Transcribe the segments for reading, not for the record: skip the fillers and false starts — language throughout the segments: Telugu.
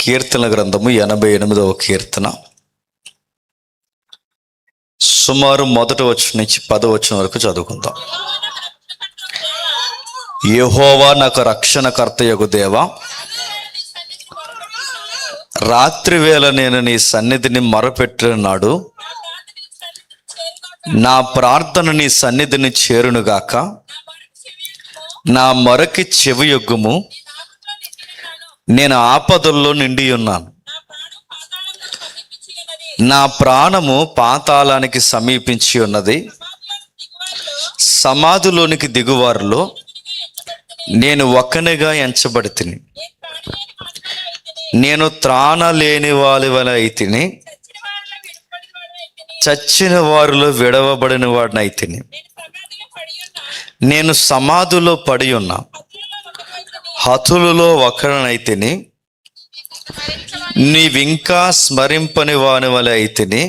కీర్తన గ్రంథము 88వ కీర్తన సుమారు 1వ వచనం నుంచి 10వ వచనం వరకు చదువుకుందాం. యెహోవా నాకు రక్షణకర్తయగు దేవా, రాత్రి వేళ నేను నీ సన్నిధిని మొరపెట్టిన నాడు నా ప్రార్థన నీ సన్నిధిని చేరునుగాక. నా మొరకి చెవియొగ్గుము, నేను ఆపదల్లో నిండి ఉన్నాను. నా ప్రాణము పాతాళానికి సమీపించి ఉన్నది. సమాధిలోనికి దిగువారిలో నేను ఒక్కనిగా ఎంచబడి తిని, నేను త్రాణ లేని వారి వలె అయితిని, చచ్చిన వారిలో విడవబడిన వాడిని అయితిని. నేను సమాధిలో పడి ఉన్నా, హతులలో ఒకరినైతిని, నీవింకా స్మరింపని వాని వలె అయితిని.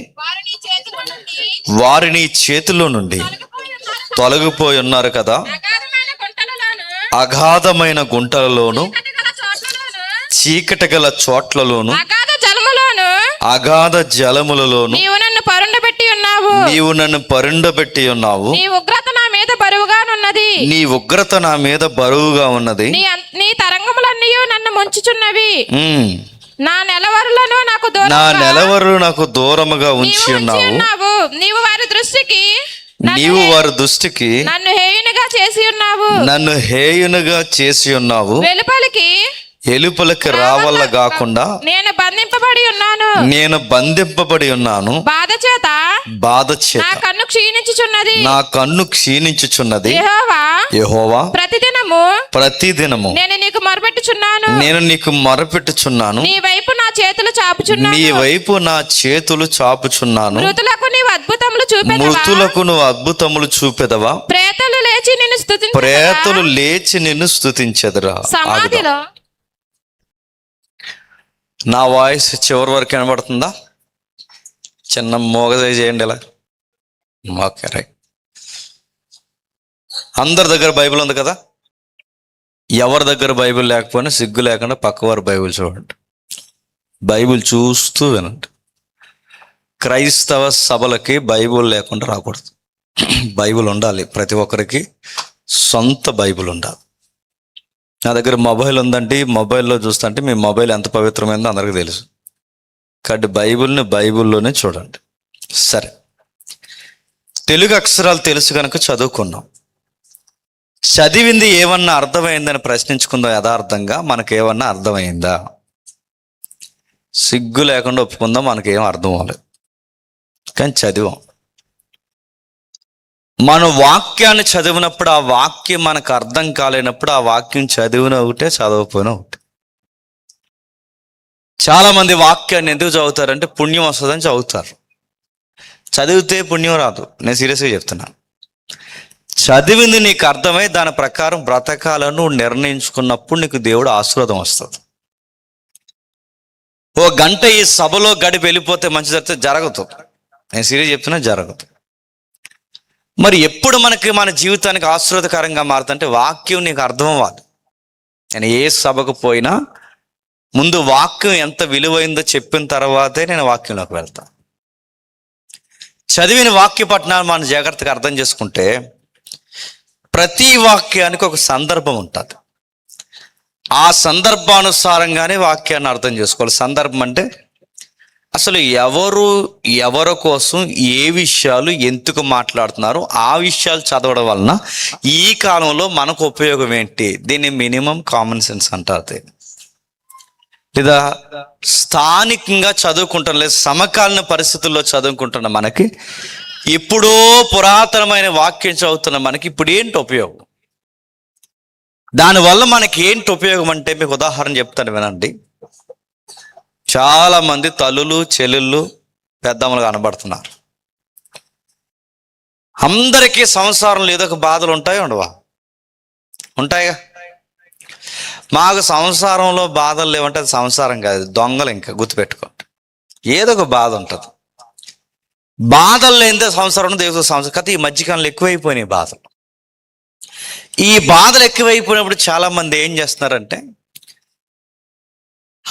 వారి నీ చేతిలో నుండి తొలగిపోయి ఉన్నారు కదా. అగాధమైన గుంటలలోను, చీకటి గల చోట్లలోను, అగాధ జలములలోను నీవు నన్ను పరుండబెట్టి ఉన్నావు. నీ ఉగ్రత నా మీద బరువుగా ఉన్నది. నీ తరంగములన్నీ నన్ను ముంచుచున్నవి. నా నెలవరులను నాకు దూరముగా ఉంచి ఉన్నావు. నీవు వారి దృష్టికి నన్ను హేయునుగా చేసి ఉన్నావు. ఎలుపలికి రావల్ల కాకుండా నేను బంధింపబడి ఉన్నాను. బాధ చేత నా కన్ను క్షీణించుచున్నది. యెహోవా ప్రతిదినము నేను నీకు మొరపెట్టుచున్నాను. నీ వైపు నా చేతులు చాపుచున్నాను. మృతులకు నువ్వు అద్భుతములు చూపెదవా. ప్రేతలు లేచి నిన్ను స్తుతించెదరా. నా వాయిస్ చివరి వరకు వినబడుతుందా? చిన్న మోగదయ చేయండి ఇలా. Okay, right. అందరి దగ్గర బైబిల్ ఉంది కదా. ఎవరి దగ్గర బైబిల్ లేకపోయినా సిగ్గు లేకుండా పక్కవారు బైబిల్ చూడండి. బైబిల్ చూస్తూ వినండి. క్రైస్తవ సభలకి బైబిల్ లేకుండా రాకూడదు. బైబిల్ ఉండాలి. ప్రతి ఒక్కరికి సొంత బైబిల్ ఉండాలి. నా దగ్గర మొబైల్ ఉందంటే మొబైల్లో చూస్తుంటే మీ మొబైల్ ఎంత పవిత్రమైందో అందరికీ తెలుసు. కాబట్టి బైబిల్లోనే చూడండి. సరే, తెలుగు అక్షరాలు తెలుసు కనుక చదువుకున్నాం. చదివింది ఏమన్నా అర్థమైందని ప్రశ్నించుకుందాం. యథార్థంగా మనకేమన్నా అర్థమైందా? సిగ్గు లేకుండా ఒప్పుకుందాం, మనకేం అర్థం అవ్వలేదు కానీ చదివాం. మన వాక్యాన్ని చదివినప్పుడు ఆ వాక్యం మనకు అర్థం కాలేనప్పుడు ఆ వాక్యం చదివిన ఒకటే, చదవకపోయినా ఒకటే. చాలామంది వాక్యాన్ని ఎందుకు చదువుతారంటే పుణ్యం వస్తుందని చదువుతారు. చదివితే పుణ్యం రాదు. నేను సీరియస్గా చెప్తున్నాను. చదివింది నీకు అర్థమై దాని ప్రకారం బ్రతకాలను నిర్ణయించుకున్నప్పుడు నీకు దేవుడు ఆశీర్వాదం వస్తుంది. ఓ గంట ఈ సభలో గడిపి వెళ్ళిపోతే మంచి జరగదు. నేను సీరియస్ చెప్తున్నా, జరగదు. మరి ఎప్పుడు మన జీవితానికి ఆశీర్వాదకరంగా మారుతుంటే వాక్యం నీకు అర్థం అవ్వాలి. నేను ఏ సభకు పోయినా ముందు వాక్యం ఎంత విలువైందో చెప్పిన తర్వాతే నేను వాక్యంలోకి వెళ్తాను. చదివిన వాక్య పఠనాలు మనం జాగ్రత్తగా అర్థం చేసుకుంటే ప్రతి వాక్యానికి ఒక సందర్భం ఉంటుంది. ఆ సందర్భానుసారంగానే వాక్యాన్ని అర్థం చేసుకోవాలి. సందర్భం అంటే అసలు ఎవరి కోసం ఏ విషయాలు ఎందుకు మాట్లాడుతున్నారు, ఆ విషయాలు చదవడం వలన ఈ కాలంలో మనకు ఉపయోగం ఏంటి, దీన్ని మినిమం కామన్ సెన్స్ అంటారు. లేదా స్థానికంగా చదువుకుంటాం, లేదా సమకాలీన పరిస్థితుల్లో చదువుకుంటున్న మనకి ఎప్పుడో పురాతనమైన వాక్యం చదువుతున్న మనకి ఇప్పుడు ఏంటి ఉపయోగం, దానివల్ల మనకి ఏంటి ఉపయోగం అంటే మీకు ఉదాహరణ చెప్తాను వినండి. చాలా మంది తల్లులు చెల్లెళ్ళు పెద్దమ్మలు కనబడుతున్నారు. అందరికీ సంసారంలో ఏదో ఒక బాధలు ఉంటాయి, ఉండవా? ఉంటాయిగా. మాకు సంసారంలో బాధలు లేవంటే అది సంసారం కాదు, దొంగలు. ఇంకా గుర్తుపెట్టుకోండి, ఏదో ఒక బాధ ఉంటుంది. బాధలు లేనిదే సంసారం దేవుడు సంసారం కదా. ఈ మధ్యకాలంలో ఎక్కువైపోయినాయి బాధలు. ఈ బాధలు ఎక్కువైపోయినప్పుడు చాలా మంది ఏం చేస్తున్నారంటే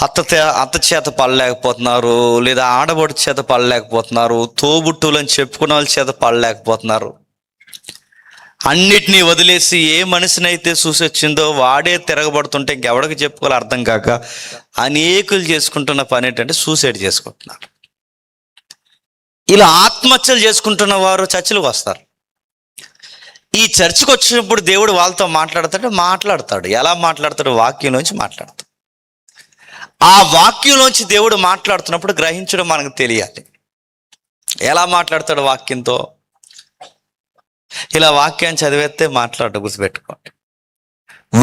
అత్త చేత పడలేకపోతున్నారు, లేదా ఆడబడి చేత పడలేకపోతున్నారు, తోబుట్టువులని చెప్పుకున్న వాళ్ళ చేత పడలేకపోతున్నారు. అన్నిటినీ వదిలేసి ఏ మనిషినైతే చూసి వచ్చిందో వాడే తిరగబడుతుంటే ఇంకెవడికి చెప్పుకోవాలో అర్థం కాక అనేకులు చేసుకుంటున్న పని ఏంటంటే సూసైడ్ చేసుకుంటున్నారు. ఇలా ఆత్మహత్యలు చేసుకుంటున్న వారు చర్చిలకు వస్తారు. ఈ చర్చికి వచ్చినప్పుడు దేవుడు వాళ్ళతో మాట్లాడతాడు. ఎలా మాట్లాడతాడు? వాక్యంలోంచి మాట్లాడతాడు. ఆ వాక్యంలోంచి దేవుడు మాట్లాడుతున్నప్పుడు గ్రహించడం మనకు తెలియాలి. ఎలా మాట్లాడతాడు వాక్యంతో? ఇలా వాక్యాన్ని చదివేస్తే మాట్లాడు, గుర్తుపెట్టుకోండి.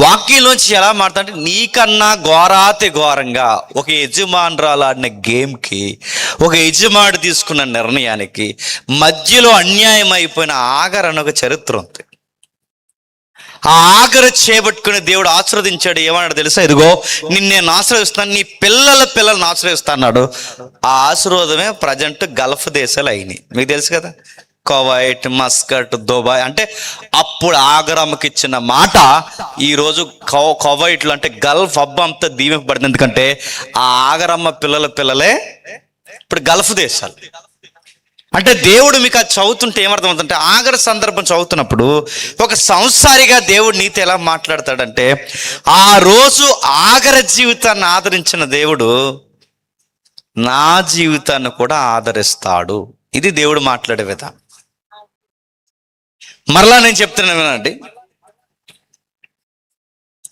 వాక్యంలోంచి ఎలా మాట్లాడంటే, నీకన్నా ఘోరాతి ఘోరంగా ఒక యజమానురాలు ఆడిన గేమ్కి, ఒక యజమానుడు తీసుకున్న నిర్ణయానికి మధ్యలో అన్యాయం అయిపోయిన ఆగర్ అనే ఒక చరిత్ర ఉంది. ఆ ఆగరు చేపట్టుకుని దేవుడు ఆశీర్వదించాడు. ఏమన్నాడు తెలుసా? ఇదిగో నిన్ను నేను ఆశీర్వదిస్తాను, నీ పిల్లలను ఆశీర్వదిస్తాడు. ఆ ఆశీర్వాదమే ప్రజెంట్ గల్ఫ్ దేశాలు అయినాయి. మీకు తెలుసు కదా, కువైట్, మస్కట్, దుబాయ్. అంటే అప్పుడు ఆగరమ్మకి ఇచ్చిన మాట ఈరోజు కువైట్లో అంటే గల్ఫ్ అంతా దీవింపబడింది. ఎందుకంటే ఆ ఆగరమ్మ పిల్లలే ఇప్పుడు గల్ఫ్ దేశాలు. అంటే దేవుడు మీకు అది చదువుతుంటే ఏమర్థమవుతుందంటే, ఆగర సందర్భం చదువుతున్నప్పుడు ఒక సంసారిగా దేవుడు నీతో ఎలా మాట్లాడతాడంటే, ఆ రోజు ఆగర జీవితాన్ని ఆదరించిన దేవుడు నా జీవితాన్ని కూడా ఆదరిస్తాడు. ఇది దేవుడు మాట్లాడే విధానం. మరలా నేను చెప్తున్నాను వినండి.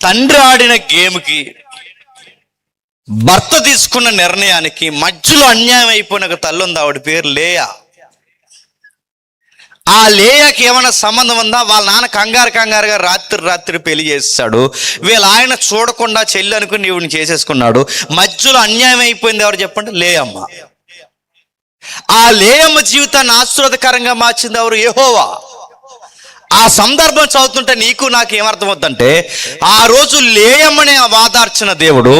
తండ్రి ఆడిన గేమ్కి, భర్త తీసుకున్న నిర్ణయానికి మధ్యలో అన్యాయం అయిపోయిన ఒక తల్లి ఉంది. ఆవిడ పేరు లేయా. ఆ లేయాకి ఏమైనా సంబంధం ఉందా? వాళ్ళ నాన్న కంగారుగా రాత్రి పెళ్లి చేస్తాడు. వీళ్ళ ఆయన చూడకుండా చెల్లి అనుకుని నీవుని చేసేసుకున్నాడు. మధ్యలో అన్యాయం అయిపోయింది ఎవరు చెప్పండి? లేయమ్మ. ఆ లేయమ్మ జీవితాన్ని ఆశీర్వాదకరంగా మార్చింది ఎవరు? యెహోవా. ఆ సందర్భం చదువుతుంటే నీకు నాకు ఏమర్థమవుతుందంటే, ఆ రోజు లేయమ్మని వాదార్చిన దేవుడు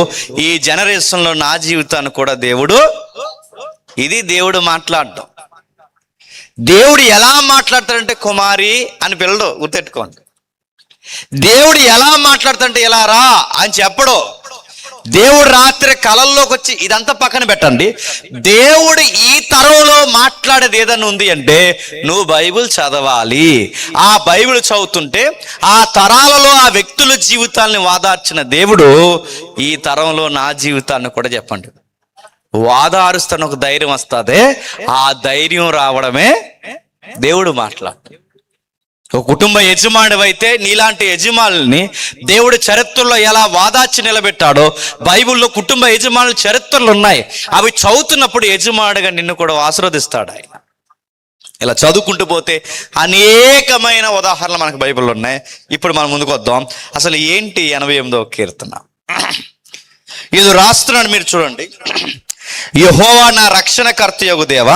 ఈ జనరేషన్లో నా జీవితాన్ని కూడా దేవుడు, ఇది దేవుడు మాట్లాడడం. దేవుడు ఎలా మాట్లాడతాడంటే కుమారి అని పిల్లడు, గుర్తెట్టుకోండి. దేవుడు ఎలా మాట్లాడతాడంటే ఇలా రా అని చెప్పడు. దేవుడు రాత్రి కలల్లోకి వచ్చి, ఇదంతా పక్కన పెట్టండి, దేవుడు ఈ తరంలో మాట్లాడేది ఏదన్నా ఉంది అంటే నువ్వు బైబిల్ చదవాలి. ఆ బైబిల్ చదువుతుంటే ఆ తరాలలో ఆ వ్యక్తుల జీవితాన్ని వాదార్చిన దేవుడు ఈ తరంలో నా జీవితాన్ని కూడా చెప్పండి వాదారుస్తాను. ఒక ధైర్యం వస్తుంది. ఆ ధైర్యం రావడమే దేవుడు మాట్లాడు. ఒక కుటుంబ యజమానుడు అయితే నీలాంటి యజమానుల్ని దేవుడు చరిత్రలో ఎలా వాదాచి నిలబెట్టాడో బైబిల్లో కుటుంబ యజమానుల చరిత్రలు ఉన్నాయి. అవి చదువుతున్నప్పుడు యజమానుడిగా నిన్ను కూడా ఆశీర్వదిస్తాడు ఆయన. ఇలా చదువుకుంటూ పోతే అనేకమైన ఉదాహరణలు మనకు బైబిల్లో ఉన్నాయి. ఇప్పుడు మనం ముందుకు వద్దాం. అసలు ఏంటి 88వ కీర్తన? ఇది రాస్తున్నాడు, మీరు చూడండి. యెహోవా నా రక్షణకర్తయగు దేవా,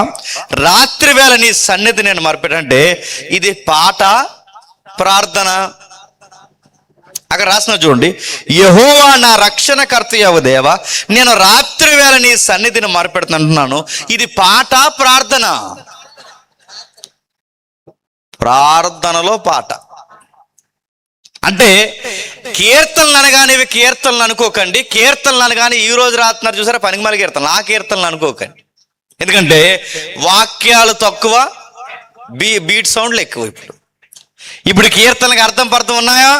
రాత్రి వేళ నీ సన్నిధి నేను మర్పెటంటే ఇది పాట, ప్రార్థన. అక్కడ రాసిన చూడండి, యెహోవా నా రక్షణకర్తయగు దేవా, నేను రాత్రి వేళ నీ సన్నిధిని మర్పెడుతున్నాను. ఇది పాట, ప్రార్థన. ప్రార్థనలో పాట అంటే కీర్తనలు అనగానే ఇవి కీర్తనలు అనుకోకండి. కీర్తనలు అనగానే ఈ రోజు రాస్తున్నారు చూసారా పనికిమాల కీర్తనలు, ఆ కీర్తనలు అనుకోకండి. ఎందుకంటే వాక్యాలు తక్కువ, బీట్ సౌండ్లు ఎక్కువ. ఇప్పుడు కీర్తనలకు అర్థం పర్థం ఉన్నాయా?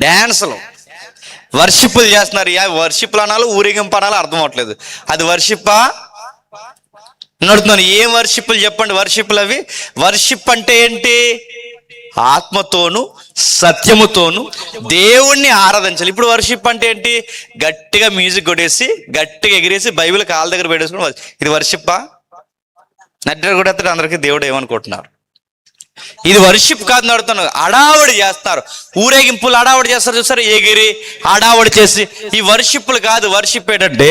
డ్యాన్సులు, వర్షిప్పులు చేస్తున్నారు. వర్షిప్పులు అనాలి, ఊరేగింపు అనాలి, అర్థం అవట్లేదు. అది వర్షిప్పా నడుతున్నాను. ఏం వర్షిప్పులు చెప్పండి? వర్షిప్పులు అవి. వర్షిప్ అంటే ఏంటి? ఆత్మతోను సత్యముతోను దేవుణ్ణి ఆరాధించాలి. ఇప్పుడు వర్షిప్ అంటే ఏంటి? గట్టిగా మ్యూజిక్ కొట్టేసి, గట్టిగా ఎగిరేసి, బైబిల్ కాళ్ళ దగ్గర పెట్టేసుకుని, ఇది వర్షిప్పా? నడ్డ కూడా అందరికీ దేవుడు ఏమనుకుంటున్నారు? ఇది వర్షిప్ కాదు. నడుతున్నాను, అడావడి చేస్తారు. ఊరేగింపులు అడావడి చేస్తారు చూసారు, ఎగిరి అడావడి చేసి. ఈ వర్షిప్పులు కాదు. వర్షిప్ ఏంటంటే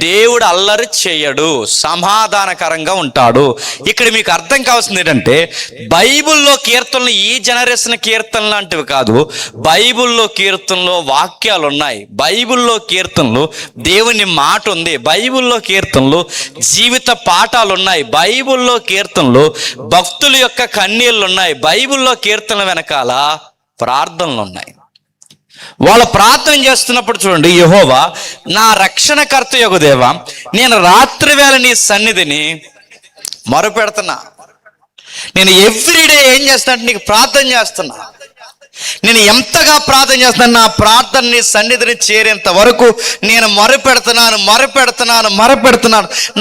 దేవుడు అల్లరి చేయడు, సమాధానకరంగా ఉంటాడు. ఇక్కడ మీకు అర్థం కావాల్సింది ఏంటంటే బైబిల్లో కీర్తనలు ఈ జనరేషన్ కీర్తనలు లాంటివి కాదు. బైబిల్లో కీర్తనలో వాక్యాలు ఉన్నాయి. బైబిల్లో కీర్తనలు దేవుని మాట ఉంది. బైబిల్లో కీర్తనలు జీవిత పాఠాలు ఉన్నాయి. బైబిల్లో కీర్తనలు భక్తుల యొక్క కన్నీళ్ళు ఉన్నాయి. బైబిల్లో కీర్తనల వెనకాల ప్రార్థనలు ఉన్నాయి. వాళ్ళు ప్రార్థన చేస్తున్నప్పుడు చూడండి, యెహోవా నా రక్షణకర్త యొగు దేవా, నేను రాత్రి వేళ నీ సన్నిధిని మొరపెడుతున్నా. నేను ఎవ్రీడే ఏం చేస్తున్నా, నీకు ప్రార్థన చేస్తున్నా. నేను ఎంతగా ప్రార్థన చేస్తున్నాను, నా ప్రార్థన నీ సన్నిధిని చేరేంత వరకు నేను మొరపెడుతున్నాను.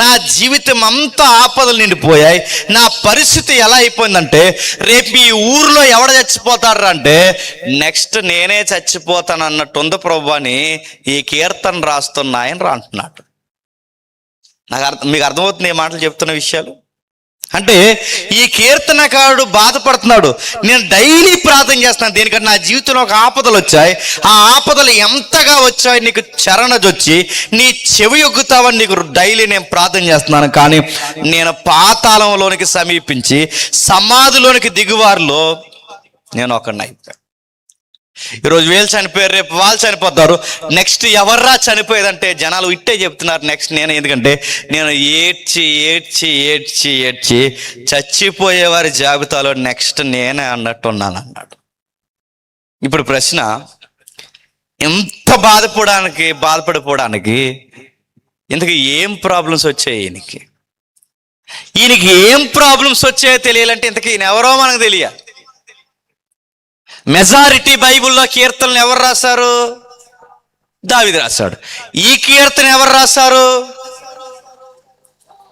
నా జీవితం అంతా ఆపదలు నిండిపోయాయి. నా పరిస్థితి ఎలా అయిపోయిందంటే, రేపు ఈ ఊర్లో ఎవడ చచ్చిపోతాడు అంటే నెక్స్ట్ నేనే చచ్చిపోతాను అన్నట్టు ఉంది ప్రభు అని ఈ కీర్తన రాస్తున్నాయని అంటున్నాడు. మీకు అర్థమవుతుంది ఈ మాటలు చెప్తున్న విషయాలు? అంటే ఈ కీర్తనకారుడు బాధపడుతున్నాడు. నేను డైలీ ప్రార్థన చేస్తున్నాను, దేనికంటే నా జీవితంలో ఒక ఆపదలు వచ్చాయి. ఆ ఆపదలు ఎంతగా వచ్చాయి, నీకు చరణజొచ్చి నీ చెవి యొగ్గుతావని నీకు డైలీ నేను ప్రార్థన చేస్తున్నాను. కానీ నేను పాతాళంలోనికి సమీపించి సమాధిలోనికి దిగువారిలో నేను ఒకడిని అయిపోయాను. ఈరోజు వీళ్ళు చనిపోయారు, రేపు వాళ్ళు చనిపోతారు. నెక్స్ట్ ఎవర్రా చనిపోయేదంటే జనాలు ఇట్టే చెప్తున్నారు నెక్స్ట్ నేను. ఎందుకంటే నేను ఏడ్చి చచ్చిపోయేవారి జాబితాలో నెక్స్ట్ నేనే అన్నట్టున్నాను అన్నాడు. ఇప్పుడు ప్రశ్న, ఎంత బాధపడిపోవడానికి ఇంతకు ఏం ప్రాబ్లమ్స్ వచ్చాయి ఈయనకి ఏం ప్రాబ్లమ్స్ వచ్చాయో తెలియాలంటే ఇంతకీ ఈయన ఎవరో మనకు తెలియాలి. మెజారిటీ బైబిల్లో కీర్తనలు ఎవరు రాశారు? దావీదు రాశాడు. ఈ కీర్తన ఎవరు రాశారు?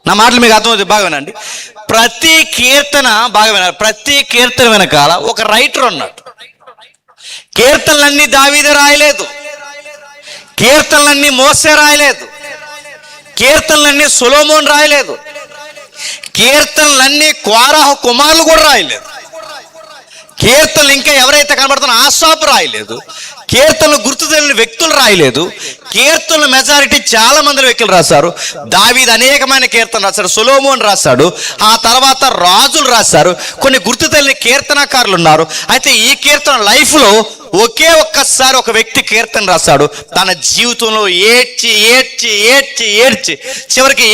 నా మాటలు మీకు అర్థమవుతుంది, బాగా వినండి. ప్రతి కీర్తన వెనకాల ఒక రైటర్ ఉన్నాడు. కీర్తనలన్నీ దావీదు రాయలేదు, కీర్తనలన్నీ మోసే రాయలేదు, కీర్తనలన్నీ సొలొమోన్ రాయలేదు, కీర్తనలన్నీ కోరాహు కుమారులు కూడా రాయలేదు. కీర్తనలు ఇంకా ఎవరైతే కనబడుతున్నా ఆసాపు రాయలేదు. కీర్తనలు గుర్తు తెలియని వ్యక్తులు రాయలేదు. కీర్తనలు మెజారిటీ చాలా మంది వ్యక్తులు రాశారు. దావీదు అనేకమైన కీర్తన రాశాడు, సొలొమోన్ రాశాడు, ఆ తర్వాత రాజులు రాశారు, కొన్ని గుర్తు తెలియని కీర్తనకారులు ఉన్నారు. అయితే ఈ కీర్తన లైఫ్లో ఒకే ఒక్కసారి ఒక వ్యక్తి కీర్తన రాశాడు. తన జీవితంలో ఏడ్చి చివరికి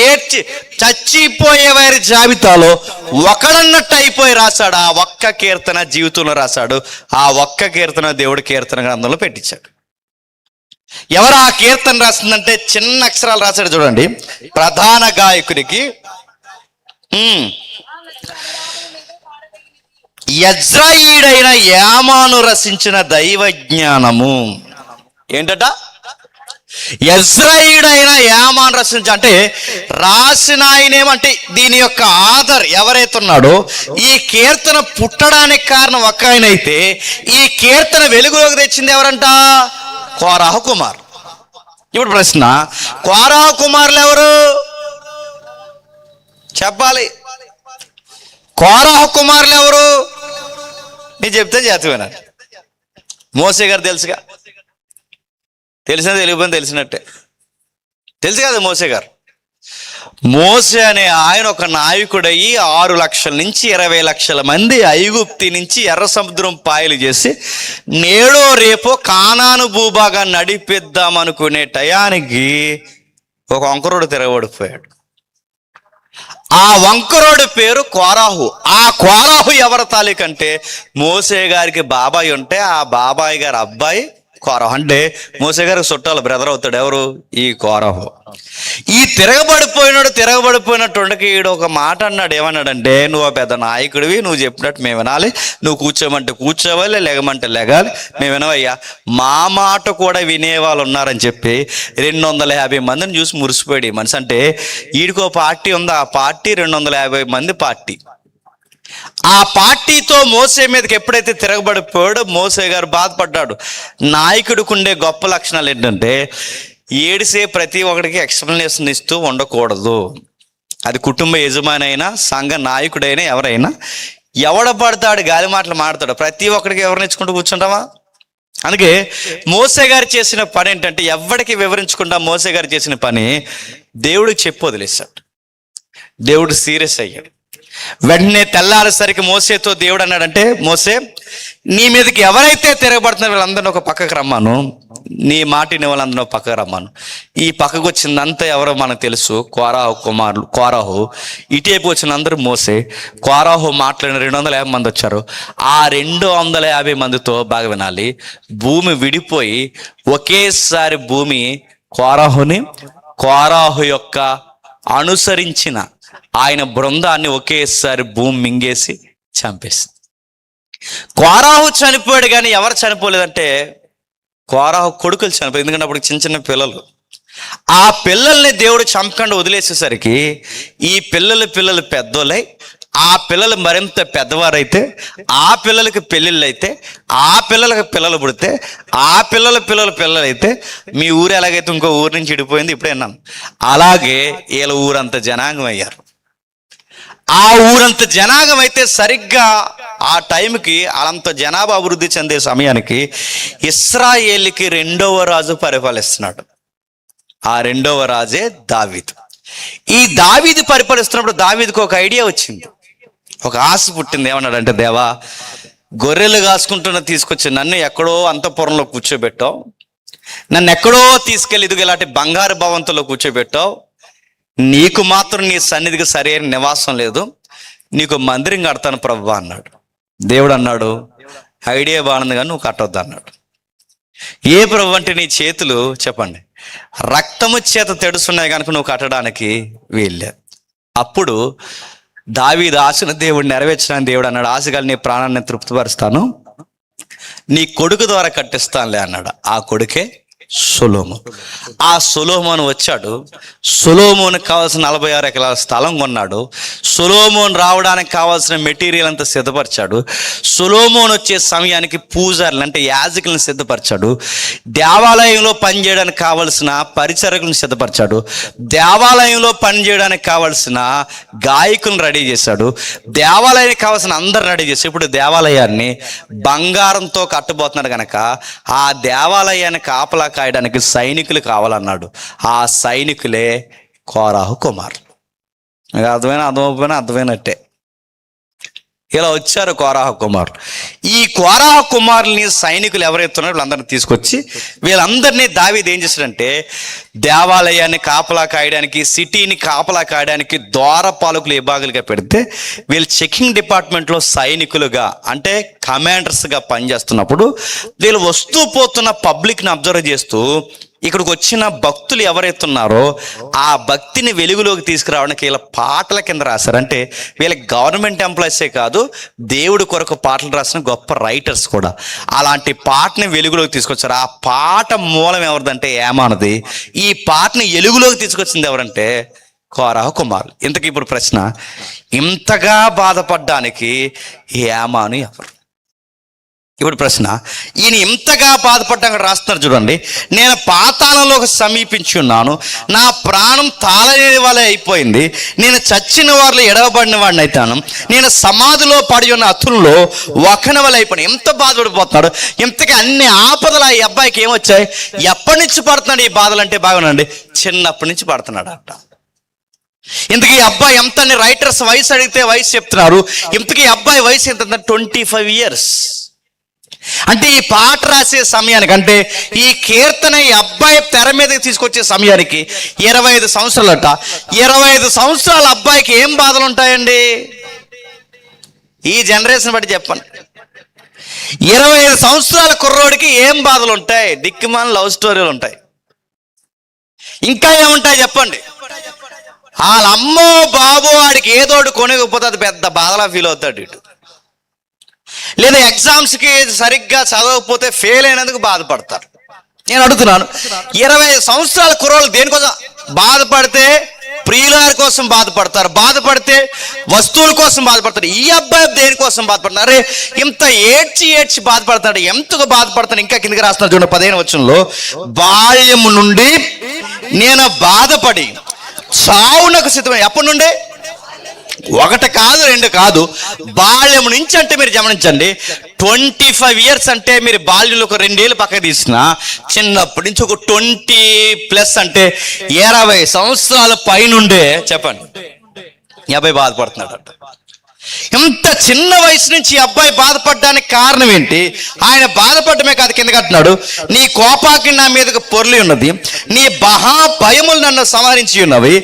చచ్చిపోయే వారి జాబితాలో ఒకడన్నట్టు అయిపోయి రాశాడు. ఆ ఒక్క కీర్తన జీవితంలో రాశాడు. ఆ ఒక్క కీర్తన దేవుడి కీర్తన గ్రంథంలో పెట్టించాడు. ఎవరు ఆ కీర్తన రాసిందంటే చిన్న అక్షరాలు రాశాడు చూడండి. ప్రధాన గాయకుడికి యజ్రాయిడైన యామాను రచించిన దైవ జ్ఞానము. ఏంటట? యజ్రాయిడైన యామాను అంటే రాసిన ఆయనేమంటే దీని యొక్క ఆధార్ ఎవరైతే ఉన్నాడో, ఈ కీర్తన పుట్టడానికి కారణం ఒక ఆయన అయితే ఈ కీర్తన వెలుగులోకి తెచ్చింది ఎవరంట? కోరాహు కుమార్. ఇప్పుడు ప్రశ్న, కోరాహు కుమారులు ఎవరు చెప్పాలి? కోరాహు కుమారులు ఎవరు? నేను చెప్తే చేతవేనా? మోసే గారు తెలుసుగా, తెలిసినా తెలియకపోయినా తెలిసినట్టే తెలుసు కదా మోసే గారు. మోసే అనే ఆయన ఒక నాయకుడయ్యి 6 లక్షల నుంచి 20 లక్షల మంది ఐగుప్తి నుంచి ఎర్ర సముద్రం పాయలు చేసి నేడో రేపో కానాను భూభాగాన్ని నడిపిద్దాం అనుకునే టయానికి ఒక వంకరుడు తిరగబడిపోయాడు. ఆ వంకరోడి పేరు కోరాహు. ఆ కోరాహు ఎవరి తాలూకంటే మోసే గారికి బాబాయ్ ఉంటే ఆ బాబాయ్ గారి అబ్బాయి కోరాహు. అంటే మోసే గారికి చుట్టాలు బ్రదర్ అవుతాడు ఎవరు? ఈ కోరాహు. ఈ తిరగబడిపోయినట్టు ఈడు ఒక మాట అన్నాడు. ఏమన్నాడంటే, నువ్వు పెద్ద నాయకుడివి, నువ్వు చెప్పినట్టు మేము వినాలి, నువ్వు కూర్చోమంటే కూర్చోవాలి, లెగమంటే లెగాలి, మేము వినవయ్యా, మా మాట కూడా వినేవాళ్ళు ఉన్నారని చెప్పి 250 మందిని చూసి మురిసిపోయాడు మనిషి. అంటే వీడికో పార్టీ ఉంది, ఆ పార్టీ 250 మంది పార్టీ. ఆ పార్టీతో మోసే మీదకి ఎప్పుడైతే తిరగబడిపోయాడో మోసే గారు బాధపడ్డాడు. నాయకుడికి ఉండే గొప్ప లక్షణాలు ఏంటంటే ఏడిసే ప్రతి ఒక్కడికి ఎక్స్ప్లెనేషన్ ఇస్తూ ఉండకూడదు. అది కుటుంబ యజమాని అయినా సంఘ నాయకుడైనా ఎవరైనా ఎవడ పడతాడు గాలి మాటలు మాడతాడు. ప్రతి ఒక్కడికి ఎవరిని ఇచ్చుకుంటూ కూర్చుంటామా? అందుకే మోసే గారు చేసిన పని ఏంటంటే ఎవరికి వివరించకుండా మోసే గారు చేసిన పని దేవుడికి చెప్పి వదిలేశాడు. దేవుడు సీరియస్ అయ్యాడు. వెంటనే తెల్లారేసరికి మోసేతో దేవుడు అన్నాడంటే, మోసే నీ మీదకి ఎవరైతే తిరగబడుతున్నారో వీళ్ళందరినీ ఒక పక్కకు రమ్మాను, నీ మాటిని వాళ్ళందరూ పక్కకు రమ్మాను. ఈ పక్కకు వచ్చిందంతా ఎవరో మనకు తెలుసు, కోరాహు కుమారులు. కోరాహు ఇటువైపు వచ్చిన అందరూ మోసే. కోరాహు మాట్లాడిన 250 మంది వచ్చారు. ఆ 250 మందితో బాగా వినాలి, భూమి విడిపోయి ఒకేసారి భూమి కోరాహు యొక్క అనుసరించిన ఆయన బృందాన్ని ఒకేసారి భూమి మింగేసి చంపేసింది. కోరాహు చనిపోయాడు, కానీ ఎవరు చనిపోలేదంటే కోరాహు కొడుకులు చనిపోయారు. ఎందుకంటే అప్పుడు చిన్న చిన్న పిల్లలు. ఆ పిల్లల్ని దేవుడు చంపకుండా వదిలేసేసరికి ఈ పిల్లలు పెద్దోళ్ళై, ఆ పిల్లలు మరింత పెద్దవారైతే, ఆ పిల్లలకి పెళ్ళిళ్ళు అయితే, ఆ పిల్లలకి పిల్లలు పుడితే, ఆ పిల్లలైతే, మీ ఊరు ఎలాగైతే ఇంకో ఊరు నుంచి విడిపోయింది ఇప్పుడే అన్నాను, అలాగే వీళ్ళ ఊరంతా జనాంగం అయ్యారు. ఆ ఊరంత జనాంగం అయితే సరిగ్గా ఆ టైంకి అంత జనాభా అభివృద్ధి చెందే సమయానికి ఇశ్రాయేలుకి 2వ రాజు పరిపాలిస్తున్నాడు. ఆ 2వ రాజే దావీదు. ఈ దావీదు పరిపాలిస్తున్నప్పుడు దావీదుకు ఒక ఐడియా వచ్చింది, ఒక ఆశ పుట్టింది. ఏమన్నాడంటే, దేవా, గొర్రెలు కాసుకుంటున్న తీసుకొచ్చి నన్ను ఎక్కడో అంతఃపురంలో కూర్చోబెట్టావు, నన్ను ఎక్కడో తీసుకెళ్ళి ఇదిగో ఇలాంటి బంగారు భవంతులో కూర్చోబెట్టావు, నీకు మాత్రం నీ సన్నిధికి సరైన నివాసం లేదు, నీకు మందిరం కడతాను ప్రభువా అన్నాడు. దేవుడు అన్నాడు, ఐడియా బాగుంది కానీ నువ్వు కట్టొద్దు అన్నాడు. ఏ ప్రభు అంటే, నీ చేతులు చెప్పండి రక్తము చేత తెడుస్తున్నాయి కనుక నువ్వు కట్టడానికి వీల్లేదు. అప్పుడు దావీదు ఆశను దేవుడు నెరవేర్చడానికి దేవుడు అన్నాడు, ఆశగా నీ ప్రాణాన్ని తృప్తిపరుస్తాను, నీ కొడుకు ద్వారా కట్టిస్తానులే అన్నాడు. ఆ కొడుకే సొలొమోను. ఆ సొలొమోను వచ్చాడు. సొలొమోనుకి కావాల్సిన 46 ఎకరాల స్థలం కొన్నాడు. సొలొమోను రావడానికి కావాల్సిన మెటీరియల్ అంతా సిద్ధపరిచాడు. సొలొమోను వచ్చే సమయానికి పూజారులు అంటే యాజకులను సిద్ధపరిచాడు. దేవాలయంలో పనిచేయడానికి కావలసిన పరిచారకులను సిద్ధపరిచాడు. దేవాలయంలో పనిచేయడానికి కావలసిన గాయకులను రెడీ చేశాడు. దేవాలయానికి కావాల్సిన అందరు రెడీ చేశాడు. ఇప్పుడు దేవాలయాన్ని బంగారంతో కట్టబోతున్నాడు కనుక ఆ దేవాలయాన్ని కాపలా కాయడానికి సైనికులు కావాలన్నాడు. ఆ సైనికులే కోరాహు కుమారులు. అర్థమైనట్టే. ఇలా వచ్చారు కోరాహు కుమారులు. ఈ కోరాహు కుమారుల్ని సైనికులు ఎవరైతే ఉన్నారో వీళ్ళందరినీ తీసుకొచ్చి వీళ్ళందరినీ దావీదు ఏం చేశాడంటే, దేవాలయాన్ని కాపలా కాయడానికి, సిటీని కాపలా కాయడానికి ద్వారపాలకులు విభాగాలుగా పెడితే, వీళ్ళు చెకింగ్ డిపార్ట్మెంట్లో సైనికులుగా అంటే కమాండర్స్గా పనిచేస్తున్నప్పుడు వీళ్ళు వస్తూ పోతున్న పబ్లిక్ని అబ్జర్వ్ చేస్తూ ఇక్కడికి వచ్చిన భక్తులు ఎవరైతే ఉన్నారో ఆ భక్తిని వెలుగులోకి తీసుకురావడానికి వీళ్ళ పాటల కింద రాశారు. అంటే వీళ్ళకి గవర్నమెంట్ ఎంప్లాయీసే కాదు, దేవుడి కొరకు పాటలు రాసిన గొప్ప రైటర్స్ కూడా. అలాంటి పాటని వెలుగులోకి తీసుకొచ్చారు. ఆ పాట మూలం ఎవరిదంటే ఏమానది. ఈ పాటని వెలుగులోకి తీసుకొచ్చింది ఎవరంటే కోరాహు కుమారులు. ఇంతకీ ఇప్పుడు ప్రశ్న, ఇంతగా బాధపడ్డానికి ఏమాను ఎవరు? ఇప్పుడు ప్రశ్న, ఈయన ఇంతగా బాధపడ్డాక రాస్తున్నారు చూడండి, నేను పాతాళంలోకి సమీపించి ఉన్నాను, నా ప్రాణం తాళలేని వాళ్ళే అయిపోయింది, నేను చచ్చిన వారిలో ఎడవబడిన వాడిని అవుతాను, నేను సమాధిలో పడి ఉన్న అతుల్లో ఒకని వల్ల అయిపోయాను. ఎంత బాధపడిపోతున్నాడు. ఇంతకీ అన్ని ఆపదలు ఈ అబ్బాయికి ఏమొచ్చాయి? ఎప్పటి నుంచి పడుతున్నాడు ఈ బాధలు అంటే? బాగునండి, చిన్నప్పటి నుంచి పడుతున్నాడు అంట. ఇంతకీ అబ్బాయి ఎంత? రైటర్స్ వయసు అడిగితే వయసు చెప్తున్నారు. ఇంతకీ అబ్బాయి వయసు ఎంత? 25 years. అంటే ఈ పాట రాసే సమయానికి, అంటే ఈ కీర్తన ఈ అబ్బాయి తెర మీదకి తీసుకొచ్చే సమయానికి 25 సంవత్సరాలట. 25 సంవత్సరాల అబ్బాయికి ఏం బాధలు ఉంటాయండి? ఈ జనరేషన్ బట్టి చెప్పండి. 25 సంవత్సరాల కుర్రోడికి ఏం బాధలు ఉంటాయి? దిక్కుమాల లవ్ స్టోరీలు ఉంటాయి. ఇంకా ఏముంటాయి చెప్పండి? వాళ్ళ అమ్మో బాబు వాడికి ఏదోడు కొనకపోతే అది పెద్ద బాధలా ఫీల్ అవుతాడు ఇటు. లేదా ఎగ్జామ్స్కి సరిగ్గా చదవకపోతే ఫెయిల్ అయినందుకు బాధపడతారు. నేను అడుగుతున్నాను, 25 సంవత్సరాల కుర్రోళ్ళు దేనికోసం బాధపడితే? ప్రియులారి కోసం బాధపడతారు, బాధపడితే వస్తువుల కోసం బాధపడతారు. ఈ అబ్బాయి దేనికోసం బాధపడతారు? అరే ఇంత ఏడ్చి బాధపడతాడు. ఎంతగా బాధపడతాడు? ఇంకా కిందకి రాస్తున్నారు చూడండి 15వ వచనంలో, బాల్యము నుండి నేను బాధపడి చావునకు సిద్ధమై. ఎప్పటి నుండి? 1 కాదు 2 కాదు, బాల్యం నుంచి. అంటే మీరు గమనించండి, 25 years అంటే మీరు బాల్యంలో ఒక 2 ఏళ్ళు పక్కకు తీసిన, చిన్నప్పటి నుంచి ఒక 20+ అంటే 20 సంవత్సరాల పైనుండే చెప్పండి 50 బాధపడుతున్నాడు అంట. ఇంత చిన్న వయసు నుంచి ఈ అబ్బాయి బాధపడడానికి కారణం ఏంటి? ఆయన బాధపడమే కాదు, కింద కట్టినాడు, నీ కోపాగ్ని నా మీదకి పొర్లి ఉన్నది, నీ మహా భయములు నన్ను సంహరించి ఉన్నవి,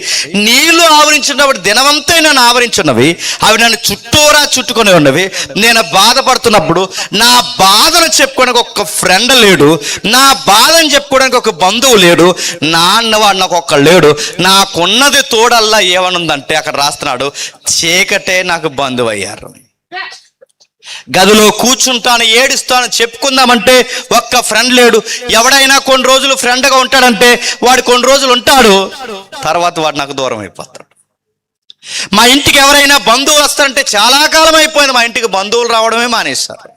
నీళ్లు ఆవరించున్నప్పుడు దినవంతా నన్ను ఆవరించున్నవి, అవి నన్ను చుట్టూరా చుట్టుకొని ఉన్నవి. నేను బాధపడుతున్నప్పుడు నా బాధను చెప్పుకోవడానికి ఒక ఫ్రెండ్ లేడు, నా బాధను చెప్పుకోవడానికి ఒక బంధువు లేడు, నా అన్నవాడు నాకు ఒక్క లేడు, నాకున్నది తోడల్లా ఏమనుందంటే అక్కడ రాస్తున్నాడు, చీకటే నాకు బంధువు అయ్యారు. గదిలో కూర్చుంటాను, ఏడుస్తాను, చెప్పుకుందామంటే ఒక్క ఫ్రెండ్ లేడు. ఎవడైనా కొన్ని రోజులు ఫ్రెండ్గా ఉంటాడంటే వాడు కొన్ని రోజులు ఉంటాడు, తర్వాత వాడు నాకు దూరం అయిపోతాడు. మా ఇంటికి ఎవరైనా బంధువులు వస్తారంటే చాలా కాలం అయిపోయింది, మా ఇంటికి బంధువులు రావడమే మానేస్తారు.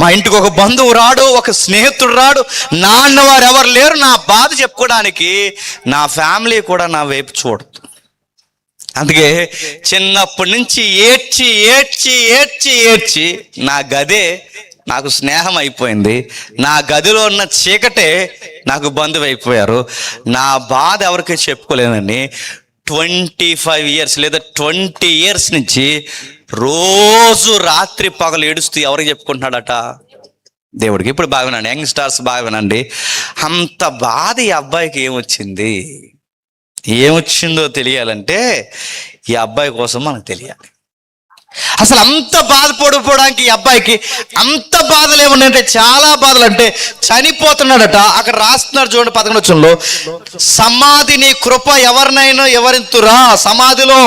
మా ఇంటికి ఒక బంధువు రాడు, ఒక స్నేహితుడు రాడు, నా అన్నవారు ఎవరు లేరు. నా బాధ చెప్పుకోవడానికి నా ఫ్యామిలీ కూడా నా వైపు చూడదు. అందుకే చిన్నప్పటి నుంచి ఏడ్చి ఏడ్చి ఏడ్చి ఏడ్చి నా గదే నాకు స్నేహం అయిపోయింది, నా గదిలో ఉన్న చీకటే నాకు బంధువు అయిపోయారు. నా బాధ ఎవరికి చెప్పుకోలేదని 25 years లేదా 20 years నుంచి రోజు రాత్రి పగలు ఏడుస్తూ ఎవరికి చెప్పుకుంటున్నాడట? దేవుడికి. ఇప్పుడు బాగా వినండి, యంగ్ స్టార్స్ బాగా వినండి. అంత బాధ ఈ అబ్బాయికి ఏమొచ్చిందో తెలియాలంటే ఈ అబ్బాయి కోసం మనకు తెలియాలి. అసలు అంత బాధపడిపోవడానికి ఈ అబ్బాయికి అంత బాధలు ఏమున్నాయంటే, చాలా బాధలు. అంటే చనిపోతున్నాడట. అక్కడ రాస్తున్నారు చూడండి 11వ వచనంలో, సమాధి నీ కృప ఎవరినైనా ఎవరింతురా, సమాధిలో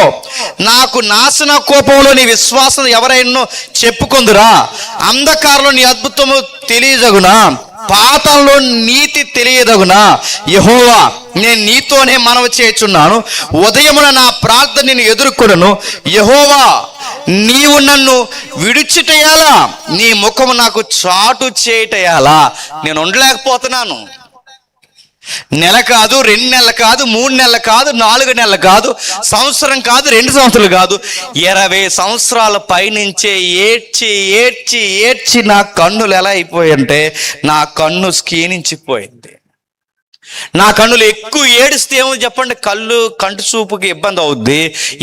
నాకు నాశన కోపంలో నీ విశ్వాసం ఎవరైనా చెప్పుకుందురా, అంధకారంలో నీ అద్భుతము తెలియజగునా, పాతాళంలో నీతి తెలియదగునా, యెహోవా నేను నీతోనే మనవి చేయుచున్నాను, ఉదయమున నా ప్రార్థన నేను ఎదుర్కొనను, యెహోవా నీవు నన్ను విడిచిటయాలా, నీ ముఖము నాకు చాటు చేయటయాలా. నేను ఉండలేకపోతున్నాను. నెల కాదు, 2 నెలలు కాదు, 3 నెలలు కాదు, 4 నెలలు కాదు, సంవత్సరం కాదు, 2 సంవత్సరాలు కాదు, 20 సంవత్సరాల పైనుంచే ఏడ్చి ఏడ్చి ఏడ్చి నా కన్నులు ఎలా అయిపోయంటే, నా కన్ను స్కీనించిపోయింది. నా కన్నులు ఎక్కువ ఏడిస్తే ఏమో చెప్పండి, కంటి చూపుకి ఇబ్బంది అవుద్ది.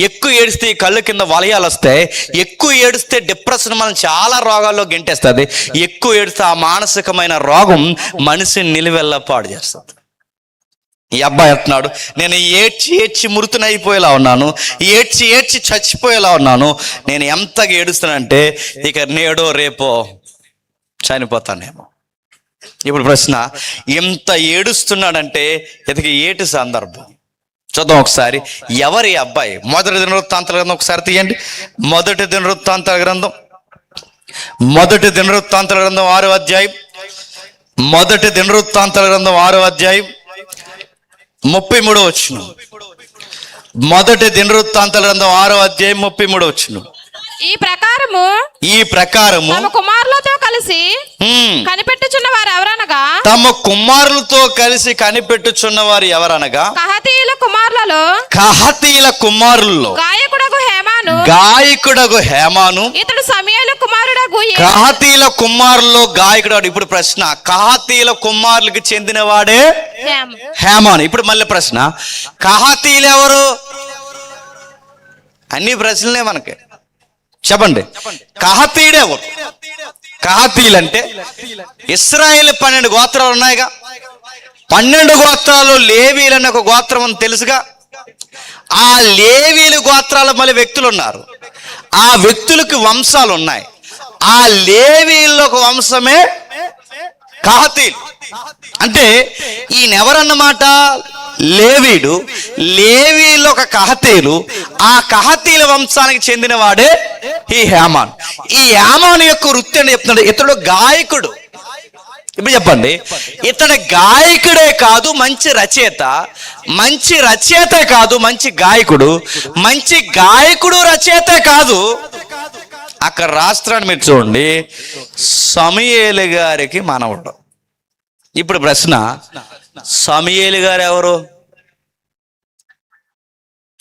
ఎక్కువ ఏడిస్తే ఈ కళ్ళు కింద వలయాలు వస్తాయి. ఎక్కువ ఏడిస్తే డిప్రెషన్ మనం చాలా రోగాల్లో గెంటేస్తుంది. ఎక్కువ ఏడిస్తే ఆ మానసికమైన రోగం మనిషిని నిలువెల్లా పాడు చేస్తుంది. ఈ అబ్బాయి అంటున్నాడు, నేను ఏడ్చి ఏడ్చి మృతునైపోయేలా ఉన్నాను, ఏడ్చి ఏడ్చి చచ్చిపోయేలా ఉన్నాను. నేను ఎంతగా ఏడుస్తానంటే ఇక నేడో రేపో చనిపోతానేమో. ఇప్పుడు ప్రశ్న, ఎంత ఏడుస్తున్నాడంటే ఇతనికి ఏటి సందర్భం? చూద్దాం ఒకసారి. ఎవరి అబ్బాయి? మొదటి దినవృత్తాంతాల గ్రంథం ఒకసారి తీయండి. మొదటి దినవృత్తాంతాల గ్రంథం 6వ అధ్యాయం. మొదటి దినవృత్తాంతాల గ్రంథం 6వ అధ్యాయం 33వ వచనం. మొదటి దినవృత్తాంతాల గ్రంథం 6వ అధ్యాయం 33వ వచనం. ఈ ప్రకారము తమ కుమారులతో కలిసి కనిపెట్టుచున్న వారు ఎవరనగా, తమ కుమారులతో కలిసి కనిపెట్టుచున్న వారు ఎవరనగా, కహతీయుల కుమారుల్లో గాయకుడగు హేమాను ఇతడు సమూయేలు కుమారుడగు. కహతీయుల కుమారుల్లో గాయకుడు. ఇప్పుడు ప్రశ్న, కహతీయుల కుమారులకు చెందిన వాడే హేమాను. ఇప్పుడు మళ్ళీ ప్రశ్న, కహతీయులు ఎవరు? అన్ని ప్రశ్నలే మనకి. చెప్పండి, కహతీయుడు ఎవరు? కహతీయులు అంటే ఇశ్రాయేలు 12 గోత్రాలు ఉన్నాయిగా. 12 గోత్రాలు లేవీలు అనే ఒక గోత్రం అని తెలుసుగా. ఆ లేవీలు గోత్రాల మళ్ళీ వ్యక్తులు ఉన్నారు. ఆ వ్యక్తులకు వంశాలు ఉన్నాయి. ఆ లేవీల్లో ఒక వంశమే కహతీయులు. అంటే ఈయన ఎవరన్నమాట? లేవీడు. లేవీలో ఒక కహతీయులు. ఆ కహతీయుల వంశానికి చెందిన వాడే ఈ హేమాన్. ఈ హేమాన్ యొక్క వృత్తి అని చెప్తున్నాడు. ఇతడు గాయకుడు. ఇప్పుడు చెప్పండి, ఇతడు గాయకుడే కాదు, మంచి రచయిత. మంచి రచయితే కాదు, మంచి గాయకుడు. మంచి గాయకుడు రచయితే కాదు, అక్కడ రాష్ట్రాన్ని మీరు చూడండి, సమూయేలు గారికి మనవడు. ఇప్పుడు ప్రశ్న, సమూయేలు గారు ఎవరు?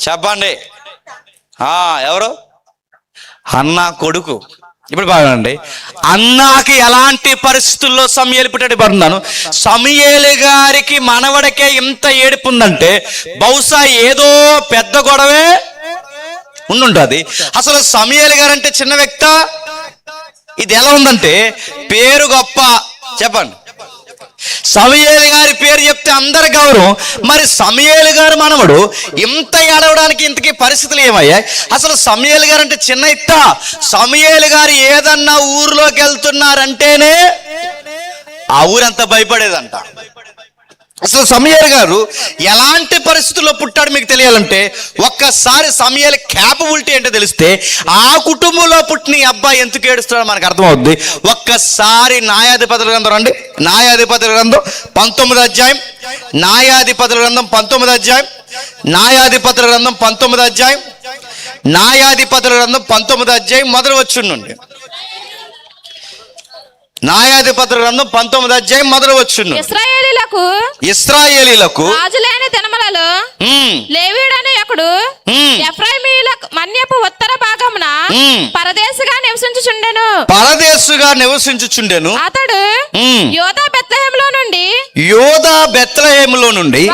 చెప్పండి. ఎవరు? అన్నా కొడుకు. ఇప్పుడు బాగుండండి, అన్నాకి ఎలాంటి పరిస్థితుల్లో సమూయేలు పుట్టబడుతున్నాను. సమూయేలు గారికి మనవడికే ఇంత ఏడుపు ఉందంటే బహుశా ఏదో పెద్ద గొడవే ఉండుంటుంది. అసలు సమూయేలు గారు అంటే చిన్న వ్యక్త? ఇది ఎలా ఉందంటే పేరు గొప్ప. చెప్పండి, సమూయేలు గారి పేరు చెప్తే అందరి గౌరవం. మరి సమూయేలు గారు మనవడు ఇంత ఏడవడానికి ఇంతకీ పరిస్థితులు ఏమయ్యాయి? అసలు సమూయేలు గారు అంటే చిన్న ఇట్ట? సమూయేలు గారు ఏదన్నా ఊరిలోకి వెళ్తున్నారంటేనే ఆ ఊరంతా భయపడేదంట. అసలు సమూయేలు గారు ఎలాంటి పరిస్థితుల్లో పుట్టాడు మీకు తెలియాలంటే ఒక్కసారి సమూయేలు క్యాపబిలిటీ ఏంటో తెలిస్తే ఆ కుటుంబంలో పుట్టిన ఈ అబ్బాయి ఎందుకు ఏడుస్తాడో మనకు అర్థమవుద్ది. ఒక్కసారి న్యాయాధిపతుల గ్రంథం రండి. న్యాయాధిపతుల గ్రంథం 19వ అధ్యాయం. న్యాయాధిపతుల గ్రంథం 19వ అధ్యాయం. న్యాయాధిపతుల గ్రంథం 19వ అధ్యాయం. న్యాయాధిపతుల గ్రంథం 19వ అధ్యాయం మొదలు వచ్చుండి. న్యాయాధిపతుల గ్రంథం 19వ అధ్యాయం మొదలు వచ్చును. ఇశ్రాయేలీలకు రాజులైన దినములలో లేవీయుడనే ఒకడు ఎఫ్రాయిమీయుల మన్యపు ఉత్తర భాగమున పరదేశుగా నివసించుచుండెను. అతడు యోధా బెత్లెహేములో నుండి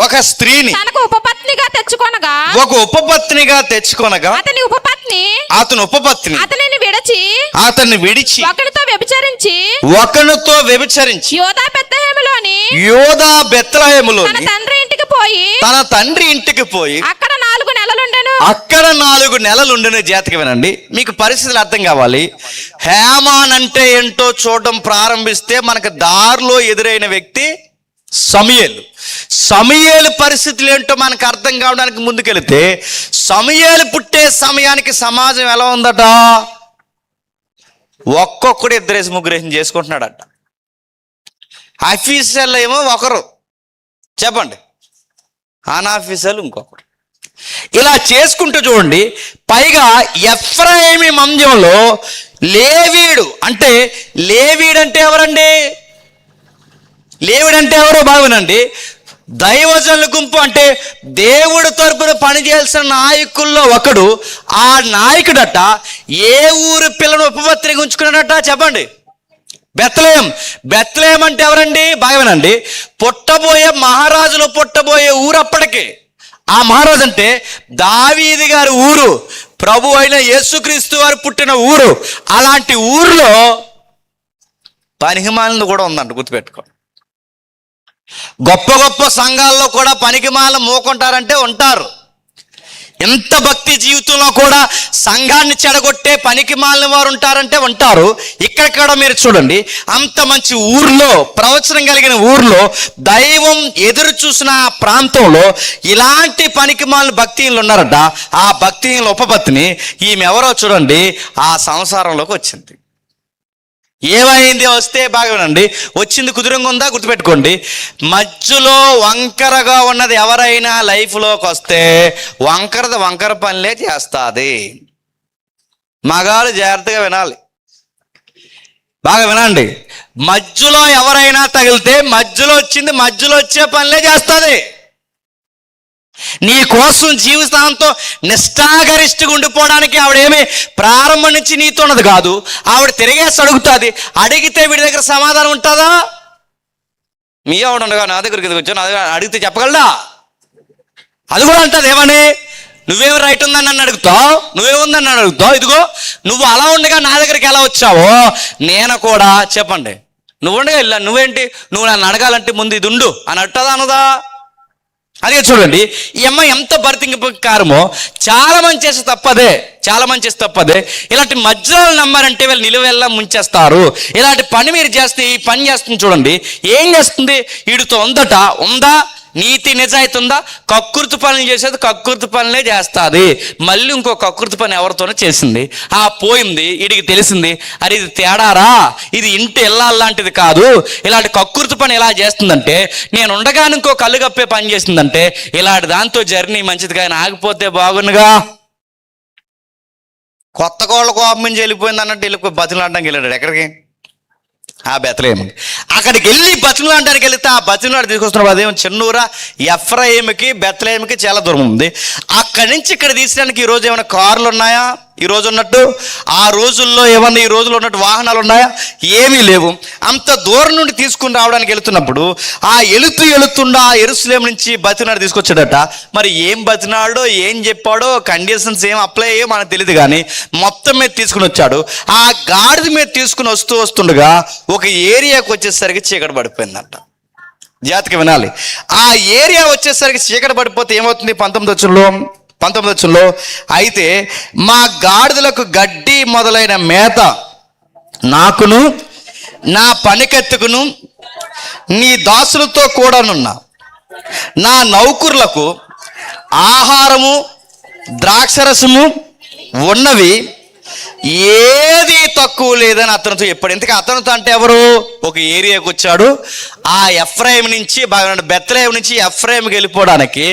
ఒక స్త్రీని తనకు ఉపపత్నిగా తెచ్చుకొనగా అతని ఉపపత్ని అతన్ని విడిచి ఒకనితో వ్యభిచరించి యోధా బెత్లెహేములోని తన తండ్రి ఇంటికి పోయి అక్కడ 4 నెలలుండెను. జాతకి వినండి, మీకు పరిస్థితులు అర్థం కావాలి. హేమాన్ అంటే ఏంటో చూడడం ప్రారంభిస్తే మనకు దారిలో ఎదురైన వ్యక్తి సమూయేలు పరిస్థితులు ఏంటో మనకు అర్థం కావడానికి ముందుకెళితే సమూయేలు పుట్టే సమయానికి సమాజం ఎలా ఉందట? ఒక్కొక్కడు 2-3 చేసుకుంటున్నాడట. ఆఫీసర్లు ఏమో ఒకరు, చెప్పండి, అనాఫీసర్లు ఇంకొకరు. ఇలా చేసుకుంటూ చూడండి. పైగా ఎఫ్రాయిము మంజంలో లేవీడు అంటే ఎవరండి? లేవీడు అంటే ఎవరో బాగునండి, దైవజనుల గుంపు. అంటే దేవుడు తరపున పనిచేయాల్సిన నాయకుల్లో ఒకడు. ఆ నాయకుడట ఏ ఊరు పిల్లను ఉపపత్రిగా ఉంచుకున్నాడట? చెప్పండి, బెత్లెహేం అంటే ఎవరండి? బాగేనండి, మహారాజులు పుట్టబోయే ఊరు అప్పటికే. ఆ మహారాజు అంటే దావీదు గారి ఊరు, ప్రభు అయిన యేసుక్రీస్తు వారు పుట్టిన ఊరు. అలాంటి ఊర్లో పనికిమాలిన కూడా ఉందంట, గుర్తుపెట్టుకో. గొప్ప సంఘాల్లో కూడా పనికిమాలిన మోకుంటారంటే ఉంటారు. ఎంత భక్తి జీవితంలో కూడా సంఘాన్ని చెడగొట్టే పనికిమాలిన వారు ఉంటారంటే ఉంటారు. ఇక్కడ మీరు చూడండి, అంత మంచి ఊర్లో, ప్రవచనం కలిగిన ఊర్లో, దైవం ఎదురు చూసిన ప్రాంతంలో ఇలాంటి పనికిమాలిన భక్తిహీనులు ఉన్నారట. ఆ భక్తిహీనుల ఉపపత్ని ఈమె ఎవరో చూడండి, ఆ సంసారంలోకి వచ్చింది. ఏమైంది? వస్తే బాగానండి, వచ్చింది కుదురంగా ఉందా? గుర్తుపెట్టుకోండి, మధ్యలో వంకరగా ఉన్నది ఎవరైనా లైఫ్లోకి వస్తే వంకర పనిలే చేస్తుంది. మగాళ్ళు జాగ్రత్తగా వినాలి, బాగా వినండి. మధ్యలో ఎవరైనా తగిలితే మధ్యలో వచ్చే పనిలే చేస్తుంది. నీ కోసం జీవితాంతం నిష్ఠాగరిష్ఠగా ఉండిపోవడానికి ఆవిడేమి ప్రారంభం నుంచి నీతో ఉన్నది కాదు. ఆవిడ తిరిగేసి అడుగుతుంది. అడిగితే వీడి దగ్గర సమాధానం ఉంటుందా? మీ ఆవిడ ఉండగా నా దగ్గరికి ఎందుకు వచ్చావు, నా దగ్గర అడిగితే చెప్పగలడా? అది కూడా అంటుంది, ఏమని? నువ్వేమి రైట్ ఉందని నన్ను అడుగుతావు, నువ్వేముందని నన్ను అడుగుతావు, ఇదిగో నువ్వు అలా ఉండగా నా దగ్గరికి ఎలా వచ్చావో నేను కూడా, చెప్పండి, నువ్వు ఉండగా వెళ్ళా, నువ్వేంటి నువ్వు నన్ను అడగాలంటే ముందు ఇది ఉండు అని అంటదా అనదా? అదే చూడండి, ఈ అమ్మాయి ఎంత బర్తింకారమో. చాలా మంది చేస్తే తప్పదే. ఇలాంటి మధ్యలో నమ్మారంటే వీళ్ళు నిలువెల్లా ముంచేస్తారు. ఇలాంటి పని మీరు చేస్తే, ఈ పని చేస్తుంది చూడండి, ఏం చేస్తుంది? వీడితో ఉందా నీతి నిజాయితీ ఉందా? కక్కుర్తి పనులు చేసేది కక్కుర్తి పనులే చేస్తుంది. మళ్ళీ ఇంకో కక్కుర్తి పని ఎవరితోనో చేసింది, పోయింది. వీడికి తెలిసింది, అరే ఇది తేడారా, ఇది ఇంటి ఇల్లాంటిది కాదు. ఇలాంటి కక్కుర్తి పని ఎలా చేస్తుందంటే, నేను ఉండగానే ఇంకో కళ్ళు కప్పే పని చేస్తుందంటే, ఇలాంటి దాంతో జర్నీ మంచిది కానీ ఆగిపోతే బాగుండుగా. కొత్త కోళ్ళ కోపం నుంచి వెళ్ళిపోయింది అన్నట్టు వెళ్ళి బతులాడడానికి వెళ్ళాడు. ఎక్కడికి? ఆ బెత్లెహేము. అక్కడికి వెళ్ళి బతులాడడానికి వెళితే ఆ బతులాడు తీసుకొస్తున్నారు. అదేమో చిన్నూరా, ఎఫ్రాయిముకి బెత్లెహేముకి చాలా దూరం ఉంది. అక్కడి నుంచి ఇక్కడ తీసడానికి ఈరోజు ఏమైనా కార్లు ఉన్నాయా? ఈ రోజు ఉన్నట్టు. ఆ రోజుల్లో ఏమన్నా ఈ రోజుల్లో ఉన్నట్టు వాహనాలు ఉన్నాయా? ఏమీ లేవు. అంత దూరం నుండి తీసుకుని రావడానికి వెళుతున్నప్పుడు ఆ వెళుతుండా యెరూషలేము నుంచి బతినాడు తీసుకొచ్చాడట. మరి ఏం బతినాడో ఏం చెప్పాడో కండిషన్స్ ఏం అప్లై అయ్యో మనకు తెలియదు, కానీ మొత్తం మీద తీసుకుని వచ్చాడు. ఆ గాడిద మీద తీసుకుని వస్తుండగా ఒక ఏరియాకి వచ్చేసరికి చీకటి పడిపోయిందంట. జాతికి వినాలి. ఆ ఏరియా వచ్చేసరికి చీకటి పడిపోతే ఏమవుతుంది? 19 అయితే మా గాడిదలకు గడ్డి మొదలైన మేత నాకును నా పనికెత్తుకును నీ దాసులతో కూడానున్న నా నౌకరులకు ఆహారము ద్రాక్షరసము ఉన్నవి, ఏది తక్కువ లేదని అతనితో చెప్పాడు. ఎందుకంటే అతనితో అంటే ఎవరు? ఒక ఏరియాకి వచ్చాడు. ఆ ఎఫ్రాయిం నుంచి బెత్లెహేము నుంచి ఎఫ్రాయింకి వెళ్ళిపోవడానికి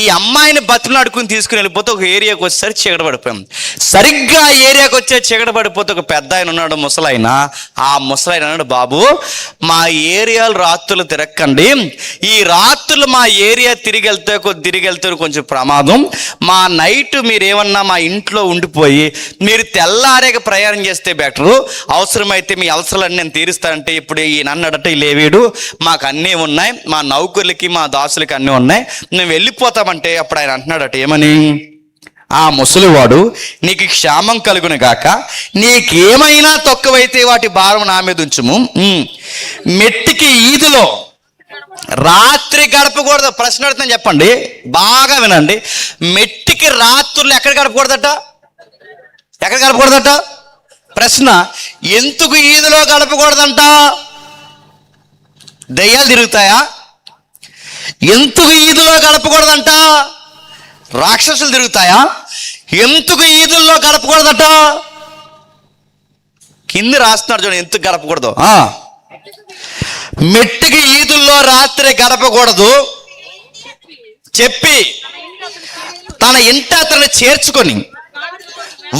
ఈ అమ్మాయిని బతిమలాడుకుని తీసుకుని వెళ్ళిపోతే ఒక ఏరియాకి వచ్చేసరికి చీకటి పడిపోయాం. సరిగ్గా ఆ ఏరియాకి వచ్చే చీకటి పడిపోతే ఒక పెద్ద ఆయన ఉన్నాడు, ముసలాయన. ఆ ముసలాయన అన్నాడు, బాబు మా ఏరియాలు రాత్రులు తిరక్కండి, ఈ రాత్రులు మా ఏరియా తిరిగి వెళ్తే కొంచెం ప్రమాదం, మా నైట్ మీరేమన్నా మా ఇంట్లో ఉండిపోయి మీరు తెల్లారేక ప్రయాణం చేస్తే బెటరు, అవసరమైతే మీ అవసరాలన్నీ నేను తీరుస్తానంటే ఇప్పుడు ఈ నన్నడట ఈ లేవీడు మాకు అన్నీ ఉన్నాయి, మా నౌకర్లకి మా దాసులకి అన్నీ ఉన్నాయి, మేము వెళ్ళిపోతామంటే అప్పుడు ఆయన అంటున్నాడట ఏమని? ఆ ముసలివాడు నీకు క్షేమం కలుగును గాక, నీకేమైనా తక్కువైతే వాటి భారం నా మీద ఉంచుము, మెట్టికి ఈదులో రాత్రి గడపకూడదు. ప్రశ్న అడుగుతాను, చెప్పండి, బాగా వినండి. మెట్టికి రాత్రులు ఎక్కడ గడపకూడదట? ఎక్కడ గడపకూడదట? ప్రశ్న. ఎందుకు ఈదులో గడపకూడదంట? దయ్యాలు తిరుగుతాయా? ఎందుకు ఈదులో గడపకూడదంట? రాక్షసులు తిరుగుతాయా? ఎందుకు ఈదుల్లో గడపకూడదట? కింద రాస్తున్నాడు చూడండి, ఎందుకు గడపకూడదు. మెట్టికి ఈదుల్లో రాత్రి గడపకూడదు చెప్పి తన ఇంట అతను చేర్చుకొని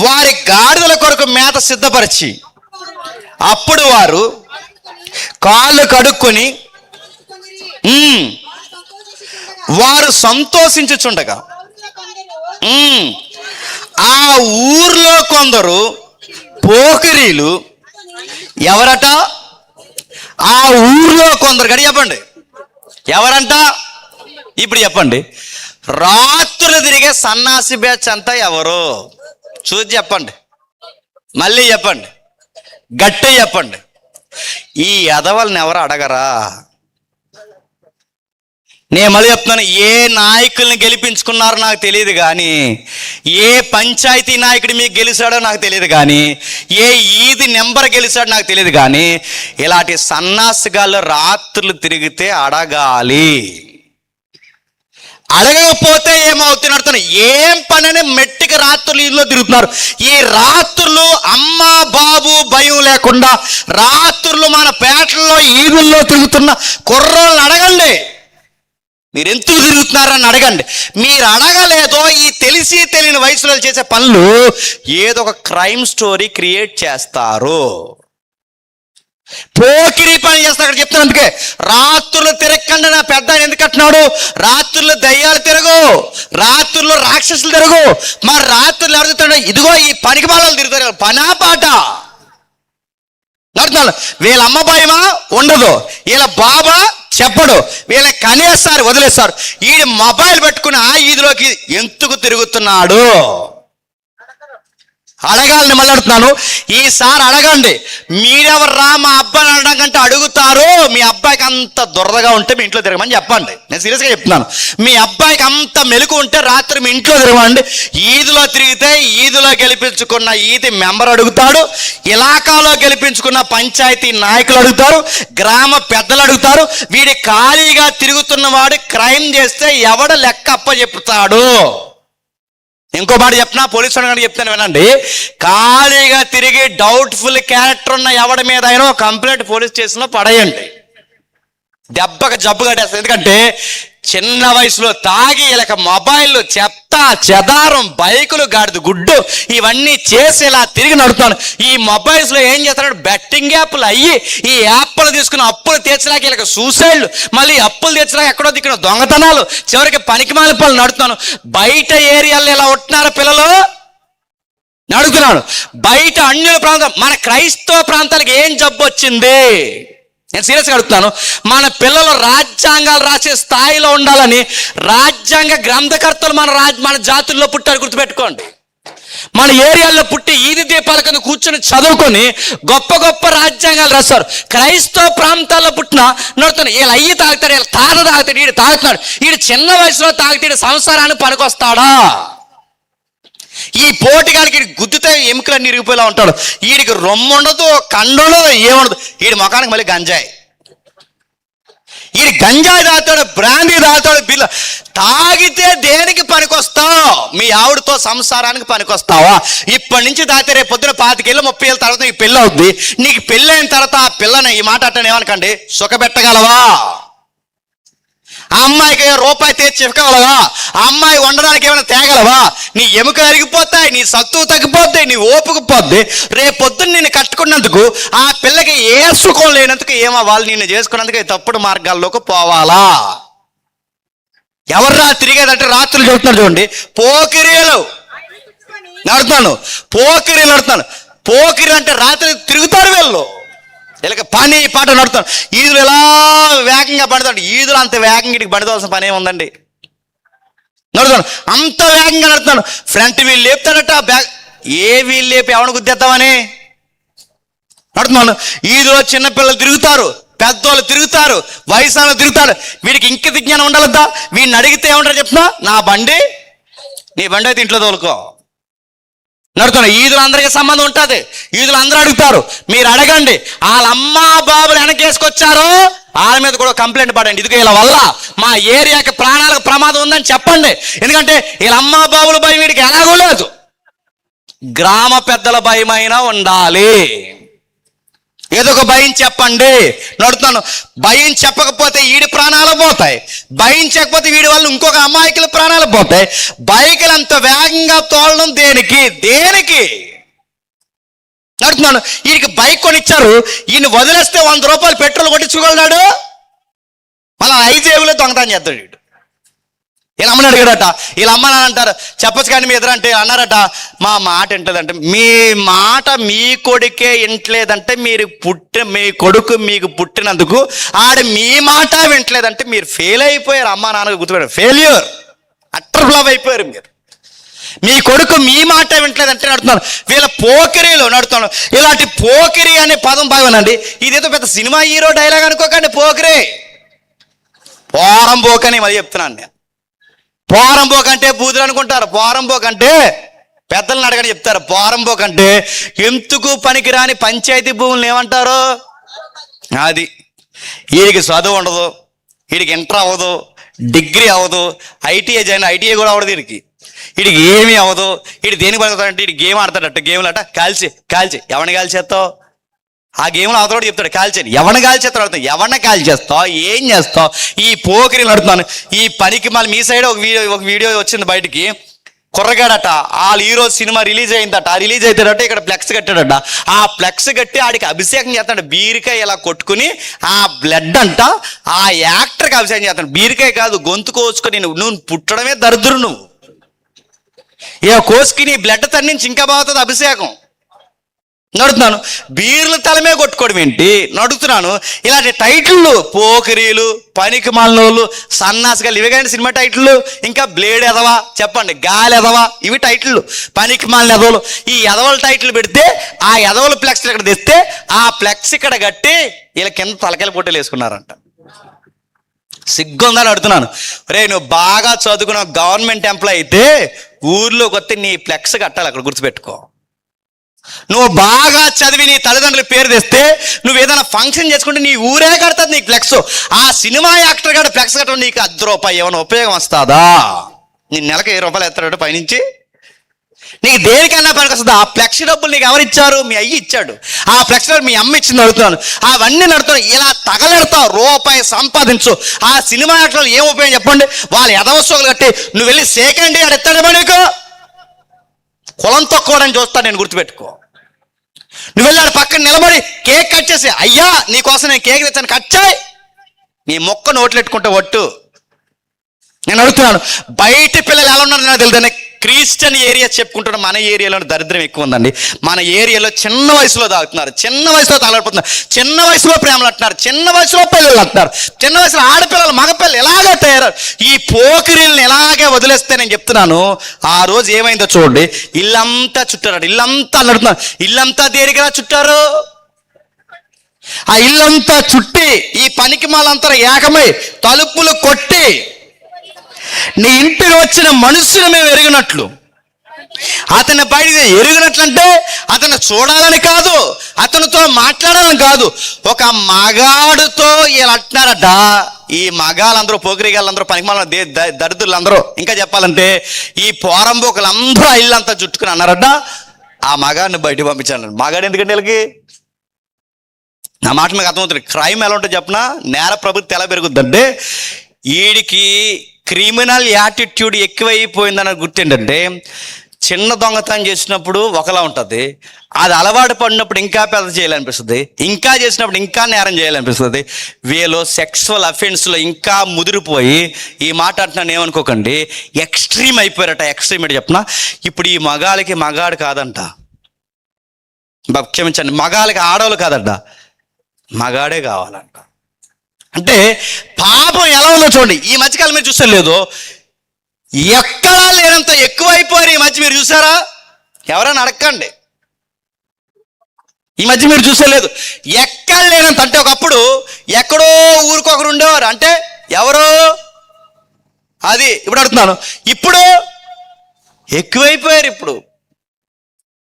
వారి గాడిదల కొరకు మేత సిద్ధపరిచి అప్పుడు వారు కాళ్ళు కడుక్కొని వారు సంతోషించుచుండగా ఆ ఊర్లో కొందరు పోకిరీలు ఎవరట? ఆ ఊర్లో కొందరు గడి చెప్పండి ఎవరంట? ఇప్పుడు చెప్పండి. రాత్రులు తిరిగే సన్నాసి బ్యాచ్ అంతా ఎవరు? చూసి చెప్పండి, మళ్ళీ చెప్పండి, గట్టి చెప్పండి. ఈ ఎదవల్ని ఎవరు అడగరా? నేను మళ్ళీ చెప్తున్నాను, ఏ నాయకుల్ని గెలిపించుకున్నారో నాకు తెలియదు, కానీ ఏ పంచాయతీ నాయకుడు మీకు గెలిచాడో నాకు తెలియదు, కానీ ఏ ఈది నెంబర్ గెలిచాడో నాకు తెలియదు, కానీ ఇలాంటి సన్నాసిగాళ్ళు రాత్రులు తిరిగితే అడగాలి. అడగకపోతే ఏమవుతుంది అడుగుతాను. ఏం పనని మెట్టికి రాత్రులు ఇల్లు తిరుగుతున్నారు. ఈ రాత్రులు అమ్మ బాబు భయం లేకుండా రాత్రులు మన పేటల్లో ఈదుల్లో తిరుగుతున్న కుర్రోళ్ళని అడగండి, మీరు ఎందుకు తిరుగుతున్నారని అడగండి. మీరు అడగలేదో ఈ తెలిసి తెలియని వయసులో చేసే పనులు ఏదో ఒక క్రైమ్ స్టోరీ క్రియేట్ చేస్తారు. పోకిరి పని చేస్తా అక్కడ చెప్తాను. అందుకే రాత్రులు తిరగకండి నా పెద్ద ఆయన ఎందుకు అంటున్నాడు? రాత్రులు దయ్యాలు తిరగు, రాత్రులు రాక్షసులు తిరగు. మరి రాత్రులు ఎవరు? ఇదిగో ఈ పనికి బాలు తిరుగుతారు. పనా పాట నడుతున్నాడు. వీళ్ళ అమ్మ భయమా? ఉండదు. వీళ్ళ బాబా చెప్పడు. వీళ్ళని కనేస్తారు, వదిలేస్తారు. ఈ మొబైల్ పెట్టుకుని ఆ ఈదిలోకి ఎందుకు తిరుగుతున్నాడు అడగాలని మళ్ళీ అడుగుతున్నాను. ఈసారి అడగండి. మీరెవర్రా మా అబ్బాయిని అనడం కంటే అడుగుతారు. మీ అబ్బాయికి అంత దురదగా ఉంటే మీ ఇంట్లో తిరగమని చెప్పండి. నేను సీరియస్గా చెప్తున్నాను. మీ అబ్బాయికి అంత మెలకు ఉంటే రాత్రి మీ ఇంట్లో తిరగమండి. ఈదులో తిరిగితే ఈదులో గెలిపించుకున్న ఈది మెంబర్ అడుగుతాడు, ఇలాకాలో గెలిపించుకున్న పంచాయతీ నాయకులు అడుగుతారు, గ్రామ పెద్దలు అడుగుతారు. వీడి ఖాళీగా తిరుగుతున్న వాడు క్రైమ్ చేస్తే ఎవడ లెక్క అప్ప చెప్తాడు? ఇంకో మాట చెప్పినా పోలీసు వాడిని చెప్తాను వినండి. ఖాళీగా తిరిగి డౌట్ఫుల్ క్యారెక్టర్ ఉన్న ఎవడి మీద అయినా కంప్లైంట్ పోలీస్ స్టేషన్లో పడేయండి. దెబ్బకి జబ్బు కట్టేస్తుంది. ఎందుకంటే చిన్న వయసులో తాగి ఇలా మొబైల్ చెత్త చెదారం బైకులు గాడిద గుడ్డు ఇవన్నీ చేసి ఇలా తిరిగి నడుపుతాను. ఈ మొబైల్స్లో ఏం చేస్తాడు? బెట్టింగ్ యాప్లు అయ్యి ఈ యాప్లు తీసుకుని అప్పులు తీర్చడానికి ఇలా సూసైడ్లు, మళ్ళీ అప్పులు తీర్చడానికి ఎక్కడో దిక్కున దొంగతనాలు, చివరికి పనికిమాలిన పనులు నడుపుతాను. బయట ఏరియాలో ఇలా ఉంటున్నారు పిల్లలు. నేను అడుగుతున్నాను, బయట అన్యుల ప్రాంతం, మన క్రైస్తవ ప్రాంతాలకు ఏం జబ్బు వచ్చింది? నేను సీరియస్గా అడుగుతున్నాను. మన పిల్లలు రాజ్యాంగాలు రాసే స్థాయిలో ఉండాలని రాజ్యాంగ గ్రంథకర్తలు మన జాతుల్లో పుట్టారు, గుర్తుపెట్టుకోండి. మన ఏరియాల్లో పుట్టి ఈది దీపాల కింద కూర్చొని చదువుకొని గొప్ప గొప్ప రాజ్యాంగాలు రాస్తారు. క్రైస్తవ ప్రాంతాల్లో పుట్టిన నడుతున్నాడు, వీళ్ళు అయ్యి తాగుతాడు, వీళ్ళు తాత తాగుతాడు, వీడు తాగుతున్నాడు, వీడు చిన్న వయసులో తాగుతాడు, సంసారానికి పనికొస్తాడా? ఈ పోటీగాడికి గుద్దుతే ఎముకలన్నీ ఇరిగిపోయేలా ఉంటాడు. వీడికి రొమ్ము ఉండదు, కండు ఉండదు, ఏముండదు. వీడి ముఖానికి మళ్ళీ గంజాయి. వీడి గంజాయి తాగుతాడు, బ్రాందీ తాగుతాడు, బిల్ల తాగితే దేనికి పనికొస్తావు? మీ ఆవిడతో సంసారానికి పనికొస్తావా? ఇప్పటి నుంచి తాగితే రేపు పొద్దున 25 ఏళ్ళు 30 ఏళ్ళ తర్వాత నీకు పెళ్ళి అవుద్ది. నీకు పెళ్ళి అయిన తర్వాత ఆ పిల్లని, ఈ మాట అంటే ఏమనకండి, సుఖపెట్టగలవా? ఆ అమ్మాయికి రూపాయి తెచ్చి ఇవ్వగలవా? ఆ అమ్మాయి వండడానికి ఏమైనా తేగలవా? నీ ఎముకలు అరిగిపోతాయి, నీ సత్తువు తగ్గిపోద్ది, నీ ఓపిక పోద్ది. రేపు పొద్దున్న నిన్ను కట్టుకున్నందుకు ఆ పిల్లకి ఏ సుఖం లేనందుకు ఏమవ్వాలి? నిన్ను చేసుకున్నందుకు తప్పుడు మార్గాల్లోకి పోవాలా? ఎవర్రా తిరిగేదంటే రాత్రులు చెబుతున్నారు చూడండి, పోకిరీలు నడుతున్నాను, పోకిరీలు నడుతున్నాను. పోకిరి అంటే రాత్రి తిరుగుతారు వీళ్ళు, వీళ్ళకి పని పాట నడుతాను. ఈదులు ఎలా వేగంగా పడతాడు, ఈదులు అంత వేగంగా ఇటుకి పడవలసిన పని ఏముందండి? నడుతాను, అంత వేగంగా నడుతాను. ఫ్రంట్ వీళ్ళు లేపుతాడట, బ్యాక్ ఏ వీళ్ళు లేపి ఎవరిని గుద్దేద్దామని నడుతున్నాను. ఈదులో చిన్నపిల్లలు తిరుగుతారు, పెద్దోళ్ళు తిరుగుతారు, వయసు తిరుగుతారు. వీడికి ఇంక విజ్ఞానం ఉండాలద్దా? వీడిని అడిగితే ఏమంటారు చెప్తున్నా, నా బండి నీ బండి అయితే ఇంట్లో తోలుకో నడుతున్నా. ఈదులు అందరికీ సంబంధం ఉంటుంది, ఈదులు అందరూ అడుగుతారు. మీరు అడగండి, వాళ్ళ అమ్మా బాబులు వెనకేసుకొచ్చారో వాళ్ళ మీద కూడా కంప్లైంట్ పడండి. ఇదిగో వీళ్ళ వల్ల మా ఏరియాకి ప్రాణాలకు ప్రమాదం ఉందని చెప్పండి. ఎందుకంటే వీళ్ళ అమ్మా బాబుల భయం వీడికి ఎలాగో లేదు. గ్రామ పెద్దల భయమైనా ఉండాలి. ఏదో ఒక భయం చెప్పండి. నడుతున్నాను, భయం చెప్పకపోతే వీడి ప్రాణాలు పోతాయి, భయం చెప్పకపోతే వీడి వల్ల ఇంకొక అమాయకుల ప్రాణాలు పోతాయి. బైకులు అంత వేగంగా తోలడం దేనికి నడుతున్నాను. వీడికి బైక్ కొనిచ్చారు, ఈయన వదిలేస్తే 100 రూపాయలు పెట్రోల్ కొట్టించుకోగలడు, మళ్ళీ 5 జేబులో దొంగతనం చేస్తాడు వీడు. వీళ్ళ అమ్మని అడిగాడట, వీళ్ళ అమ్మ నాన్న అంటారు చెప్పచ్చు కానీ మీ ఎదురంటే అన్నారట, మా మాట వింటలేదంటే, మీ మాట మీ కొడుకే వింటలేదంటే మీ కొడుకు మీకు పుట్టినందుకు ఆడు మీ మాట వింటలేదంటే మీరు ఫెయిల్ అయిపోయారు. అమ్మ నాన్నకు గుర్తుపెట్టారు, ఫెయిల్యూర్, అట్టర్ ఫ్లాప్ అయిపోయారు మీరు. మీ కొడుకు మీ మాట వింటలేదంటే నడుతున్నాను. వీళ్ళ పోకిరీలో నడుతున్నాను. ఇలాంటి పోకిరి అనే పదం బాగుందండి. ఇదేదో పెద్ద సినిమా హీరో డైలాగ్ అనుకోకండి. పోకిరి పోరం పోకని మళ్ళీ చెప్తున్నాను నేను. పోరంబోక్ అంటే బూదులు అనుకుంటారు, పోరంబోక్ అంటే పెద్దలను అడగని చెప్తారు. పోరంబోక్ అంటే ఎందుకు పనికిరాని పంచాయతీ భూములను ఏమంటారు? అది వీడికి చదువు ఉండదు, వీడికి ఇంటర్ అవ్వదు, డిగ్రీ అవ్వదు, ఐటీఐ జాయిన్ ఐటీఐ కూడా అవ్వదు వీడికి ఏమీ అవ్వదు. వీడు దేనికి పనికొస్తాడంటే వీడు గేమ్ ఆడతాడట. గేమ్లు అట కాల్చి ఎవరిని కాల్చేస్తావు? ఆ గేమ్లో అవతలోడు చెప్తాడు కాల్చేది, ఎవరిని కాల్చేస్తాడు అడుగుతావు, ఎవరిని కాల్చేస్తావు, ఏం చేస్తావు? ఈ పోకిరీలు నడుతున్నాను. ఈ పనికి మళ్ళీ మీ సైడ్ ఒక వీడియో వచ్చింది బయటికి. కుర్రగాడట, వాళ్ళు ఈరోజు సినిమా రిలీజ్ అయిందట. ఆ రిలీజ్ అవుతాడట, ఇక్కడ ఫ్లెక్స్ కట్టాడట. ఆ ఫ్లెక్స్ కట్టి ఆడికి అభిషేకం చేస్తాడు. బీరకాయ ఇలా కొట్టుకుని ఆ బ్లడ్ అంట ఆ యాక్టర్కి అభిషేకం చేస్తాడు. బీరకాయ కాదు, గొంతు కోసుకొని నువ్వు పుట్టడమే దరిద్రు. నువ్వు ఏ కోసుకి నీ బ్లడ్ తన్నించి ఇంకా బాగుతుంది అభిషేకం. నడుతున్నాను, బీర్లు తలమే కొట్టుకోవడం ఏంటి? నడుతున్నాను. ఇలాంటి టైటిళ్ళు పోకిరీలు, పనికి మాలినోళ్ళు, సన్నాసిగా ఇవి కానీ సినిమా టైటిళ్ళు. ఇంకా బ్లేడ్ ఎదవా చెప్పండి, గాలి ఎదవా, ఇవి టైటిళ్ళు. పనికి మాలిన ఎదవలు. ఈ ఎదవల టైటిల్ పెడితే ఆ ఎదవల ఫ్లెక్స్ ఇక్కడ తెస్తే ఆ ఫ్లెక్స్ ఇక్కడ కట్టి వీళ్ళ కింద తలకాయల పొట్టేలు వేసుకున్నారంట. సిగ్గుందని అడుగుతున్నాను. రే నువ్వు బాగా చదువుకున్న గవర్నమెంట్ ఎంప్లాయ్ అయితే ఊర్లోకి వస్తే నీ ఫ్లెక్స్ కట్టాలి, అక్కడ గుర్తుపెట్టుకో. నువ్వు బాగా చదివి నీ తల్లిదండ్రుల పేరు తెస్తే నువ్వు ఏదైనా ఫంక్షన్ చేసుకుంటే నీ ఊరే కడుతుంది నీకు ఫ్లెక్స్. ఆ సినిమా యాక్టర్ గారు ఫ్లెక్స్ కట్టడం నీకు 10 రూపాయలు ఏమైనా ఉపయోగం వస్తుందా? నీ నెలకు 7 రూపాయలు ఎత్తాడు పైనుంచి, నీకు దేనికైనా పనికి వస్తుందా? ఆ ఫ్లెక్స్ డబ్బులు నీకు ఎవరు ఇచ్చారు? మీ అయ్యి ఇచ్చాడు. ఆ ఫ్లెక్స్ డబ్బులు మీ అమ్మ ఇచ్చింది అడుగుతున్నాను. అవన్నీ నడుతున్నాను. ఇలా తగలెడతావు, రూపాయి సంపాదించు. ఆ సినిమా యాక్టర్లు ఏం ఉపయోగం చెప్పండి? వాళ్ళు ఎదవసోగులు కట్టి నువ్వు వెళ్ళి సేకండి ఆడు ఎత్తాడేమో నీకు కులం తక్కువడని చూస్తాను నేను, గుర్తుపెట్టుకో. నువ్వు వెళ్ళాడు పక్కన నిలబడి కేక్ కట్ చేసి, అయ్యా నీకోసం నేను కేక్ తెచ్చాను కట్ చేయి, నీ మొక్క నోట్లు పెట్టుకుంటే ఒట్టు. నేను అడుగుతున్నాను, బయట పిల్లలు ఎలా ఉన్నారు నాకు తెలియదు. క్రిస్టియన్ ఏరియా చెప్పుకుంటున్న మన ఏరియాలో దరిద్రం ఎక్కువ ఉందండి. మన ఏరియాలో చిన్న వయసులో తాగుతున్నారు, చిన్న వయసులో తగలడిపోతున్నారు, చిన్న వయసులో ప్రేమలు అంటున్నారు, చిన్న వయసులో పిల్లలు అంటున్నారు, చిన్న వయసులో ఆడపిల్లలు మగపిల్లలు ఎలాగే తయారు. ఈ పోకిరీలను ఎలాగే వదిలేస్తే నేను చెప్తున్నాను, ఆ రోజు ఏమైందో చూడండి. ఇల్లంతా చుట్టారు, ఇల్లంతా నడుతున్నారు. ఇల్లంతా దేనికిలా చుట్టారు? ఆ ఇల్లంతా చుట్టి ఈ పనికి మాలంతా ఏకమై తలుపులు కొట్టి నీ ఇంటికి వచ్చిన మనుషులు మేము ఎరిగినట్లు, అతని బయట ఎరిగినట్లంటే అతను చూడాలని కాదు, అతనితో మాట్లాడాలని కాదు, ఒక మగాడుతో ఇలా అంటున్నారట. ఈ మగాళ్ళందరూ, పోకిరిగాళ్ళందరూ, పనికిమాల దరిద్రులందరూ, ఇంకా చెప్పాలంటే ఈ పోరంబోకులందరూ ఆ ఇల్లంతా చుట్టుకుని అన్నారట, ఆ మగాడిని బయట పంపించాను. మగాడు ఎందుకంటే వీళ్ళకి, నా మాట మీకు అర్థమవుతుంది. క్రైమ్ ఎలా ఉంటుంది చెప్పనా, నేర ప్రవృత్తి ఎలా పెరుగుద్దంటే, వీడికి క్రిమినల్ యాటిట్యూడ్ ఎక్కువైపోయిందన్న గుర్తు ఏంటంటే, చిన్న దొంగతనం చేసినప్పుడు ఒకలా ఉంటుంది, అది అలవాటు పడినప్పుడు ఇంకా పెద్ద చేయాలనిపిస్తుంది, ఇంకా చేసినప్పుడు ఇంకా నేరం చేయాలనిపిస్తుంది. వీళ్ళు సెక్సువల్ అఫెన్స్లో ఇంకా ముదిరిపోయి, ఈ మాట అంటున్నాను ఏమనుకోకండి, ఎక్స్ట్రీమ్ అయిపోయారట. ఎక్స్ట్రీమ్ ఏంటి చెప్పనా, ఇప్పుడు ఈ మగాళ్ళకి మగాడు కాదంట, క్షమించండి, మగాళ్ళకి ఆడవాళ్ళు కాదంట, మగాడే కావాలంట. అంటే పాపం ఎలా ఉందో చూడండి. ఈ మధ్యకాలం మీరు చూసలేదు, ఎక్కడా లేనంత ఎక్కువైపోయారు ఈ మధ్య. మీరు చూసారా? ఎవరైనా అడగండి, ఈ మధ్య మీరు చూసలేదు. ఎక్కడ లేనంత అంటే, ఒకప్పుడు ఎక్కడో ఊరికొకరు ఉండేవారు, అంటే ఎవరో అది. ఇప్పుడు అడుగుతున్నాను, ఇప్పుడు ఎక్కువైపోయారు. ఇప్పుడు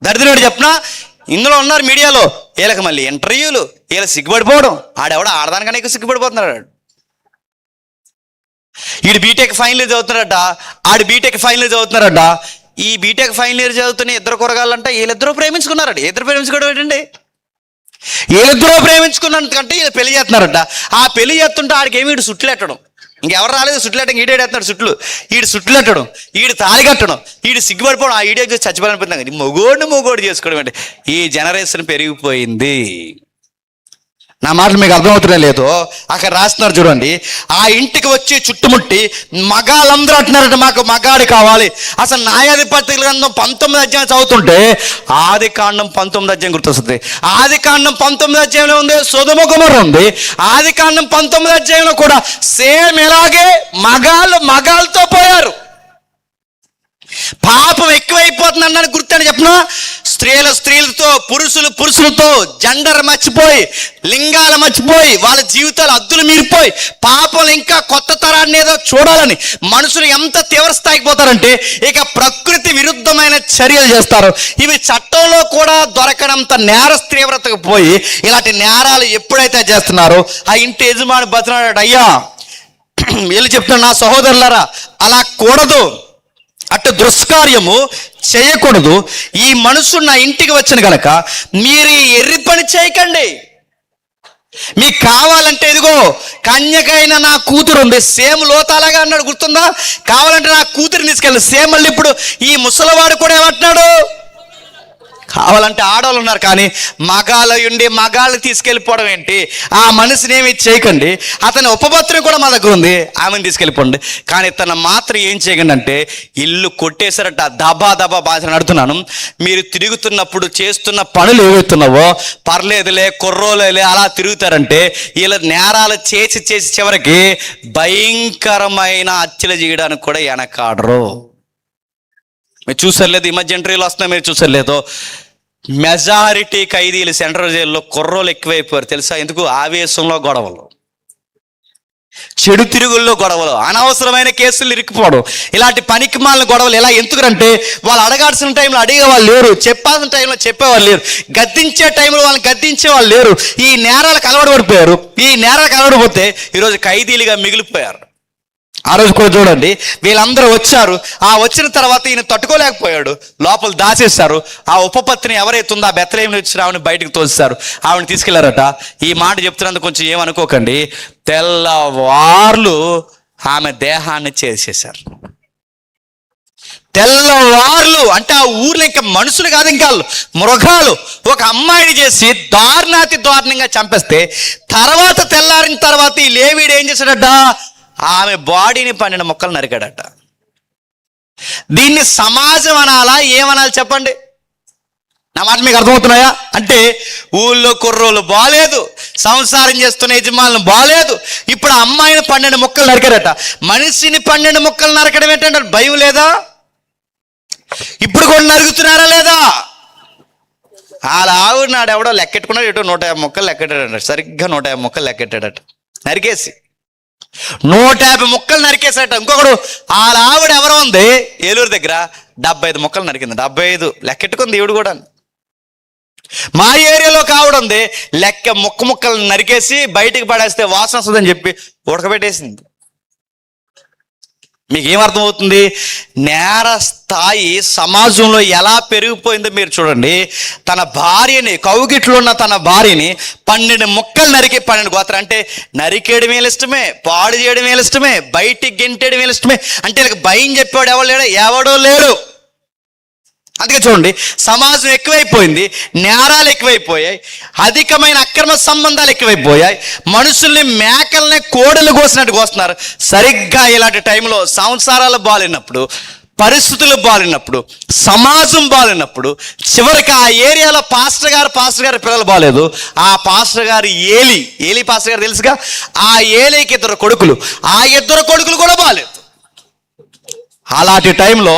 దరిద్రుడు చెప్పనా, ఇందులో ఉన్నారు మీడియాలో, వీళ్ళకి మళ్ళీ ఇంటర్వ్యూలు, వీళ్ళ సిగ్గుపడిపోవడం. ఆడెవడ ఆడదానికన్నా ఎక్కువ సిగ్గుపడిపోతున్నాడు. వీడు బీటెక్ ఫైనల్ ఇయర్ చదువుతున్నారట, ఆడు బీటెక్ ఫైనల్ ఇయర్ చదువుతున్నారట. ఈ బీటెక్ ఫైనల్ ఇయర్ చదువుతున్న ఇద్దరు కూరగాళ్ళంట, వీళ్ళిద్దరూ ప్రేమించుకున్నారట. ఇద్దరు ప్రేమించుకోవడం ఏంటండి, వీళ్ళిద్దరూ ప్రేమించుకున్నందుకంటే వీళ్ళు పెళ్లి చేస్తున్నారట. ఆ పెళ్లి చేస్తుంటే ఆడికి ఏమి వీడు సుట్లెట్టడం, ఇంకెవరు రాలేదు సుట్లెట్టడం, ఈడేస్తున్నాడు సుట్లు, ఈడు సుట్లెట్టడం, ఈడు తాళి కట్టడం, ఈడు సిగ్గుపడిపోవడం, ఆ ఈడే చచ్చిపోవాలనిపోతుంది. మొగోడు చేసుకోవడం అంటే ఈ జనరేషన్ పెరిగిపోయింది. నా మాటలు మీకు అర్థమవుతున్నా లేదో, అక్కడ రాస్తున్నారు చూడండి. ఆ ఇంటికి వచ్చి చుట్టుముట్టి మగాళ్ళందరూ అంటున్నారట, మాకు మగాడి కావాలి. అసలు న్యాయాధిపతి గ్రంథం 19 అధ్యాయం చదువుతుంటే ఆది కాండం 19 అధ్యాయం గుర్తొస్తుంది. ఆది కాండం 19 అధ్యాయంలో ఉంది సొదొమ గొమొర్రా ఉంది. ఆది కాండం 19 అధ్యాయంలో కూడా సేమ్ ఇలాగే మగాళ్ళతో పోయారు. పాపం ఎక్కువైపోతుంది అన్నాను గుర్తని చెప్పిన, స్త్రీలతో, పురుషులతో జెండర్ మర్చిపోయి, లింగాలు మర్చిపోయి, వాళ్ళ జీవితాలు అద్దులు మీరిపోయి, పాపం ఇంకా కొత్త తరాన్ని ఏదో చూడాలని మనుషులు ఎంత తీవ్ర స్థాయికి పోతారంటే ఇక ప్రకృతి విరుద్ధమైన చర్యలు చేస్తారు. ఇవి చట్టంలో కూడా దొరకనంత నేర తీవ్రతకు పోయి ఇలాంటి నేరాలు ఎప్పుడైతే చేస్తున్నారో ఆ ఇంటి యజమాని బతినాడు, అయ్యా వీళ్ళు చెప్తున్నా, నా సహోదరులారా అలా కూడదు, అటు దుష్కార్యము చేయకూడదు. ఈ మనుషుడు నా ఇంటికి వచ్చిన కనుక మీరు ఈ ఎర్రి పని చేయకండి. మీకు కావాలంటే ఇదిగో కన్యకైన నా కూతురు ఉంది, సేమ్ లోతాలాగా అన్నాడు గుర్తుందా, కావాలంటే నా కూతురుని తీసుకెళ్ళి. సేమ్ మళ్ళీ ఇప్పుడు ఈ ముసలివాడు కూడా ఏమంటున్నాడు, కావాలంటే ఆడవాళ్ళు ఉన్నారు కానీ మగాళ్ళు తీసుకెళ్ళిపోవడం ఏంటి, ఆ మనిషిని ఏమి చేయకండి. అతని ఉపపత్రం కూడా మా దగ్గర ఉంది, ఆమెను తీసుకెళ్ళిపోండి. కానీ తన మాత్రం ఏం చేయకండి అంటే ఇల్లు కొట్టేశారట, దబా బాధ నడుతున్నాను. మీరు తిరుగుతున్నప్పుడు చేస్తున్న పనులు ఏవైతున్నావో పర్లేదులే, కుర్రోలేలే అలా తిరుగుతారంటే వీళ్ళ నేరాలు చేసి చివరికి భయంకరమైన హత్యలు చేయడానికి కూడా వెనకాడరు. మీరు చూసలేదు, ఈ మధ్య ఇంటర్వ్యూలు వస్తున్నాయి, మీరు చూసలేదు, మెజారిటీ ఖైదీలు సెంట్రల్ జైల్లో కుర్రోలు ఎక్కువైపోయారు తెలుసా? ఎందుకు? ఆవేశంలో గొడవలు, చెడు తిరుగుల్లో గొడవలు, అనవసరమైన కేసులు ఇరుక్కుపోవడం, ఇలాంటి పనికిమాలిన గొడవలు. ఎలా ఎందుకంటే వాళ్ళు అడగాల్సిన టైంలో అడిగే వాళ్ళు లేరు, చెప్పాల్సిన టైంలో చెప్పేవాళ్ళు లేరు, గద్దించే టైంలో వాళ్ళని గద్దించే వాళ్ళు లేరు. ఈ నేరాలకు అలవాటు పడిపోయారు. ఈ నేరాలకు అలవాటు పోతే ఈరోజు ఖైదీలుగా మిగిలిపోయారు. ఆ రోజు కూడా చూడండి, వీళ్ళందరూ వచ్చారు. ఆ వచ్చిన తర్వాత ఈయన తట్టుకోలేకపోయాడు, లోపల దాచేస్తారు. ఆ ఉపపత్ని ఎవరైతే ఉందో ఆ బెత్లెహేములో వచ్చి ఆవిడని బయటకు తోస్తారు, ఆవిడని తీసుకెళ్లారట. ఈ మాట చెప్తున్నందుకు కొంచెం ఏమనుకోకండి, తెల్లవార్లు ఆమె దేహాన్ని చేసేశారు. తెల్లవార్లు అంటే ఆ ఊర్లో ఇంకా మనుషులు కాదు, ఇంకా మృగాలు. ఒక అమ్మాయిని చేసి దారుణాతి దారుణంగా చంపేస్తే తర్వాత తెల్లారిన తర్వాత ఈ లేవీడు ఏం చేశాడట, ఆమె బాడీని 12 ముక్కలు నరికాడట. దీన్ని సమాజం అనాలా ఏమనాలి చెప్పండి? నా మాట మీకు అర్థమవుతున్నాయా? అంటే ఊళ్ళో కుర్రోళ్ళు బాలేదు, సంసారం చేస్తున్న యజమానులు బాలేదు. ఇప్పుడు అమ్మాయిని 12 ముక్కలు నరికారట. మనిషిని 12 ముక్కలు నరకడం ఏంటంటే భయం లేదా? ఇప్పుడు కూడా నరుగుతున్నారా లేదా? అలా ఆవిడ నాడు ఎవడో లెక్కెట్టుకున్నాడు, ఇటు 150 ముక్కలు లెక్కెట్టాడట. సరిగ్గా 150 ముక్కలు లెక్కెట్టాడట నరికేసి. 150 ముక్కలు నరికేసాట. ఇంకొకడు వాళ్ళ ఆవిడ ఎవరో ఉంది ఏలూరు దగ్గర 75 ముక్కలు నరికింది. 75 లెక్కెట్టుకుంది ఈవిడ కూడా. మా ఏరియాలో ఆవిడ ఉంది లెక్క ముక్కలు నరికేసి బయటికి పడేస్తే వాసన వస్తుందని చెప్పి ఉడకబెట్టేసింది. మీకు ఏమర్థమవుతుంది? నేర స్థాయి సమాజంలో ఎలా పెరిగిపోయిందో మీరు చూడండి. తన భార్యని, కౌగిట్లో ఉన్న తన భార్యని 12 ముక్కలు నరికి 12 గోత్రాలు. అంటే నరికేయడం వీళ్ళ ఇష్టమే, పాడు చేయడం వీళ్ళ ఇష్టమే, బయటికి గెంటేయడం వీళ్ళ ఇష్టమే. అంటే వీళ్ళకి భయం చెప్పాడు ఎవడో లేడు. అందుకే చూడండి, సమాజం ఎక్కువైపోయింది, నేరాలు ఎక్కువైపోయాయి, అధికమైన అక్రమ సంబంధాలు ఎక్కువైపోయాయి. మనుషుల్ని మేకల్ని కోడలు కోసినట్టు కోస్తున్నారు. సరిగ్గా ఇలాంటి టైంలో సంసారాలు బాలినప్పుడు, పరిస్థితులు బాలినప్పుడు, సమాజం బాలినప్పుడు, చివరికి ఆ ఏరియాలో పాస్టర్ గారి పిల్లలు బాలేదు. ఆ పాస్టర్ గారు ఏలి పాస్టర్ గారు తెలుసుగా, ఆ ఏలికి 2 కొడుకులు, ఆ 2 కొడుకులు కూడా బాలేదు. అలాంటి టైంలో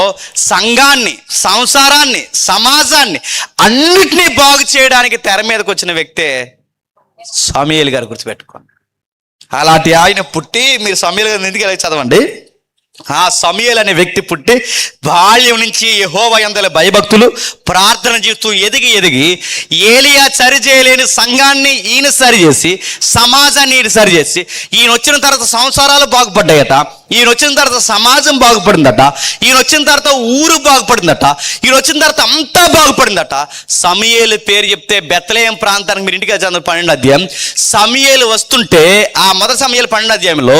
సంఘాన్ని, సంసారాన్ని, సమాజాన్ని అన్నిటినీ బాగు చేయడానికి తెర మీదకి వచ్చిన వ్యక్తే సమూయేలు గారు. గుర్తుపెట్టుకోండి. అలాంటి ఆయన పుట్టి, మీరు సమూయేలు గారిని ఎందుకు ఇలా చదవండి. ఆ సమూయేలు అనే వ్యక్తి పుట్టి బాల్యం నుంచి యెహోవా యందలి భయభక్తులు, ప్రార్థన జీవితం ఎదిగి ఏలియా సరిచేయలేని సంఘాన్ని ఈయన సరిచేసి, సమాజాన్ని ఈయన సరిచేసి, ఈయన వచ్చిన తర్వాత సంసారాలు బాగుపడ్డాయట, ఈయన వచ్చిన తర్వాత సమాజం బాగుపడిందట, ఈయన వచ్చిన తర్వాత ఊరు బాగుపడిందట, ఈయన వచ్చిన తర్వాత అంతా బాగుపడిందట. సమూయేలు పేరు చెప్తే బెత్లెహేము ప్రాంతానికి మీరు ఇంటికి చదువు 12వ అధ్యాయం. సమూయేలు వస్తుంటే ఆ మొదటి సమూయేలు 12వ అధ్యాయంలో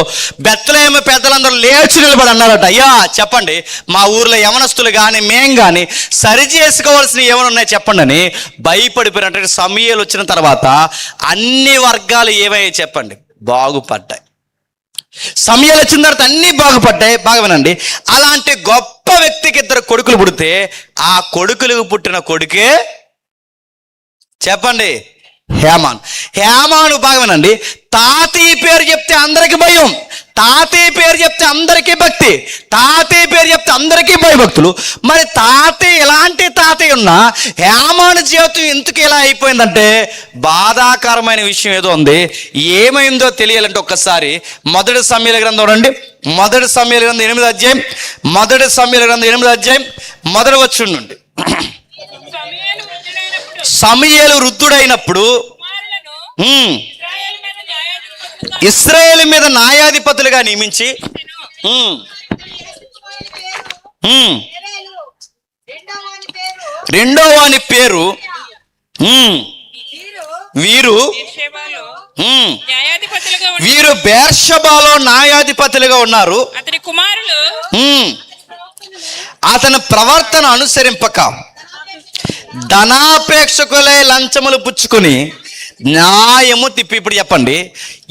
బెత్లెహేము పెద్దలందరూ లేచి నిలబడి అన్నారట, అయ్యా చెప్పండి, మా ఊర్లో యవనస్తులు కానీ మేం కానీ సరి చేసుకోవాల్సినవి ఏమైనా ఉన్నాయి చెప్పండి అని భయపడిపోయినట్టు. సమూయేలు వచ్చిన తర్వాత అన్ని వర్గాలు ఏమయ్యాయి చెప్పండి? బాగుపడ్డాయి. సమూయేలు వచ్చిన తర్వాత అన్నీ బాగుపడ్డాయి. బాగా వినండి, అలాంటి గొప్ప వ్యక్తికి 2 కొడుకులు పుడితే ఆ కొడుకులకు పుట్టిన కొడుకే చెప్పండి హేమాను. బాగా వినండి, తాతయ్య పేరు చెప్తే అందరికి భయం, తాతయ్య పేరు చెప్తే అందరికీ భక్తి, తాతయ్య పేరు చెప్తే అందరికీ భయభక్తులు. మరి తాతయ్య ఎలాంటి తాతయ్య ఉన్నా హేమాను జీవితం ఎందుకు ఇలా అయిపోయిందంటే బాధాకరమైన విషయం ఏదో ఉంది. ఏమైందో తెలియాలంటే ఒక్కసారి 1 సమూయేలు గ్రంథం రండి. 1 సమూయేలు గ్రంథం 8వ అధ్యాయం. 1 సమూయేలు గ్రంథం 8వ అధ్యాయం 1వ వచనం నుండి. సమూయేలు వృద్ధుడైనప్పుడు ఇశ్రాయేలు మీద న్యాయాధిపతులుగా నియమించి, రెండో వాని పేరు వీరు బెర్షెబాలో న్యాయాధిపతులుగా ఉన్నారు. అతని ప్రవర్తన అనుసరింపక ధనాపేక్షకులై లంచములు పుచ్చుకొని న్యాయము తిప్పి. ఇప్పుడు చెప్పండి,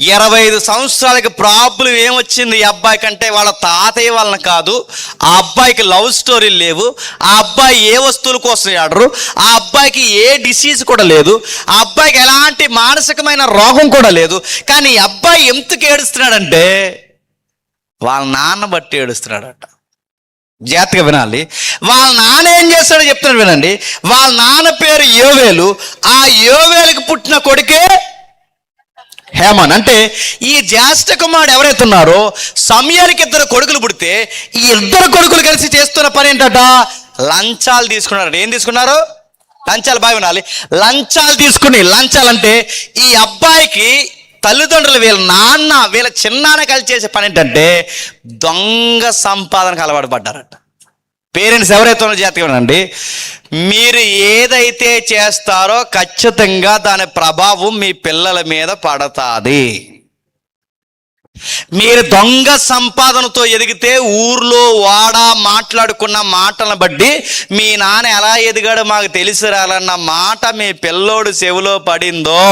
25 సంవత్సరాలకి ప్రాబ్లం ఏమొచ్చింది ఈ అబ్బాయి కంటే? వాళ్ళ తాతయ్య వలన కాదు. ఆ అబ్బాయికి లవ్ స్టోరీలు లేవు, ఆ అబ్బాయి ఏ వస్తువుల కోసం ఆడరు, ఆ అబ్బాయికి ఏ డిసీజ్ కూడా లేదు, ఆ అబ్బాయికి ఎలాంటి మానసికమైన రోగం కూడా లేదు. కానీ ఈ అబ్బాయి ఎందుకు ఏడుస్తున్నాడంటే వాళ్ళ నాన్న బట్టి ఏడుస్తున్నాడట. జాగ్రత్తగా వినాలి. వాళ్ళ నాన్న ఏం చేస్తాడో చెప్తున్నాడు వినండి. వాళ్ళ నాన్న పేరు యోవేలు, ఆ యోవేలుకి పుట్టిన కొడుకే హేమాన్. అంటే ఈ జ్యేష్ఠ కుమారుడు ఎవరైతే ఉన్నారో సమూయేలుకి 2 కొడుకులు పుడితే ఈ 2 కొడుకులు కలిసి చేస్తున్న పని ఏంటట? లంచాలు తీసుకున్నారు. ఏం తీసుకున్నారు? లంచాలు. బాగా వినాలి. లంచాలు తీసుకుని, లంచాలంటే ఈ అబ్బాయికి తల్లిదండ్రులు వీళ్ళ నాన్న వీళ్ళ చిన్నాన్న కలిసి చేసే పని ఏంటంటే దొంగ సంపాదనకు అలవాటు పడ్డారట. పేరెంట్స్ ఎవరైతే ఉన్నారో జాగ్రత్తగా ఉండండి. మీరు ఏదైతే చేస్తారో ఖచ్చితంగా దాని ప్రభావం మీ పిల్లల మీద పడతాది. మీరు దొంగ సంపాదనతో ఎదిగితే ఊర్లో వాడ మాట్లాడుకున్న మాటలను బట్టి మీ నాన్న ఎలా ఎదిగాడో మాకు తెలిసి రాలన్న మాట మీ పిల్లోడు చెవిలో పడిందో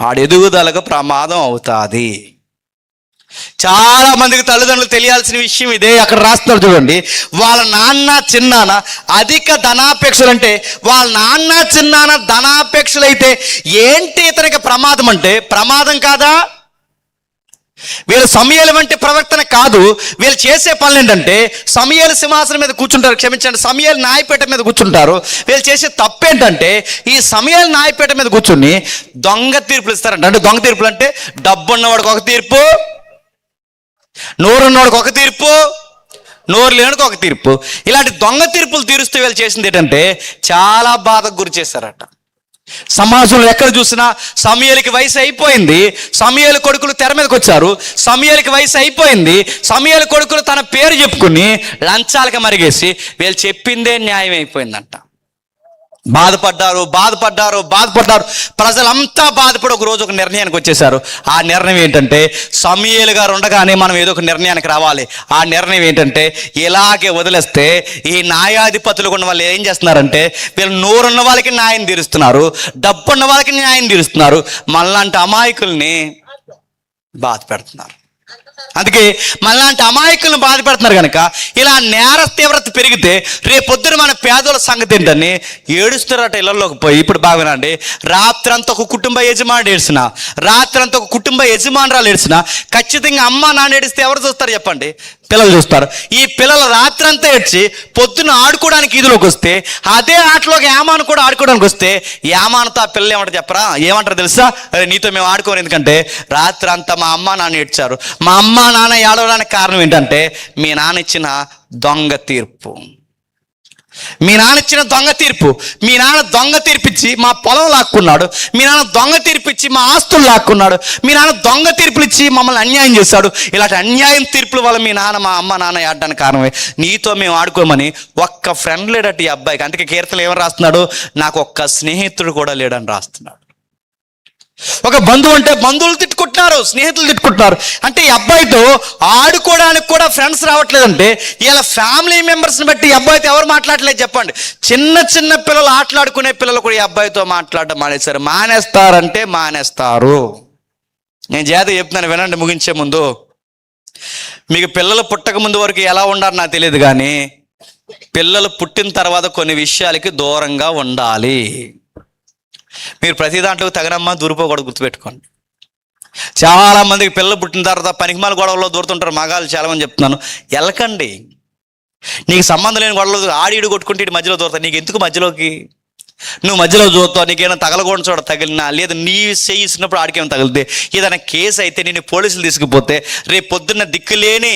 ఆడి ఎదుగుదలకు ప్రమాదం అవుతుంది. చాలా మందికి తల్లిదండ్రులు తెలియాల్సిన విషయం ఇదే. అక్కడ రాస్తున్నారు చూడండి, వాళ్ళ నాన్న చిన్నాన్న అధిక ధనాపేక్షలు. అంటే వాళ్ళ నాన్న చిన్నాన్న ధనాపేక్షలు అయితే ఏంటి ఇతనికి ప్రమాదం అంటే ప్రమాదం కాదా? వీళ్ళు సమూయేలు వంటి ప్రవర్తన కాదు. వీళ్ళు చేసే పనులు ఏంటంటే సమూయేలు సింహాసనం మీద కూర్చుంటారు, క్షమించండి, సమూయేలు న్యాయపీఠ మీద కూర్చుంటారు. వీళ్ళు చేసే తప్పు ఏంటంటే ఈ సమూయేలు న్యాయపీఠ మీద కూర్చుని దొంగ తీర్పులు ఇస్తారంట. అంటే దొంగ తీర్పులు అంటే డబ్బు ఉన్నవాడికి ఒక తీర్పు, నోరు ఉన్నవాడికి ఒక తీర్పు, నోరు లేనివాడికి ఒక తీర్పు. ఇలాంటి దొంగ తీర్పులు తీరుస్తూ వీళ్ళు చేసింది ఏంటంటే చాలా బాధకు గురి చేశారట. సమాజంలో ఎక్కడ చూసినా సమూయేలుకి వయసు అయిపోయింది, సమూయేలు కొడుకులు తెర మీదకి వచ్చారు, సమూయేలుకి వయసు అయిపోయింది, సమూయేలు కొడుకులు తన పేరు చెప్పుకుని లంచాలకి మరిగేసి వీళ్ళు చెప్పిందే న్యాయం అయిపోయిందంట. బాధపడ్డారు. ప్రజలంతా బాధపడి ఒక రోజు ఒక నిర్ణయానికి వచ్చేసారు. ఆ నిర్ణయం ఏంటంటే సమూయేలు గారు ఉండగానే మనం ఏదో ఒక నిర్ణయానికి రావాలి. ఆ నిర్ణయం ఏంటంటే ఇలాగే వదిలేస్తే ఈ న్యాయాధిపతులు ఉన్న వాళ్ళు ఏం చేస్తున్నారంటే వీళ్ళు నోరున్న వాళ్ళకి న్యాయం తీరుస్తున్నారు, డబ్బు ఉన్న వాళ్ళకి న్యాయం తీరుస్తున్నారు, మనలాంటి అమాయకుల్ని బాధ పెడుతున్నారు. అందుకే మనలాంటి అమాయకులను బాధ పెడుతున్నారు కనుక ఇలా నేర తీవ్రత పెరిగితే రేపొద్దున మన పేదల సంగతి ఏంటని ఏడుస్తున్నారట ఇళ్లలోకి పోయి. ఇప్పుడు బాగునండి, రాత్రంతా ఒక కుటుంబ యజమానుడు ఏడ్చిన, రాత్రంతా ఒక కుటుంబ యజమానురాలు ఏడ్చిన ఖచ్చితంగా అమ్మ నాన్న ఏడిస్తే ఎవరు చూస్తారు చెప్పండి? పిల్లలు చూస్తారు. ఈ పిల్లలు రాత్రంతా ఏడ్చి పొద్దున్న ఆడుకోవడానికి ఈదులోకి వస్తే అదే ఆటలోకి ఏమాను కూడా ఆడుకోవడానికి వస్తే ఏమానుతో ఆ పిల్లలు ఏమంటారు చెప్పరా? ఏమంటారు తెలుసా? అరే నీతో మేము ఆడుకోరు, ఎందుకంటే రాత్రి అంతా మా అమ్మ నాన్న ఏడ్చారు. మా అమ్మ నాన్న ఏడవడానికి కారణం ఏంటంటే మీ నాన్న ఇచ్చిన దొంగ తీర్పు. మీ నాన్న ఇచ్చిన దొంగ తీర్పు. మీ నాన్న దొంగ తీర్పిచ్చి మా పొలం లాక్కున్నాడు, మీ నాన్న దొంగ తీర్పిచ్చి మా ఆస్తులు లాక్కున్నాడు, మీ నాన్న దొంగ తీర్పులు ఇచ్చి మమ్మల్ని అన్యాయం చేశాడు. ఇలాంటి అన్యాయం తీర్పుల వల్ల మీ నాన్న మా అమ్మ నాన్న ఆడడానికి కారణమే. నీతో మేము ఆడుకోమని ఒక్క ఫ్రెండ్ లేడట ఈ అబ్బాయికి. అందుకే కీర్తనలు ఏమని రాస్తున్నాడు? నాకు ఒక్క స్నేహితుడు కూడా లేడని రాస్తున్నాడు. ఒక బంధువు అంటే బంధువులు తిట్టుకుంటున్నారు, స్నేహితులు తిట్టుకుంటున్నారు. అంటే ఈ అబ్బాయితో ఆడుకోవడానికి కూడా ఫ్రెండ్స్ రావట్లేదంటే ఇలా ఫ్యామిలీ మెంబర్స్ని బట్టి ఈ అబ్బాయితో ఎవరు మాట్లాడలేదు చెప్పండి? చిన్న చిన్న పిల్లలు ఆటలాడుకునే పిల్లలు కూడా ఈ అబ్బాయితో మాట్లాడడం మానేశారు. మానేస్తారంటే మానేస్తారు. నేను జాగ్రత్తగా చెప్తున్నాను, వినండి ముగించే ముందు. మీకు పిల్లలు పుట్టక ముందు వరకు ఎలా ఉండాలో నాకు తెలియదు, కానీ పిల్లలు పుట్టిన తర్వాత కొన్ని విషయాలకి దూరంగా ఉండాలి. మీరు ప్రతి దాంట్లో తగనమ్మా దూరిపోకూడదు, గుర్తుపెట్టుకోండి. చాలా మందికి పిల్లలు పుట్టిన తర్వాత పనికిమాల గొడవల్లో దూరుతుంటారు మగాళ్ళు. చాలా మంది చెప్తున్నాను, వెళ్ళకండి. నీకు సంబంధం లేని గొడవలు ఆడిడు కొట్టుకుంటే ఇటు మధ్యలో దూరుతావు. నీకు ఎందుకు మధ్యలోకి? నువ్వు మధ్యలో చూస్తావు, నీకేమైనా తగలకూడని చోట తగిలినా, లేదా నీ చేసినప్పుడు ఆడికేమైనా తగిలితే, ఏదైనా కేసు అయితే నేను పోలీసులు తీసుకుపోతే రేపు పొద్దున్న దిక్కులేని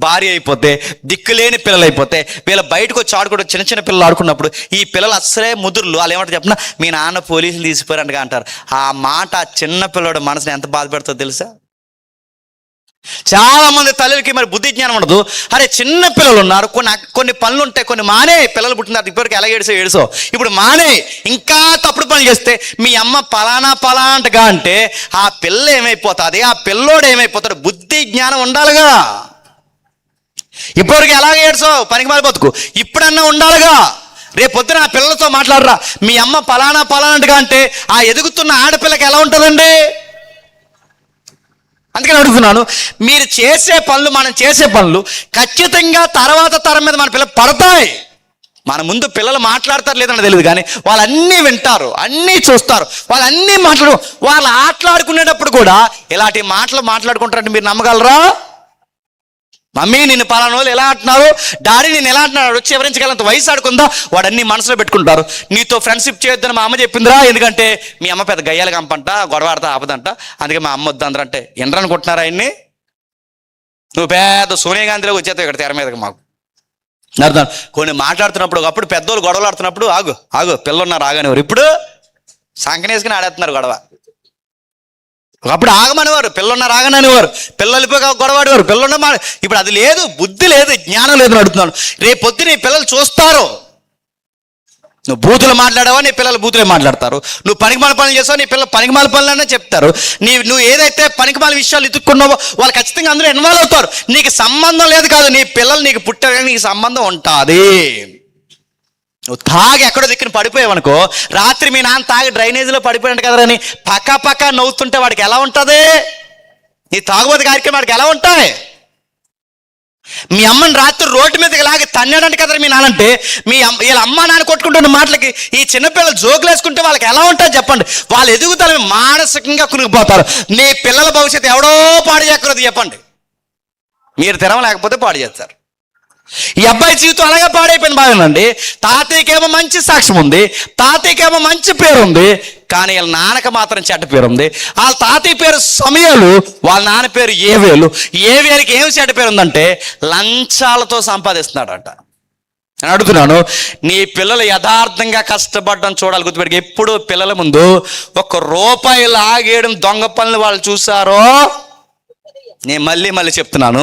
భార్య అయిపోతే, దిక్కులేని పిల్లలు అయిపోతే, వీళ్ళ బయటకు వచ్చి ఆడుకోవడం, చిన్న చిన్న పిల్లలు ఆడుకున్నప్పుడు ఈ పిల్లలు అస్సలే ముదురులు వాళ్ళు ఏమంటారు చెప్పిన, మీ నాన్న పోలీసులు తీసిపోయారంటగా అంటారు. ఆ మాట ఆ చిన్న పిల్లడు మనసుని ఎంత బాధ పెడుతుందో తెలుసా? చాలా మంది తల్లికి మరి బుద్ధి జ్ఞానం ఉండదు. అరే చిన్న పిల్లలు ఉన్నారు, కొన్ని పనులు ఉంటాయి, కొన్ని మానే. పిల్లలు పుట్టిన తర్వాత ఇప్పటికి ఎలా ఏడుసో ఇప్పుడు మానే. ఇంకా తప్పుడు పనులు చేస్తే మీ అమ్మ పలాంటగా అంటే ఆ పిల్ల ఏమైపోతుంది, ఆ పిల్లోడు ఏమైపోతాడు? బుద్ధి జ్ఞానం ఉండాలిగా. ఇప్పటికి ఎలాగ ఏడుసో పనికి మాలి బతుకు, ఇప్పుడన్నా ఉండాలిగా. రేపు పొద్దున ఆ పిల్లలతో మాట్లాడరా, మీ అమ్మ పలాంటగా అంటే ఆ ఎదుగుతున్న ఆడపిల్లకి ఎలా ఉంటుందండి? అందుకని అడుగుతున్నాను, మీరు చేసే పనులు, మనం చేసే పనులు ఖచ్చితంగా తర్వాత తరం మీద మన పిల్లలు పడతాయి. మన ముందు పిల్లలు మాట్లాడతారు లేదని తెలియదు, కానీ వాళ్ళు అన్నీ వింటారు, అన్నీ చూస్తారు, వాళ్ళు అన్నీ వాళ్ళు ఆటలాడుకునేటప్పుడు కూడా ఇలాంటి మాటలు మాట్లాడుకుంటారంటే మీరు నమ్మగలరా? మమ్మీ నిన్ను పలానా వాళ్ళు ఎలా అంటున్నారు, డాడీ నేను ఎలా అంటున్నాడు, వచ్చి వివరించగలంత వయసు ఆడుకుందా, వాడు అన్ని మనసులో పెట్టుకుంటారు. నీతో ఫ్రెండ్షిప్ చేయొద్దని మా అమ్మ చెప్పిందిరా, ఎందుకంటే మీ అమ్మ పెద్ద గయ్యాలు కంపంట, గొడవ ఆడతా ఆపదంట, అందుకే మా అమ్మ వద్దు అందరంటే ఎండ్రనుకుంటున్నారా ఆయన్ని? నువ్వు పెద్ద సోనియా గాంధీలో వచ్చేస్తావు ఇక్కడ తెర మీదకి. మాకు అర్థం. కొన్ని మాట్లాడుతున్నప్పుడు ఒకప్పుడు పెద్దోళ్ళు గొడవలు ఆడుతున్నప్పుడు ఆగు పిల్లలున్నారు ఆగనివారు, ఇప్పుడు సంకనేసుకుని ఆడేస్తున్నారు గొడవ. ఒకప్పుడు ఆగమనేవారు, పిల్లలున్నారు ఆగననేవారు, పిల్లలు గొడవాడేవారు, పిల్లలున్న ఇప్పుడు అది లేదు, బుద్ధి లేదు, జ్ఞానం లేదు అడుగుతున్నాను. రేపు పొద్దున నీ పిల్లలు చూస్తారు, నువ్వు బూతులు మాట్లాడావా నీ పిల్లలు బూతులే మాట్లాడతారు, నువ్వు పనికిమాల పనులు చేస్తావు నీ పిల్లలు పనికిమాల పనులనే చెప్తారు. నువ్వు ఏదైతే పనికిమాల విషయాలు ఎత్తుక్కున్నావో వాళ్ళు ఖచ్చితంగా అందరూ ఇన్వాల్వ్ అవుతారు. నీకు సంబంధం లేదు కాదు, నీ పిల్లలు నీకు పుట్టారని నీకు సంబంధం ఉంటుంది. నువ్వు తాగి ఎక్కడో దిక్కున పడిపోయావనుకో, రాత్రి మీ నాన్న తాగి డ్రైనేజీలో పడిపోయాడు కదరా అని పక్క నవ్వుతుంటే వాడికి ఎలా ఉంటుంది? ఈ తాగుబోతు కార్యక్రమానికి ఎలా ఉంటాయి? మీ అమ్మని రాత్రి రోడ్డు మీదకి లాగి తన్నాడంటే కదా మీ నాన్నంటే, వీళ్ళ అమ్మ నాన్న కొట్టుకుంటున్న మాటలకి ఈ చిన్నపిల్లలు జోకులు వేసుకుంటే వాళ్ళకి ఎలా ఉంటుంది చెప్పండి? వాళ్ళు ఎదుగుతారు, మానసికంగా కునిగిపోతారు. మీ పిల్లల భవిష్యత్తు ఎవడో పాడు చేయకూడదు చెప్పండి. మీరు తినలేకపోతే పాడు చేస్తారు. ఈ అబ్బాయి జీవితం అలాగే పాడైపోయింది. బాగానండి, తాతయ్యకేమో మంచి సాక్ష్యం ఉంది, తాతయ్యకేమో మంచి పేరు ఉంది, కానీ వీళ్ళ నాన్నకి మాత్రం చెడ్డ పేరు ఉంది. వాళ్ళ తాతయ్య పేరు సమయాలు, వాళ్ళ నాన్న పేరు ఏవేలు. ఏవేలకి ఏమి చెడ్డ పేరు ఉందంటే లంచాలతో సంపాదిస్తున్నాడట. నేను అడుగుతున్నాను, నీ పిల్లలు యథార్థంగా కష్టపడడం చూడాలి. గుర్తుపెట్టి, ఎప్పుడు పిల్లల ముందు ₹1 లాగేయడం దొంగ పనులు వాళ్ళు చూసారో, నేను మళ్ళీ చెప్తున్నాను,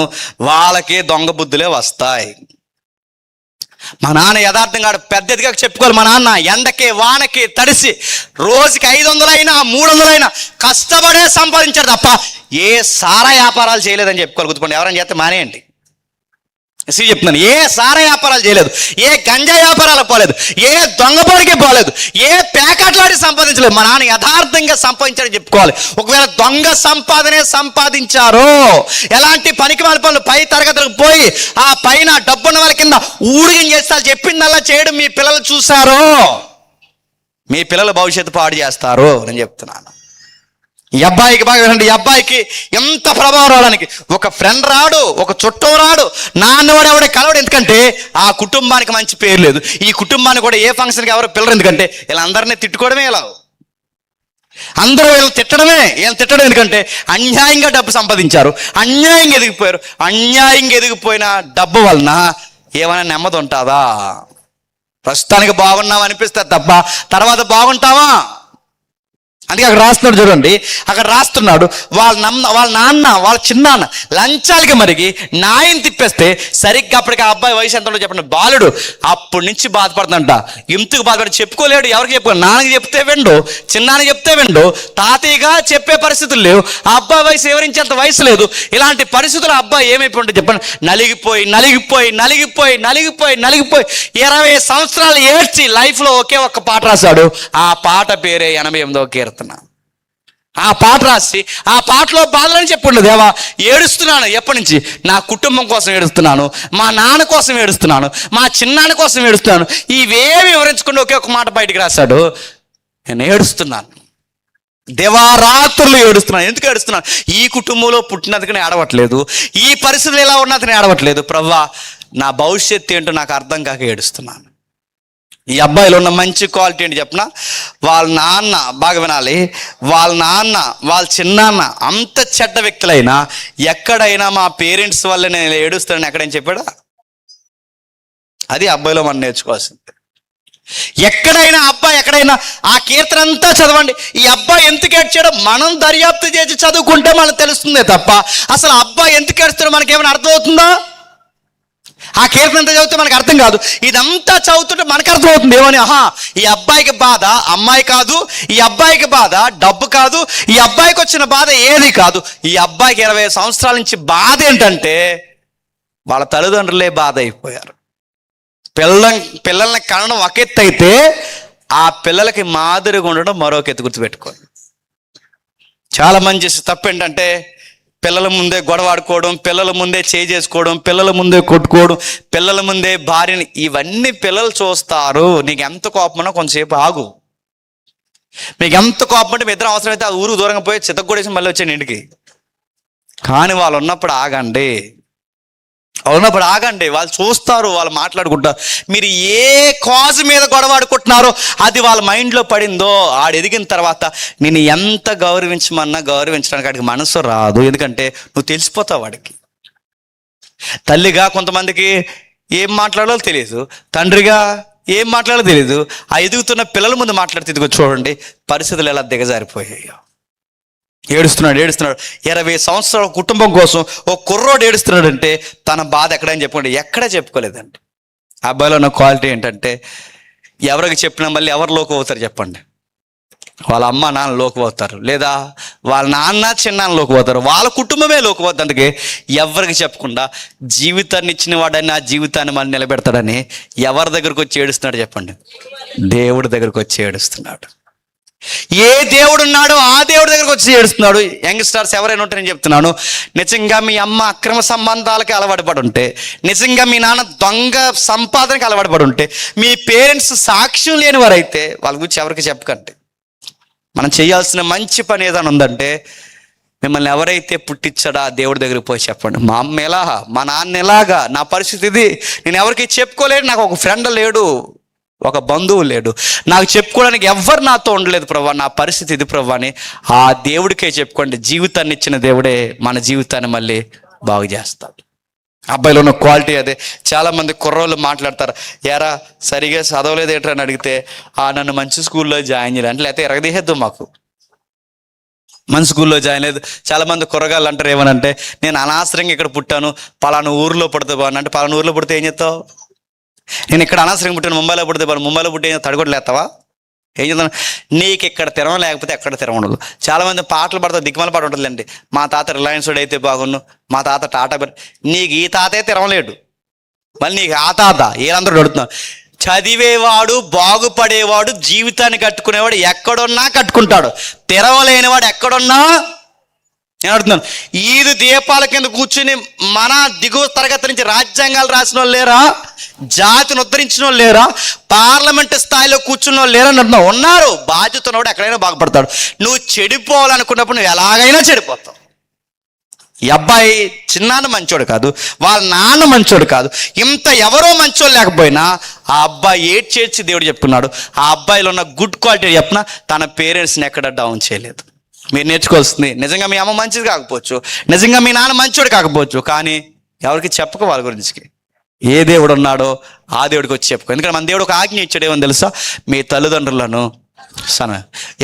వాళ్ళకి దొంగ బుద్ధులే వస్తాయి. మా నాన్న యథార్థంగా పెద్దదిగా చెప్పుకోవాలి. మా నాన్న ఎండకి వానకి తడిసి రోజుకి 500 అయినా 300 అయినా కష్టపడే సంపాదించాడు తప్ప ఏ సారా వ్యాపారాలు చేయలేదని చెప్పుకోవాలి. గుర్తుపండి, ఎవరైనా చేస్తే మానేయండి. చెప్తున్నాను, ఏ సారా వ్యాపారాలు చేయలేదు, ఏ గంజా వ్యాపారాలకు పోలేదు, ఏ దొంగపోడికి పోలేదు, ఏ పేకాట్లాడి సంపాదించలేదు. మా నాన్న యథార్థంగా సంపాదించాడని చెప్పుకోవాలి. ఒకవేళ దొంగ సంపాదనే సంపాదించారో, ఎలాంటి పనికి మాల పనులు పై తరగతులకు పోయి ఆ పైన డబ్బున్న వాళ్ళ కింద ఊడిగం చేస్తారు, చెప్పిందల్లా చేయడం మీ పిల్లలు చూసారో, మీ పిల్లల భవిష్యత్తు పాడు చేస్తారు. నేను చెప్తున్నాను. ఈ అబ్బాయికి బాగా వినండి, ఈ అబ్బాయికి ఎంత ప్రభావం రావడానికి ఒక ఫ్రెండ్ రాడు, ఒక చుట్టం రాడు, నాన్నవాడు ఎవడే కలవడు. ఎందుకంటే ఆ కుటుంబానికి మంచి పేరు లేదు. ఈ కుటుంబానికి కూడా ఏ ఫంక్షన్కి ఎవరు పిల్లరు. ఎందుకంటే వీళ్ళందరినీ తిట్టుకోవడమే, ఇలా అందరూ వీళ్ళు తిట్టడం. ఎందుకంటే అన్యాయంగా డబ్బు సంపాదించారు, అన్యాయంగా ఎదిగిపోయారు. అన్యాయంగా ఎదిగిపోయిన డబ్బు వలన ఏమైనా నెమ్మది ఉంటుందా? ప్రస్తుతానికి బాగున్నావు అనిపిస్తుంది తప్ప తర్వాత బాగుంటావా? అందుకే అక్కడ రాస్తున్నాడు చూడండి, అక్కడ రాస్తున్నాడు, వాళ్ళ నాన్న వాళ్ళ చిన్నాన్న లంచాలకి మరిగి న్యాయం తిప్పేస్తే సరిగ్గా అప్పటికి ఆ అబ్బాయి వయసు ఎంత ఉందో చెప్పండి, బాలుడు. అప్పటి నుంచి బాధపడుతుందంట. ఎందుకు బాధపడి చెప్పుకోలేడు, ఎవరికి చెప్పుకోలేడు. నాన్నకి చెప్తే వెండు, చిన్నాన్నకి చెప్తే వెండు, తాతయ్యగా చెప్పే పరిస్థితులు లేవు. ఆ అబ్బాయి వయసు వివరించేంత వయసు లేదు. ఇలాంటి పరిస్థితులు ఆ అబ్బాయి ఏమైపోయి ఉంటుంది చెప్పండి, నలిగిపోయి 20 సంవత్సరాలు ఏడ్చి లైఫ్లో ఒకే ఒక్క పాట రాశాడు. ఆ పాట పేరే 88వ కీర్తన. ఆ పాట రాసి ఆ పాటలో బాధలని చెప్పుండు, దేవా ఏడుస్తున్నాను ఎప్పటి నుంచి, నా కుటుంబం కోసం ఏడుస్తున్నాను, మా నాన్న కోసం ఏడుస్తున్నాను, మా చిన్నాన్న కోసం ఏడుస్తున్నాను. ఇవేమి వివరించుకుంటూ ఒకే ఒక మాట బయటికి రాశాడు, నేను ఏడుస్తున్నాను, దివారాత్రులు ఏడుస్తున్నాను. ఎందుకు ఏడుస్తున్నాను? ఈ కుటుంబంలో పుట్టినందుకు నేను ఏడవట్లేదు, ఈ పరిస్థితులు ఎలా ఉన్నది నేను ఏడవట్లేదు, ప్రభువా నా భవిష్యత్తు ఏంటో నాకు అర్థం కాక ఏడుస్తున్నాను. ఈ అబ్బాయిలో ఉన్న మంచి క్వాలిటీ ఏంటి చెప్పిన, వాళ్ళ నాన్న బాగా వినాలి, వాళ్ళ నాన్న వాళ్ళ చిన్నాన్న అంత చెడ్డ వ్యక్తులైనా ఎక్కడైనా మా పేరెంట్స్ వల్ల నేను ఏడుస్తానని ఎక్కడైనా చెప్పాడా? అది అబ్బాయిలో మనం నేర్చుకోవాల్సింది. ఎక్కడైనా ఎక్కడైనా ఆ కీర్తన అంతా చదవండి. ఈ అబ్బాయి ఎందుకు ఏడ్చాడో మనం దర్యాప్తు చేసి చదువుకుంటే మనకు తెలుస్తుందే తప్ప అసలు అబ్బాయి ఎందుకు ఏడుస్తాడో మనకేమైనా అర్థం అవుతుందా? ఆ కీర్తన అంతా చదివితే మనకు అర్థం కాదు, ఇదంతా చదువుతుంటే మనకు అర్థం అవుతుంది. ఏమని, ఈ అబ్బాయికి బాధ అమ్మాయి కాదు, ఈ అబ్బాయికి బాధ డబ్బు కాదు, ఈ అబ్బాయికి వచ్చిన బాధ ఏది కాదు. ఈ అబ్బాయికి 20 సంవత్సరాల నుంచి బాధ ఏంటంటే వాళ్ళ తల్లిదండ్రులే బాధ అయిపోయారు. పిల్లల్ని కనడం ఒక ఎత్తు అయితే ఆ పిల్లలకి మాదిరిగా ఉండడం మరొక ఎత్తు. గుర్తుపెట్టుకోండి. చాలా మంది చేసే తప్పు ఏంటంటే పిల్లల ముందే గొడవ ఆడుకోవడం, పిల్లల ముందే చేసుకోవడం, పిల్లల ముందే కొట్టుకోవడం, పిల్లల ముందే భార్యని, ఇవన్నీ పిల్లలు చూస్తారు. నీకు ఎంత కోపం ఉన్నా కొంతసేపు ఆగు. మీకు ఎంత కోపం అంటే మీ ఇద్దరు అవసరమైతే ఆ ఊరు దూరంగా పోయి చితగ్గొడేసి మళ్ళీ వచ్చాను ఇంటికి. కానీ వాళ్ళు ఉన్నప్పుడు ఆగండి, వాళ్ళు చూస్తారు, వాళ్ళు మాట్లాడుకుంటారు. మీరు ఏ కాజు మీద గొడవ ఆడుకుంటున్నారో అది వాళ్ళ మైండ్లో పడిందో, ఆడు ఎదిగిన తర్వాత నేను ఎంత గౌరవించమన్నా గౌరవించడానికి వాడికి మనసు రాదు. ఎందుకంటే నువ్వు తెలిసిపోతావు వాడికి. తల్లిగా కొంతమందికి ఏం మాట్లాడాలో తెలియదు, తండ్రిగా ఏం మాట్లాడాలో తెలియదు. ఆ ఎదుగుతున్న పిల్లల ముందు మాట్లాడితే ఇదిగో చూడండి పరిస్థితులు ఎలా దిగజారిపోయాయో. ఏడుస్తున్నాడు 20 సంవత్సరాల కుటుంబం కోసం ఓ కుర్రోడు ఏడుస్తున్నాడంటే తన బాధ ఎక్కడని చెప్పుకోండి, ఎక్కడా చెప్పుకోలేదండి. అబ్బాయిలో ఉన్న క్వాలిటీ ఏంటంటే ఎవరికి చెప్పినా మళ్ళీ ఎవరు లోకు అవుతారు చెప్పండి? వాళ్ళ అమ్మ నాన్న లోకు అవుతారు, లేదా వాళ్ళ నాన్న చిన్నాన్న లోకు అవుతారు, వాళ్ళ కుటుంబమే లోకు అవుతుంది. అందుకే ఎవరికి చెప్పకుండా జీవితాన్ని ఇచ్చిన వాడని ఆ జీవితాన్ని మళ్ళీ నిలబెడతాడని ఎవరి దగ్గరకు వచ్చి ఏడుస్తున్నాడు చెప్పండి? దేవుడి దగ్గరకు వచ్చి ఏడుస్తున్నాడు. ఏ దేవుడు ఉన్నాడో ఆ దేవుడి దగ్గరకు వచ్చి ఏడుస్తున్నాడు. యంగ్స్టర్స్ ఎవరైనా ఉంటే నేను చెప్తున్నాను, నిజంగా మీ అమ్మ అక్రమ సంబంధాలకి అలవాటు పడి ఉంటే, నిజంగా మీ నాన్న దొంగ సంపాదనకి అలవాటు పడి ఉంటే, మీ పేరెంట్స్ సాక్ష్యం లేని వారైతే వాళ్ళ గురించి ఎవరికి చెప్పకండి. మనం చేయాల్సిన మంచి పని ఏదైనా ఉందంటే, మిమ్మల్ని ఎవరైతే పుట్టించాడో ఆ దేవుడి దగ్గరికి పోయి చెప్పండి. మా అమ్మ ఎలా, మా నాన్న ఎలాగా, నా పరిస్థితి ఇది, నేను ఎవరికి చెప్పుకోలేడు, నాకు ఒక ఫ్రెండ్ లేడు, ఒక బంధువు లేడు, నాకు చెప్పుకోవడానికి ఎవ్వరు నాతో ఉండలేదు ప్రభా, నా పరిస్థితి ఇది ప్రభా అని ఆ దేవుడికే చెప్పుకోండి. జీవితాన్ని ఇచ్చిన దేవుడే మన జీవితాన్ని మళ్ళీ బాగు చేస్తాడు. అబ్బాయిలో ఉన్న క్వాలిటీ అదే. చాలామంది కుర్రోళ్ళు మాట్లాడతారు, ఎరా సరిగా చదవలేదు ఏంట్రా అని అడిగితే, నన్ను మంచి స్కూల్లో జాయిన్ చేయాలి అంటే, లేకపోతే ఎరగదీయద్దు, మాకు మంచి స్కూల్లో జాయిన్ లేదు. చాలామంది కుర్రగాళ్ళు అంటారు ఏమనంటే, నేను అనవసరంగా ఇక్కడ పుట్టాను, పలానా ఊరిలో పుడితే బాగున్నా అంటే, పలానా ఊరిలో పుడితే ఏం చేస్తావు? నేను ఇక్కడ అనవసరంగా పుట్టాను, ముంబైలో పుడితే బాగు, ముంబైలో పుట్టి ఏం తడగొట్టలేస్తావా? ఏం చేద్దాం? నీకు ఇక్కడ తిరగ లేకపోతే ఎక్కడ తిరగ ఉండదు. చాలామంది పాటలు పడతారు, దిక్కుమల పాట ఉంటుందండి, మా తాత రిలయన్స్ వాడు అయితే బాగున్ను, మా తాత టాటా. నీకు ఈ తాతే తిరగలేడు, మళ్ళీ నీకు ఆ తాత వీళ్ళందరూ అడుగుతున్నారు. చదివేవాడు, బాగుపడేవాడు, జీవితాన్ని కట్టుకునేవాడు ఎక్కడున్నా కట్టుకుంటాడు. తెరవలేనివాడు ఎక్కడున్నా, నేను అడుగుతున్నాను, ఈదు దీపాల కింద కూర్చుని మన దిగువ తరగతి నుంచి రాజ్యాంగాలు రాసిన వాళ్ళు లేరా? జాతిని ఉద్ధరించిన వాళ్ళు లేరా? పార్లమెంట్ స్థాయిలో కూర్చున్న వాళ్ళు లేరా అని అంటున్నావు. ఉన్నారు. బాధ్యత ఉన్నవాడు ఎక్కడైనా బాగుపడతాడు. నువ్వు చెడిపోవాలనుకున్నప్పుడు నువ్వు ఎలాగైనా చెడిపోతావు. ఈ అబ్బాయి చిన్నాన్న మంచోడు కాదు, వాళ్ళ నాన్న మంచోడు కాదు, ఇంత ఎవరో మంచోడు లేకపోయినా ఆ అబ్బాయి ఏడ్చేడ్చి దేవుడు చెప్పుకున్నాడు. ఆ అబ్బాయిలో ఉన్న గుడ్ క్వాలిటీ చెప్పిన తన పేరెంట్స్ని ఎక్కడ డౌన్ చేయలేదు. మీరు నేర్చుకోవాల్సింది, నిజంగా మీ అమ్మ మంచిది కాకపోవచ్చు, నిజంగా మీ నాన్న మంచోడు కాకపోవచ్చు, కానీ ఎవరికి చెప్పక వాళ్ళ గురించి. ఏ దేవుడు ఉన్నాడో ఆ దేవుడికి వచ్చి చెప్పుకో. ఎందుకంటే మన దేవుడు ఒక ఆజ్ఞ ఇచ్చాడు, ఏమని తెలుసా? మీ తల్లిదండ్రులను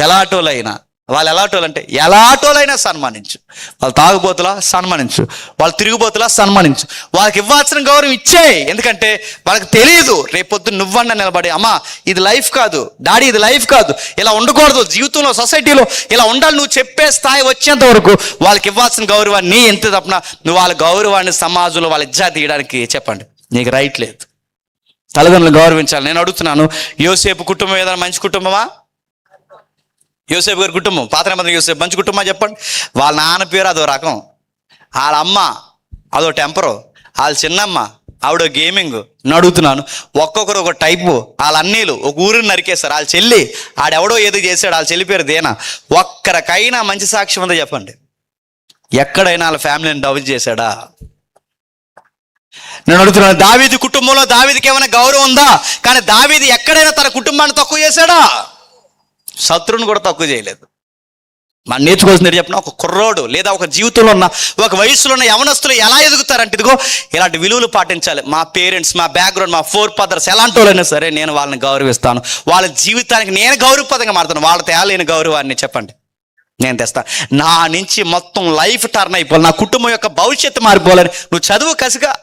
ఎలాటోలైనా, వాళ్ళు ఎలాటోలంటే ఎలాటోలైనా సన్మానించు. వాళ్ళు తాగుబోతులా సన్మానించు, వాళ్ళు తిరుగుబోతులా సన్మానించు, వాళ్ళకి ఇవ్వాల్సిన గౌరవం ఇచ్చేయి. ఎందుకంటే వాళ్ళకి తెలియదు రేపొద్దు నువ్వన్న నిలబడి, అమ్మా ఇది లైఫ్ కాదు, డాడీ ఇది లైఫ్ కాదు, ఇలా ఉండకూడదు, జీవితంలో సొసైటీలో ఇలా ఉండాలి, నువ్వు చెప్పే స్థాయి వచ్చేంత వరకు వాళ్ళకి ఇవ్వాల్సిన గౌరవాన్ని ఎంత తప్పన నువ్వు వాళ్ళ గౌరవాన్ని సమాజంలో వాళ్ళ ఇజ్జత్ తీయడానికి చెప్పండి, నీకు రైట్ లేదు. తల్లిదండ్రులు గౌరవించాలి. నేను అడుగుతున్నాను, యోసేపు కుటుంబం ఏదైనా మంచి కుటుంబమా? యోసేపు గారి కుటుంబం, పాత నిబంధన యోసేపు మంచి కుటుంబం చెప్పండి. వాళ్ళ నాన్న పేరు అదో రకం, వాళ్ళ అమ్మ అదో టెంపరు, వాళ్ళ చిన్నమ్మ ఆవిడ గేమింగ్. నేను అడుగుతున్నాను, ఒక్కొక్కరు ఒక టైపు. వాళ్ళ అన్నీలు ఒక ఊరిని నరికేస్తారు, వాళ్ళ చెల్లి ఆడెవడో ఏదో చేశాడు, వాళ్ళ చెల్లి పేరు దేనా. ఒక్కరికైనా మంచి సాక్ష్యం ఉందో చెప్పండి? ఎక్కడైనా వాళ్ళ ఫ్యామిలీని డౌన్ చేశాడా? నేను అడుగుతున్నాను, దావీదు కుటుంబంలో దావీదుకి ఏమైనా గౌరవం ఉందా? కానీ దావీదు ఎక్కడైనా తన కుటుంబాన్ని తక్కువ చేశాడా? శత్రువుని కూడా తక్కువ చేయలేదు. మనం నేర్చుకోవాల్సింది చెప్పిన, ఒక కుర్రోడు లేదా ఒక జీవితంలో ఉన్న ఒక వయసులో ఉన్న యవనస్తులు ఎలా ఎదుగుతారంటే, ఇదిగో ఇలాంటి విలువలు పాటించాలి. మా పేరెంట్స్, మా బ్యాక్గ్రౌండ్, మా ఫోర్ ఫాదర్స్ ఎలాంటి వాళ్ళైనా సరే నేను వాళ్ళని గౌరవిస్తాను, వాళ్ళ జీవితానికి నేను గౌరవపదంగా మారుతాను. వాళ్ళ తేలేని గౌరవాన్ని చెప్పండి నేను తెస్తాను. నా నుంచి మొత్తం లైఫ్ టర్న్ అయిపోవాలి, నా కుటుంబం యొక్క భవిష్యత్తు మారిపోవాలని. నువ్వు చదువు కసిగా,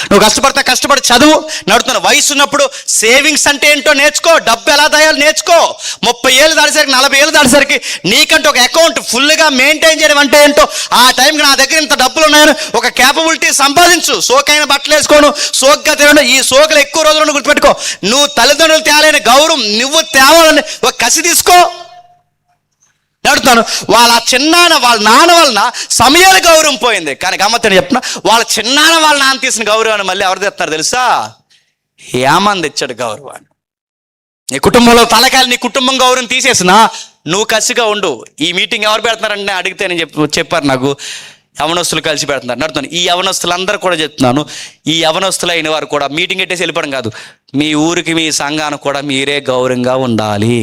నువ్వు కష్టపడి చదువు. నడుతున్న వయసు ఉన్నప్పుడు సేవింగ్స్ అంటే ఏంటో నేర్చుకో, డబ్బు ఎలా దాయాలో నేర్చుకో. 30 ఏళ్ళు దాటేసరికి 40 ఏళ్ళు దాటేసరికి నీకంటే ఒక అకౌంట్ ఫుల్గా మెయింటైన్ చేయడం అంటే ఏంటో, ఆ టైంకి నా దగ్గర ఇంత డబ్బులు ఉన్నాయని ఒక క్యాపబిలిటీ సంపాదించు. సోకైన బట్టలు వేసుకోను, సోగ్గా తినడం, ఈ సోకులు ఎక్కువ రోజులను గుర్తుపెట్టుకో. నువ్వు తల్లిదండ్రులు తేలేని గౌరవం నువ్వు తేవాలని ఒక కసి తీసుకో. నడుతాను, వాళ్ళ చిన్నాన్న వాళ్ళ నాన్న వలన సమయాల గౌరవం పోయింది. కానీ గమ్మత్తని చెప్తున్నా, వాళ్ళ చిన్నాన్న వాళ్ళ నాన్న తీసిన గౌరవాన్ని మళ్ళీ ఎవరు తెస్తున్నారు తెలుసా? ఏమంది తెచ్చాడు గౌరవాన్ని. నీ కుటుంబంలో తలకాయలు, నీ కుటుంబం గౌరవం తీసేసినా నువ్వు కసిగా ఉండు. ఈ మీటింగ్ ఎవరు పెడుతున్నారంటే అడిగితే నేను చెప్పారు నాకు, యవనస్తులు కలిసి పెడుతున్నారు. నడుతాను, ఈ యవనస్తులందరూ కూడా చెప్తున్నాను, ఈ యవనస్తులు అయిన వారు కూడా మీటింగ్ పెట్టేసి వెళ్ళిపోవడం కాదు, మీ ఊరికి మీ సంఘానికి కూడా మీరే గౌరవంగా ఉండాలి.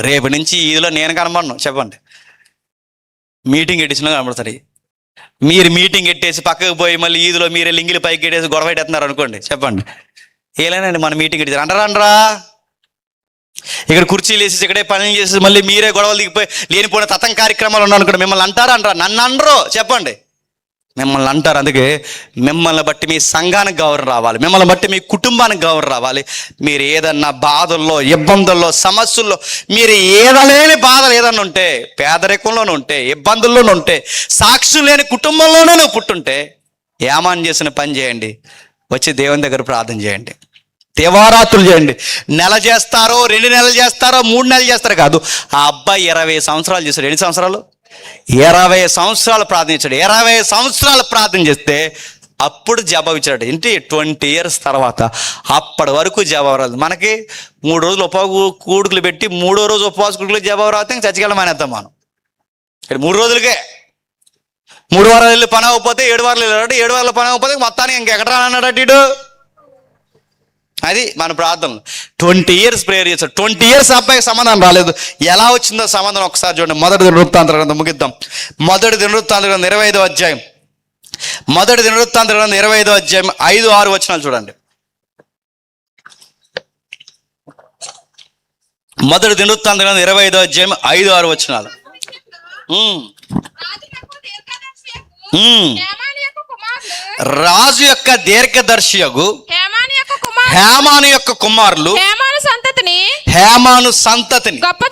రేపు నుంచి ఈదులో నేను కనబడను చెప్పండి, మీటింగ్ ఎట్టించిన కనబడతారు. మీరు మీటింగ్ ఎట్టేసి పక్కకు పోయి మళ్ళీ ఈదులో మీరే లింగిలి పైకి ఎట్టేసి గొడవ పెట్టేస్తున్నారు అనుకోండి, చెప్పండి ఏలేనండి మన మీటింగ్ ఎట్టి అంటారా? ఇక్కడ కుర్చీలు వేసి ఇక్కడే పనులు చేసి మళ్ళీ మీరే గొడవలు దిగిపోయి లేనిపోయిన తతం కార్యక్రమాలు ఉన్నాను అనుకోండి, మిమ్మల్ని అంటారా? నన్ను అనరు చెప్పండి, మిమ్మల్ని అంటారు. అందుకే మిమ్మల్ని బట్టి మీ సంఘానికి గౌరవం రావాలి, మిమ్మల్ని బట్టి మీ కుటుంబానికి గౌరవం రావాలి. మీరు ఏదన్నా బాధల్లో, ఇబ్బందుల్లో, సమస్యల్లో, మీరు ఏదలేని బాధలు ఏదన్నా ఉంటే, పేదరికంలోనే ఉంటే, ఇబ్బందుల్లోనే ఉంటే, సాక్ష్యం లేని కుటుంబంలోనే నువ్వు పుట్టుంటే, ఏమాన్ చేసిన పని చేయండి, వచ్చి దేవుని దగ్గర ప్రార్థన చేయండి. దివారాత్రులు చేయండి. నెల చేస్తారో, 2 నెలలు చేస్తారో, 3 నెలలు చేస్తారో కాదు. ఆ అబ్బాయి 20 సంవత్సరాలు చేశాడు. ఎన్ని సంవత్సరాలు? 20 సంవత్సరాలు ప్రార్థించాడు. 20 సంవత్సరాలు ప్రార్థన చేస్తే అప్పుడు జవాబు ఇచ్చాడు. ఏంటి 20 ఇయర్స్ తర్వాత. అప్పటి వరకు జవాబు రాదు. మనకి 3 రోజులు కూడుకులు పెట్టి 3వ రోజు ఉపవాస కూడుకులు జవాబు రాతే ఇంక చచ్చికెళ్ళ మానేద్దాం మనం. 3 రోజులకే 3 వారాలు వెళ్ళి పని అవ్వకపోతే 7 వారాలు వెళ్ళాడు. 7 వారాలు పని అవ్వకపోతే మొత్తానికి ఇంకెక్కడ రానన్నాడు ఇటు. అది మన ప్రార్థన. 20 ఇయర్స్ ప్రేయర్ చేశాడు. 20 ఇయర్స్ అబ్బాయికి సమాధానం రాలేదు. ఎలా వచ్చిందో సమాధానం ఒకసారి చూడండి. మొదటి దినవృత్తాంత గ్రంథం ముగిద్దాం. మొదటి దినవృత్తాంత గ్రంథం 25వ అధ్యాయం. మొదటి దినవృత్తాంత గ్రంథం 25వ అధ్యాయం 5-6 వచనాలు చూడండి. మొదటి దినవృత్తాంత గ్రంథం 25వ అధ్యాయం 5-6 వచనాలు. రాజు యొక్క దీర్ఘదర్శియగు హేమాను యొక్క కుమారులు హేమాను సంతతిని గొప్ప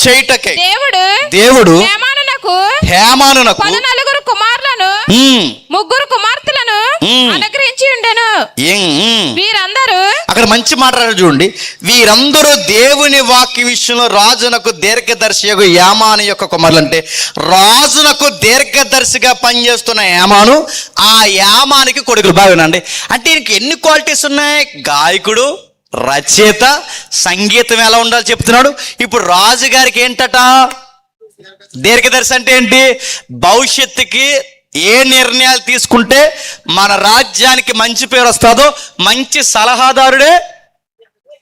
చేయుటకై దేవుడు హేమానునకు 14 కుమారులను 3 కుమార్తెలను అనుగ్రహించి ఉండెను. వీరందరూ, అక్కడ మంచి మాట్లాడారు చూడండి. వీరందరూ దేవుని వాక్య విషయంలో రాజునకు దీర్ఘదర్శియగు యామాను యొక్క కుమారులు. అంటే రాజునకు దీర్ఘదర్శిగా పనిచేస్తున్న యామాను, ఆ యామానికి కొడుకులు. బాగునండి. అంటే ఈయనకి ఎన్ని క్వాలిటీస్ ఉన్నాయి? గాయకుడు, రచయిత, సంగీతం ఎలా ఉండాలో చెప్తున్నాడు. ఇప్పుడు రాజుగారికి ఏంటట? దీర్ఘదర్శి అంటే ఏంటి? భవిష్యత్తుకి ఏ నిర్ణయాలు తీసుకుంటే మన రాజ్యానికి మంచి పేరు వస్తుందో మంచి సలహాదారుడే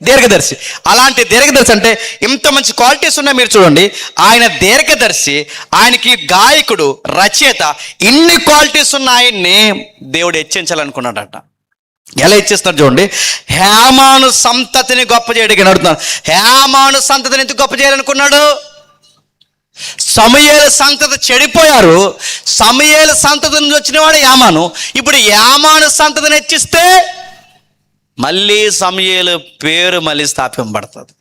దీర్ఘదర్శి. అలాంటి దీర్ఘదర్శి అంటే ఇంత మంచి క్వాలిటీస్ ఉన్నాయి. మీరు చూడండి, ఆయన దీర్ఘదర్శి, ఆయనకి గాయకుడు, రచయిత, ఇన్ని క్వాలిటీస్ ఉన్న ఆయన్ని దేవుడు హెచ్చించాలనుకున్నాడట. ఎలా ఇచ్చేస్తున్నారు చూడండి. హేమాను సంతతిని గొప్ప చేయడానికి అడుగుతున్నాడు. హేమాను సంతతిని ఎందుకు గొప్ప చేయాలనుకున్నాడు? సమూయేలు సంతతి చెడిపోయారు. సమూయేలు సంతతి నుంచి వచ్చినవాడు యామాను. ఇప్పుడు యామాను సంతతిని హెచ్చిస్తే మళ్ళీ సమూయేలు పేరు మళ్ళీ స్థాపింపబడుతుంది.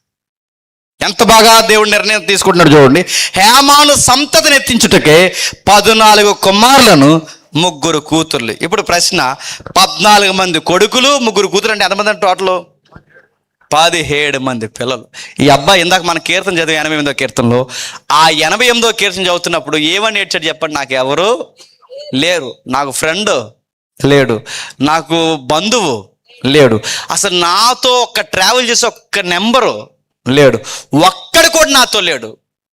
ఎంత బాగా దేవుడు నిర్ణయం తీసుకుంటున్నాడు చూడండి. హేమాను సంతతిని ఎత్తించుటకే 14 కుమారులను 3 కూతుర్లు. ఇప్పుడు ప్రశ్న, 14 మంది కొడుకులు 3 కూతురు అంటే ఎంతమంది? టోటల్ 17 మంది పిల్లలు. ఈ అబ్బాయి ఇందాక మన కీర్తన చదివి 88వ కీర్తనలో, ఆ 88వ కీర్తన చదువుతున్నప్పుడు ఏమని ఏడ్చాడు చెప్పండి? నాకు ఎవరు లేరు, నాకు ఫ్రెండ్ లేడు, నాకు బంధువు లేడు, అసలు నాతో ఒక్క ట్రావెల్ చేసి ఒక్క నెంబరు లేడు, ఒక్కడు కూడా నాతో లేడు.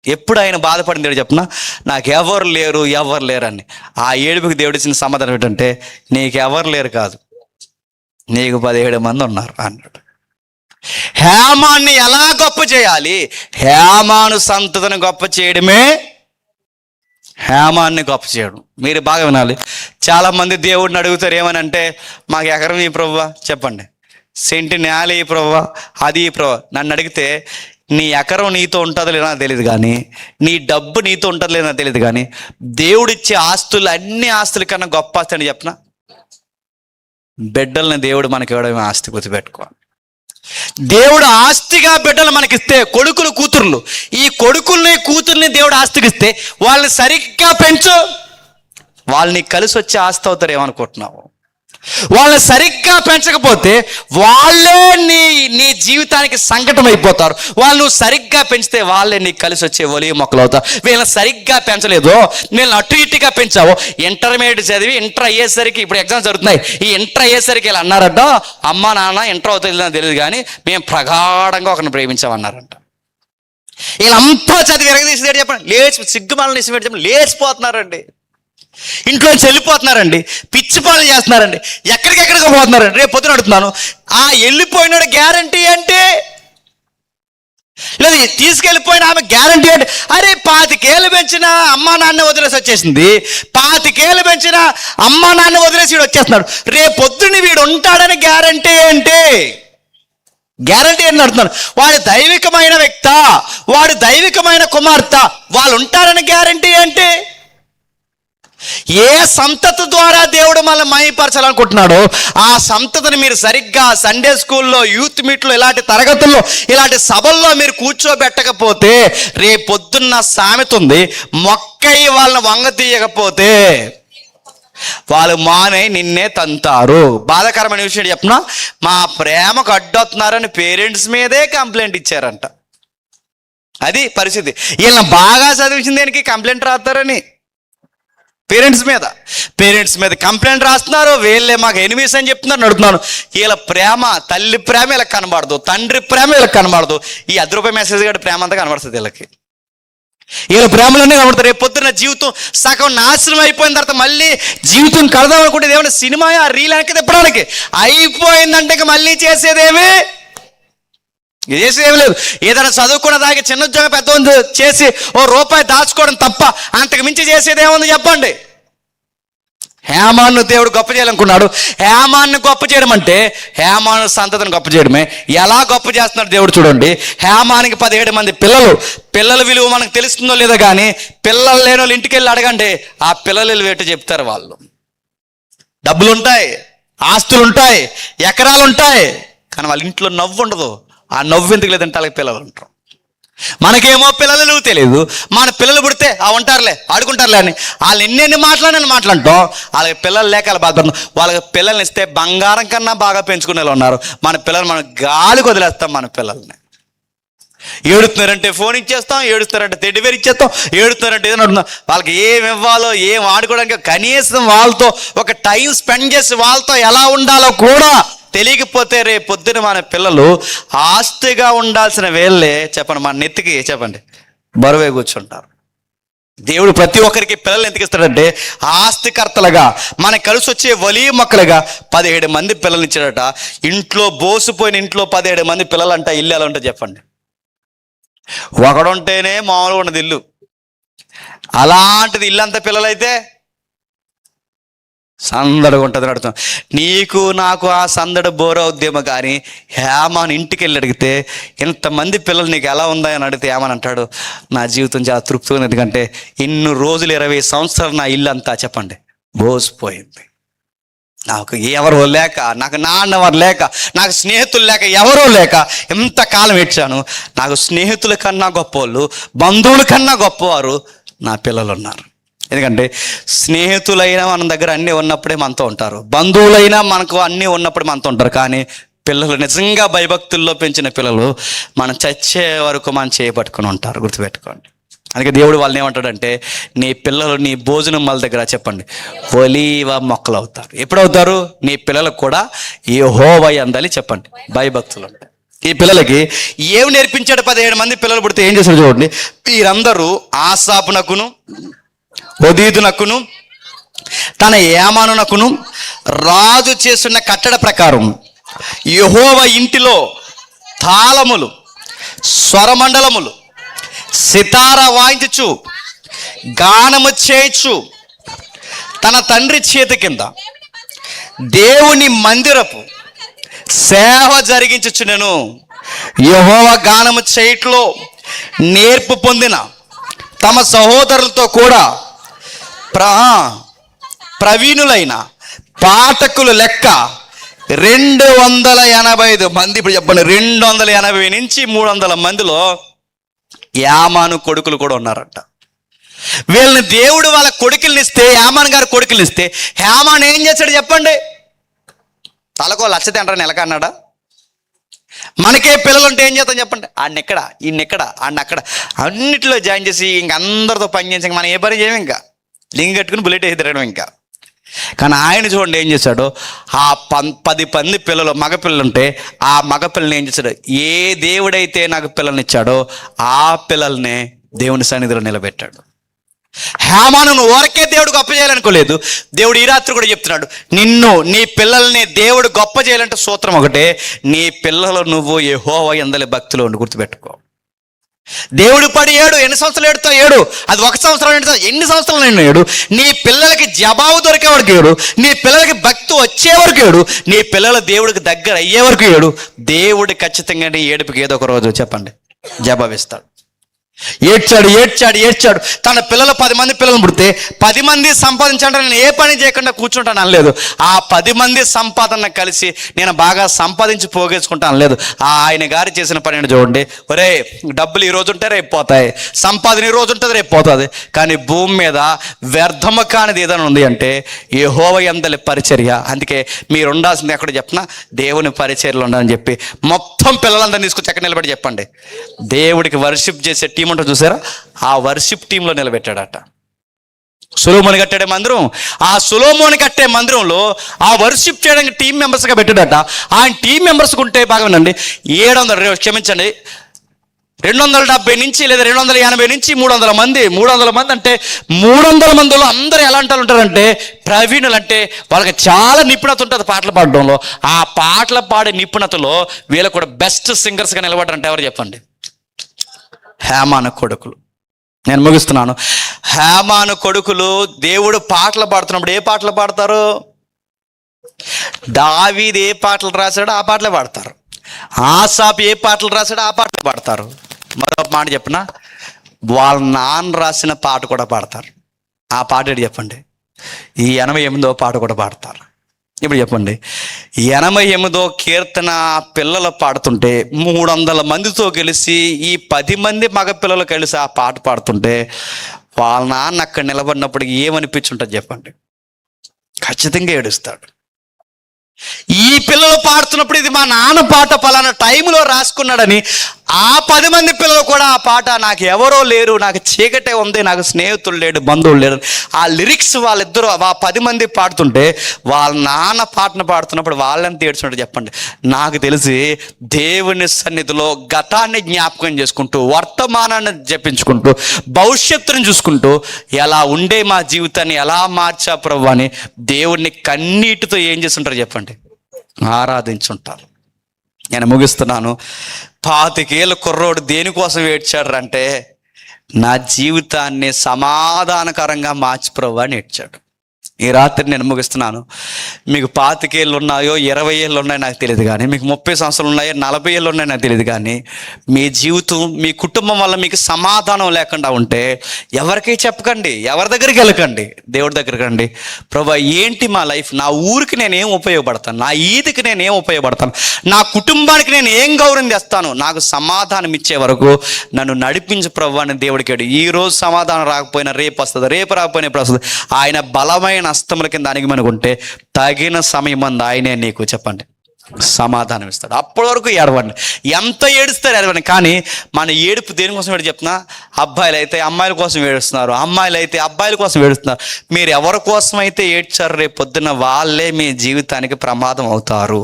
ఎప్పుడు ఆయన బాధపడింది చెప్పిన, నాకు ఎవరు లేరు అని. ఆ ఏడుపుకి దేవుడు ఇచ్చిన సమాధానం ఏంటంటే, నీకు ఎవరు లేరు కాదు, నీకు 17 మంది ఉన్నారు అన్నాడు. హేమాన్ని ఎలా గొప్ప చేయాలి? హేమాను సంతతిని గొప్ప చేయడమే హేమాన్ని గొప్ప చేయడం. మీరు బాగా వినాలి. చాలామంది దేవుడిని అడుగుతారు ఏమని అంటే, మాకు ఎకరం ఈ ప్రభువా చెప్పండి, సెంటి నేల ఈ ప్రభువా, అది ఈ ప్రభువా. నన్ను అడిగితే నీ ఎకరం నీతో ఉంటుందో లేదో నాకు తెలియదు, కానీ నీ డబ్బు నీతో ఉంటుందో లేదో నాకు తెలియదు, కానీ దేవుడిచ్చే ఆస్తులు అన్ని ఆస్తుల కన్నా గొప్ప ఆస్తి అని చెప్పిన, బిడ్డల్ని దేవుడు మనకి ఇవ్వడమే ఆస్తి. గుర్తుపెట్టుకోవాలి. దేవుడు ఆస్తిగా బిడ్డలు మనకిస్తే, కొడుకులు కూతుర్లు, ఈ కొడుకుల్ని కూతుర్ని దేవుడు ఆస్తికి ఇస్తే వాళ్ళని సరిగ్గా పెంచు, వాళ్ళని కలిసి వచ్చే ఆస్తి అవుతారు ఏమనుకుంటున్నావు? వాళ్ళని సరిగ్గా పెంచకపోతే వాళ్ళే నీ జీవితానికి సంకటం అయిపోతారు. వాళ్ళు నువ్వు సరిగ్గా పెంచితే వాళ్ళే నీకు కలిసి వచ్చే ఒలివ మొక్కలు అవుతారు. వీళ్ళని సరిగ్గా పెంచలేదు, వీళ్ళని అటు ఇటుగా పెంచావు. ఇంటర్మీడియట్ చదివి ఇంటర్ అయ్యేసరికి, ఇప్పుడు ఎగ్జామ్స్ జరుగుతున్నాయి, ఈ ఇంటర్ అయ్యేసరికి వీళ్ళు అన్నారట, అమ్మ నాన్న ఇంటర్ అవుతుందో తెలియదు కానీ మేము ప్రగాఢంగా ఒకరిని ప్రేమించామన్నారంట. వీళ్ళంతా చదివి ఎరగదీసి చెప్పండి, లేచి సిగ్గుమాలని చెప్పండి, లేచిపోతున్నారండి, ఇంట్లో నుంచి వెళ్ళిపోతున్నారండి, పిచ్చి పనులు చేస్తున్నారండి, ఎక్కడికెక్కడికి పోతున్నారండి. రేపు పొద్దున అడుగుతున్నాను, ఆ వెళ్ళిపోయినాడు గ్యారంటీ అంటే, లేదు తీసుకెళ్ళిపోయిన ఆమె గ్యారంటీ అంటే, అరే 25 ఏళ్ళు పెంచిన అమ్మా నాన్న వదిలేసి వచ్చేసింది, 25 ఏళ్ళు పెంచిన అమ్మా నాన్న వదిలేసి వీడు వచ్చేస్తున్నాడు, రేపు పొద్దున్న వీడు ఉంటాడని గ్యారంటీ ఏంటి? గ్యారంటీ ఏంటి అడుగుతున్నాను. వాడు దైవికమైన వ్యక్త, వాడు దైవికమైన కుమార్తె, వాళ్ళు ఉంటారని గ్యారంటీ ఏంటి? ఏ సంతతి ద్వారా దేవుడు మనల్ని మహిమపరచాలనుకుంటున్నాడో ఆ సంతతిని మీరు సరిగ్గా సండే స్కూల్లో, యూత్ మీట్లో, ఇలాంటి తరగతుల్లో, ఇలాంటి సభల్లో మీరు కూర్చోబెట్టకపోతే రేపొద్దున్న సామెత ఉంది, మొక్కయి వాళ్ళని వంగ తీయకపోతే వాళ్ళు మానే నిన్నే తంతారు. బాధాకరమైన విషయం చెప్పిన, మా ప్రేమకు అడ్డొస్తున్నారని పేరెంట్స్ మీదే కంప్లైంట్ ఇచ్చారంట. అది పరిస్థితి. వీళ్ళని బాగా చదివించిన దేనికి కంప్లైంట్ రాస్తారని పేరెంట్స్ మీద కంప్లైంట్ రాస్తున్నారు. వీళ్ళే మాకు ఎనిమిస్ అని చెప్తున్నారు, నడుపుతున్నాను. వీళ్ళ ప్రేమ, తల్లి ప్రేమ వీళ్ళకి కనబడదు, తండ్రి ప్రేమ వీళ్ళకి కనబడదు. ఈ ₹10 మెసేజ్ గడి ప్రేమ అంతా కనబడుతుంది వీళ్ళకి. వీళ్ళ ప్రేమలోనే కనబడతారు. రేపు పొద్దున్న జీవితం సగం నాశనం అయిపోయిన తర్వాత మళ్ళీ జీవితం కడదాం అనుకుంటే ఏమన్నా సినిమా ఆ రీల్ వెనక్కి తిప్పడానికి అయిపోయిందంటే ఇక మళ్ళీ చేసేదేమి లేదు. ఏదైనా చదువుకున్న దానికి చిన్న ఉద్యోగం పెద్ద చేసి ₹1 దాచుకోవడం తప్ప అంతకు మించి చేసేది ఏముంది చెప్పండి? హేమాను దేవుడు గొప్ప చేయాలనుకున్నాడు. హేమాన్ని గొప్ప చేయడం అంటే హేమాను సంతతిని గొప్ప చేయడమే. ఎలా గొప్ప చేస్తున్నాడు దేవుడు చూడండి. హేమానికి 17 మంది పిల్లల విలువ మనకు తెలుస్తుందో లేదో కానీ పిల్లలు లేని వాళ్ళు ఇంటికి వెళ్ళి అడగండి, ఆ పిల్లలు వేటు చెప్తారు. వాళ్ళు డబ్బులు ఉంటాయి, ఆస్తులు ఉంటాయి, ఎకరాలు ఉంటాయి, కానీ వాళ్ళ ఇంట్లో నవ్వు ఉండదు. ఆ నవ్వు ఎందుకు లేదంటే వాళ్ళకి పిల్లలు ఉంటారు. మనకేమో పిల్లలు తెలియదు. మన పిల్లలు పుడితే ఉంటారులే, ఆడుకుంటారులే అని వాళ్ళు ఎన్ని మాట్లాడటం. వాళ్ళకి పిల్లలు లేక వాళ్ళు బాధపడుతున్నారు. వాళ్ళకి పిల్లల్ని ఇస్తే బంగారం కన్నా బాగా పెంచుకునే వాళ్ళు ఉన్నారు. మన పిల్లలు మనం గాలికి వదిలేస్తాం. మన పిల్లల్ని ఏడుస్తున్నారంటే ఫోన్ ఇచ్చేస్తాం, ఏడుస్తున్నారంటే తెడ్డివేరు ఇచ్చేస్తాం, ఏడుస్తున్నారంటే ఏదైనా అడుగుతాం. వాళ్ళకి ఏమి ఇవ్వాలో, ఏం ఆడుకోవడానికి కనీసం వాళ్ళతో ఒక టైం స్పెండ్ చేసి వాళ్ళతో ఎలా ఉండాలో కూడా తెలియకపోతే రేపు పొద్దున మన పిల్లలు ఆస్తిగా ఉండాల్సిన వేళ్ళే చెప్పండి మన నెత్తికి చెప్పండి బరువే కూర్చుంటారు. దేవుడు ప్రతి ఒక్కరికి పిల్లల్ని ఎందుకు ఇస్తాడంటే ఆస్తికర్తలుగా మనకు కలిసి వచ్చే వలీయ మొక్కలుగా 17 మంది పిల్లల్ని ఇచ్చాడట. ఇంట్లో బోసిపోయిన ఇంట్లో 17 మంది పిల్లలంట. ఇల్లు ఎలా ఉంటుంది చెప్పండి? ఒకడుంటేనే మామూలుగా ఉన్నది ఇల్లు. అలాంటిది ఇల్లు అంతా పిల్లలైతే సందడిగా ఉంటుంది అడుగుతాం. నీకు నాకు ఆ సందడి బోర ఉద్యమం. కానీ హేమాన్ ఇంటికి వెళ్ళి అడిగితే ఇంతమంది పిల్లలు నీకు ఎలా ఉందా అని అడిగితే ఏమని అంటాడు, నా జీవితం చాలా తృప్తిగా ఉంది, ఎందుకంటే ఇన్ని రోజులు 20 సంవత్సరాలు నా ఇల్లు అంతా చెప్పండి బోసిపోయింది. నాకు ఎవరో లేక, నాకు నాన్నవారు లేక, నాకు స్నేహితులు లేక, ఎవరో లేక ఎంతకాలం ఇచ్చాను. నాకు స్నేహితుల కన్నా గొప్పవాళ్ళు, బంధువుల కన్నా గొప్పవారు నా పిల్లలు ఉన్నారు. ఎందుకంటే స్నేహితులైనా మన దగ్గర అన్నీ ఉన్నప్పుడే మనతో ఉంటారు, బంధువులైనా మనకు అన్నీ ఉన్నప్పుడు మనతో ఉంటారు. కానీ పిల్లలు నిజంగా భయభక్తుల్లో పెంచిన పిల్లలు మనం చచ్చే వరకు మనం చేయబట్టుకుని ఉంటారు. గుర్తుపెట్టుకోండి. అందుకే దేవుడు వాళ్ళని ఏమంటాడంటే నీ పిల్లలు నీ భోజనం వాళ్ళ దగ్గర చెప్పండి ఒలీవ మొక్కలు అవుతారు. ఎప్పుడవుతారు? నీ పిల్లలకు కూడా యెహోవా యందలి చెప్పండి భయభక్తులు ఉంటాయి. ఈ పిల్లలకి ఏమి నేర్పించాడు? 17 మంది పిల్లలు పుడితే ఏం చేశాడు చూడండి. వీరందరూ ఆసాపునకును, ఒదీదునకును, తన ఏమానునకును రాజు చేస్తున్న కట్టడ ప్రకారం యెహోవా ఇంటిలో తాళములు, స్వరమండలములు, సితార వాయించుచు, గానము చేయుచు తన తండ్రి చేతి కింద దేవుని మందిరపు సేవ జరిగించుచునెను. యెహోవా గానము చేయట్లో నేర్పు పొందిన తమ సహోదరులతో కూడా ప్రవీణులైన పాఠకులు లెక్క 285 మంది. ఇప్పుడు చెప్పండి, 280 నుంచి 300 మందిలో యామాను కొడుకులు కూడా ఉన్నారంట. వీళ్ళని దేవుడు వాళ్ళ కొడుకుల్ని ఇస్తే, యామాన్ గారి కొడుకుల్ని ఇస్తే హేమాన్ ఏం చేశాడు చెప్పండి? తలకో లక్ష తింటారని నెలకన్నాడా? మనకే పిల్లలు ఉంటే ఏం చేస్తాం చెప్పండి? ఆడినెక్కడ, ఈయనెక్కడ, ఆడినక్కడ అన్నిటిలో జాయిన్ చేసి ఇంక అందరితో పని చేసి మనం ఏ పని చేయము, ఇంకా లింగ్ కట్టుకుని బుల్లెట్ వేసి తిరగడం ఇంకా. కానీ ఆయన చూడండి ఏం చేశాడు, ఆ 10 మంది పిల్లలు మగపిల్లలు ఉంటే ఆ మగపిల్లని ఏం చేశాడు? ఏ దేవుడైతే నాకు పిల్లల్ని ఇచ్చాడో ఆ పిల్లల్ని దేవుని సన్నిధిలో నిలబెట్టాడు. హేమాను ఊరకే దేవుడు గొప్ప చేయాలనుకోలేదు. దేవుడు ఈ రాత్రి కూడా చెప్తున్నాడు, నిన్ను నీ పిల్లల్ని దేవుడు గొప్ప చేయాలంటే సూత్రం ఒకటే, నీ పిల్లలు నువ్వు యెహోవా యందలి భక్తిలో ఉండి. గుర్తుపెట్టుకో. దేవుడు పడి ఎన్ని సంవత్సరాలు ఏడు, అది 1 సంవత్సరం ఎన్ని సంవత్సరాలు ఏడు. నీ పిల్లలకి జవాబు దొరికే వరకు ఏడు, నీ పిల్లలకి భక్తి వచ్చే వరకు ఏడు, నీ పిల్లలు దేవుడికి దగ్గర అయ్యే వరకు ఏడు. దేవుడు ఖచ్చితంగా నీ ఏడుపుకి ఏదో ఒక రోజు చెప్పండి జవాబిస్తాడు. ఏడ్చాడు ఏడ్చాడు ఏడ్చాడు. తన పిల్లలు 10 మంది పిల్లలు పుడితే 10 మంది సంపాదించాలంటే నేను ఏ పని చేయకుండా కూర్చుంటాను అనలేదు. ఆ 10 మంది సంపాదన కలిసి నేను బాగా సంపాదించి పోగేసుకుంటాను అనలేదు. ఆయన గారు చేసిన పని ఏంటో చూడండి. ఒరే, డబ్బులు ఈ రోజు ఉంటే రేపు పోతాయి, సంపాదన ఈ రోజు ఉంటుంది రేపు పోతుంది, కానీ భూమి మీద వ్యర్థము కానిది ఏదైనా ఉంది అంటే యెహోవా యందలి పరిచర్య. అందుకే మీరు ఉండాల్సింది ఎక్కడ చెప్పినా దేవుని పరిచర్యలో ఉండాలని చెప్పి మొత్తం పిల్లలందరినీ తీసుకొచ్చి ఎక్కడ నిలబడి చెప్పండి, దేవుడికి వర్షిప్ చేసే టీం ఉంటుంది చూసారా, ఆ వర్షిప్ టీంలో నిలబెట్టాడట. సొలొమోను కట్టాడే మందిరం, ఆ సొలొమోను కట్టే మందిరంలో ఆ వర్షిప్ చేయడానికి టీం మెంబర్స్గా పెట్టాడట. ఆయన టీం మెంబర్స్ ఉంటే బాగా వినండి, 270 నుంచి లేదా 280 నుంచి 300 మంది. 300 మంది అంటే 300 మందిలో అందరూ ఎలాంటి వాళ్ళు ఉంటారంటే ప్రవీణులు. అంటే వాళ్ళకి చాలా నిపుణత ఉంటుంది పాటలు పాడడంలో. ఆ పాటలు పాడే నిపుణతలో వీళ్ళు కూడా బెస్ట్ సింగర్స్గా నిలబడ్డారంటే ఎవరు చెప్పండి? హేమాను కొడుకులు. నేను ముగిస్తున్నాను. హేమాను కొడుకులు దేవుడు పాటలు పాడుతున్నప్పుడు ఏ పాటలు పాడతారు? దావీదు ఏ పాటలు రాశాడో ఆ పాటలే పాడతారు. ఆసాపు ఏ పాటలు రాశాడో ఆ పాటలు పాడతారు. మరో మాట చెప్పిన, వాళ్ళ నాన్న రాసిన పాట కూడా పాడతారు. ఆ పాట ఏంటి చెప్పండి? ఈ 88వ పాట కూడా పాడతారు. ఇప్పుడు చెప్పండి, 88వ కీర్తన పిల్లలు పాడుతుంటే 300 మందితో కలిసి ఈ 10 మంది మగ పిల్లలు కలిసి ఆ పాట పాడుతుంటే వాళ్ళ నాన్న అక్కడ నిలబడినప్పుడు ఏమనిపించుంటుంది చెప్పండి? ఖచ్చితంగా ఏడుస్తాడు. ఈ పిల్లలు పాడుతున్నప్పుడు ఇది మా నాన్న పాట పలానా టైంలో రాసుకున్నాడని ఆ 10 మంది పిల్లలు కూడా ఆ పాట నాకు ఎవరో లేరు, నాకు చీకటే ఉంది, నాకు స్నేహితులు లేడు, బంధువులు లేరు, ఆ లిరిక్స్ వాళ్ళిద్దరూ ఆ 10 మంది పాడుతుంటే వాళ్ళ నాన్న పాటను పాడుతున్నప్పుడు వాళ్ళని ఏడ్చుంటారు చెప్పండి? నాకు తెలిసి దేవుని సన్నిధిలో గతాన్ని జ్ఞాపకం చేసుకుంటూ, వర్తమానాన్ని జపించుకుంటూ, భవిష్యత్తుని చూసుకుంటూ ఎలా ఉండే మా జీవితాన్ని ఎలా మార్చా ప్రభు అని దేవుణ్ణి కన్నీటితో ఏం చేస్తుంటారు చెప్పండి? ఆరాధించుంటారు. నేను ముగిస్తున్నాను. 25 ఏళ్ళ కుర్రోడు దేనికోసం ఏడ్చాడు అంటే నా జీవితాన్ని సమాధానకరంగా మార్చి ప్రభు అని ఏడ్చాడు. ఈ రాత్రి నేను ముగిస్తున్నాను. మీకు 25 ఏళ్ళు ఉన్నాయో 20 ఏళ్ళు ఉన్నాయో నాకు తెలియదు, కానీ మీకు 30 సంవత్సరాలు ఉన్నాయో 40 ఏళ్ళు ఉన్నాయో నాకు తెలియదు, కానీ మీ జీవితం మీ కుటుంబం వల్ల మీకు సమాధానం లేకుండా ఉంటే ఎవరికి చెప్పకండి, ఎవరి దగ్గరికి వెళ్ళకండి, దేవుడి దగ్గరికి రండి. ప్రభు ఏంటి మా లైఫ్, నా ఊరికి నేను ఏం ఉపయోగపడతాను, నా ఈదికి నేను ఏం ఉపయోగపడతాను, నా కుటుంబానికి నేను ఏం గౌరవం తెస్తాను, నాకు సమాధానం ఇచ్చే వరకు నన్ను నడిపించు ప్రభు అని దేవుడికి. ఈ రోజు సమాధానం రాకపోయినా రేపు వస్తుంది, రేపు రాకపోయినా ఇప్పుడు వస్తుంది. ఆయన బలమైన హస్తముల కింద అణిగిమనుకుంటే తగిన సమయం అందు ఆయనే నీకు చెప్పండి సమాధానం ఇస్తాడు. అప్పటి వరకు ఏడవండి, ఎంత ఏడుస్తారు ఏడవండి. కానీ మన ఏడుపు దేనికోసం ఏడు చెప్తున్నా? అబ్బాయిలు అయితే అమ్మాయిల కోసం ఏడుస్తున్నారు, అమ్మాయిలు అయితే అబ్బాయిల కోసం ఏడుస్తున్నారు. మీరు ఎవరి కోసం అయితే ఏడ్చారు రేపు పొద్దున్న వాళ్ళే మీ జీవితానికి ప్రమాదం అవుతారు.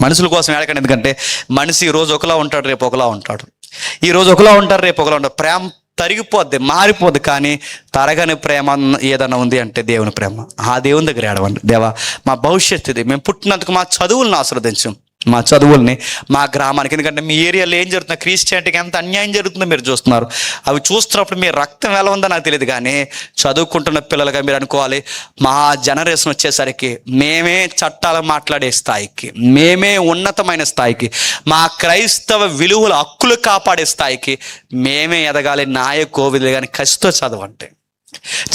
మనుషుల కోసం ఏడకండి. ఎందుకంటే మనిషి ఈ రోజు ఒకలా ఉంటాడు, రేపు ఒకలా ఉంటాడు. ఈ రోజు ఒకలా ఉంటారు, రేపు ఒకలా ఉంటారు. ప్రేమ తరిగిపోద్ది, మారిపోద్ది. కానీ తరగని ప్రేమ ఏదైనా ఉంది అంటే దేవుని ప్రేమ. ఆ దేవుని దగ్గర ఏడవండి. దేవా, మా భవిష్యత్తు ఇది, మేము పుట్టినందుకు మా చదువులను ఆశీర్వదించు, మా చదువుల్ని, మా గ్రామానికి. ఎందుకంటే మీ ఏరియాలో ఏం జరుగుతుందో, క్రిస్టియానిటీకి ఎంత అన్యాయం జరుగుతుందో మీరు చూస్తున్నారు. అవి చూస్తున్నప్పుడు మీ రక్తం ఎలా ఉందో నాకు తెలియదు, కానీ చదువుకుంటున్న పిల్లలుగా మీరు అనుకోవాలి, మా జనరేషన్ వచ్చేసరికి మేమే చట్టాలు మాట్లాడే స్థాయికి, మేమే ఉన్నతమైన స్థాయికి, మా క్రైస్తవ విలువల హక్కులు కాపాడే స్థాయికి మేమే ఎదగాలి. నాయకోవిధులు కానీ కసితో చదవండి.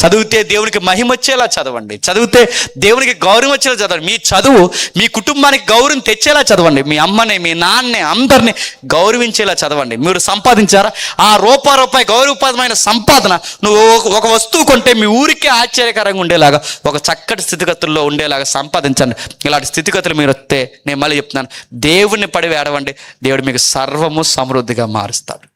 చదివితే దేవునికి మహిమ వచ్చేలా చదవండి, చదివితే దేవునికి గౌరవం వచ్చేలా చదవండి. మీ చదువు మీ కుటుంబానికి గౌరవం తెచ్చేలా చదవండి. మీ అమ్మని, మీ నాన్నని, అందరినీ గౌరవించేలా చదవండి. మీరు సంపాదించారా? ఆ రూపాయి గౌరవప్రదమైన సంపాదన నువ్వు ఒక వస్తువు కొంటే మీ ఊరికే ఆశ్చర్యకరంగా ఉండేలాగా, ఒక చక్కటి స్థితిగతుల్లో ఉండేలాగా సంపాదించండి. ఇలాంటి స్థితిగతులు మీరు వస్తే నేను మళ్ళీ చెప్తున్నాను, దేవుణ్ణి పడి వేడవండి, దేవుడు మీకు సర్వము సమృద్ధిగా మారుస్తాడు.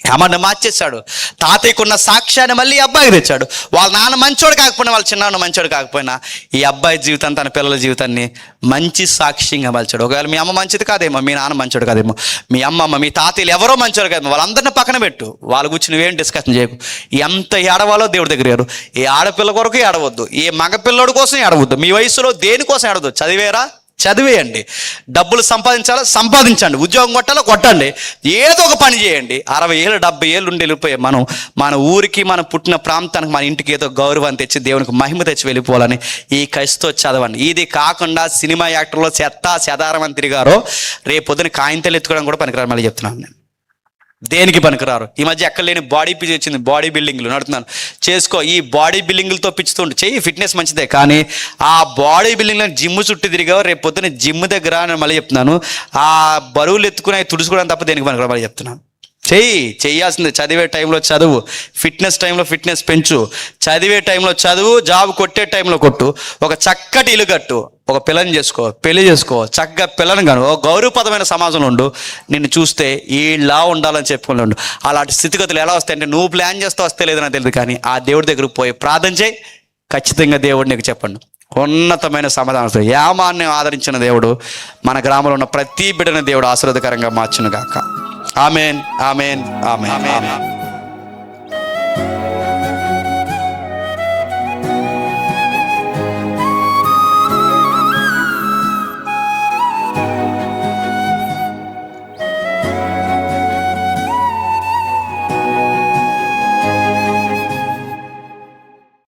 హేమాన్ని మార్చేశాడు. తాతయ్యకున్న సాక్ష్యాన్ని మళ్ళీ ఈ అబ్బాయికి తెచ్చాడు. వాళ్ళ నాన్న మంచోడు కాకపోయినా, వాళ్ళ చిన్నాన్న మంచోడు కాకపోయినా, ఈ అబ్బాయి జీవితాన్ని, తన పిల్లల జీవితాన్ని మంచి సాక్ష్యంగా మలిచాడు. ఒకవేళ మీ అమ్మ మంచిది కాదేమో, మీ నాన్న మంచోడు కాదేమో, మీ అమ్మమ్మ, మీ తాతయ్యలు ఎవరో మంచోడు కాదేమో, వాళ్ళందరినీ పక్కన పెట్టు, వాళ్ళ గురించి నువ్వేం డిస్కషన్ చేయకు. ఎంత ఏడవాలో దేవుడి దగ్గర ఏడు. ఏ ఆడపిల్ల కొరకు ఏడవద్దు, ఏ మగపిల్లడి కోసం ఏడవద్దు, మీ వయసులో దేనికోసం ఏడవద్దు. చదివేరా? చదివేయండి. డబ్బులు సంపాదించండి. ఉద్యోగం కొట్టండి. ఏదో ఒక పని చేయండి. 60 ఏళ్ళు 70 ఏళ్ళు ఉండి వెళ్ళిపోయే మనం మన ఊరికి, మన పుట్టిన ప్రాంతానికి, మన ఇంటికి ఏదో గౌరవాన్ని తెచ్చి దేవునికి మహిమ తెచ్చి వెళ్ళిపోవాలని ఈ కసితో చదవండి. ఇది కాకుండా సినిమా యాక్టర్లో చెదారం అని తిరిగారో రేపు పొద్దున కాయింతలు ఎత్తుకోవడం కూడా పనికిరాని మళ్ళీ చెప్తున్నాను నేను. దేనికి పనికిరారు. ఈ మధ్య ఎక్కడ లేని బాడీ పిచ్చి వచ్చింది, బాడీ బిల్డింగ్లు నడుతున్నాను చేసుకో. ఈ బాడీ బిల్డింగ్లతో పిచ్చుతుంటే చెయ్యి, ఫిట్నెస్ మంచిదే, కానీ ఆ బాడీ బిల్డింగ్లో జిమ్ చుట్టూ తిరిగావు. రేపు పొద్దున్న జిమ్ దగ్గర నేను మళ్ళీ చెప్తున్నాను, ఆ బరువులు ఎత్తుకుని తుడుచుకోవడం తప్ప దేనికి పనికిరా మళ్ళీ చెప్తున్నాను. చెయ్యాల్సిందే. చదివే టైంలో చదువు, ఫిట్నెస్ టైంలో ఫిట్నెస్ పెంచు, చదివే టైంలో చదువు, జాబ్ కొట్టే టైంలో కొట్టు, ఒక చక్కటి ఇల్లు కట్టు, ఒక పిల్లని చేసుకో, పెళ్లి చేసుకో, చక్కగా పిల్లని కాను, ఒక గౌరవపదమైన సమాజంలో ఉండు. నిన్ను చూస్తే ఇలా ఉండాలని చెప్పుకుని ఉండు. అలాంటి స్థితిగతులు ఎలా వస్తాయంటే నువ్వు ప్లాన్ చేస్తే వస్తే లేదో నాకు తెలియదు, కానీ ఆ దేవుడి దగ్గరకు పోయి ప్రార్థన చేయి, ఖచ్చితంగా దేవుడు నీకు చెప్పండి ఉన్నతమైన సమాధానం. యామాన్ని ఆదరించిన దేవుడు మన గ్రామంలో ఉన్న ప్రతి బిడ్డని దేవుడు ఆశీర్వాదకరంగా మార్చును గాక. Amen, amen, amen.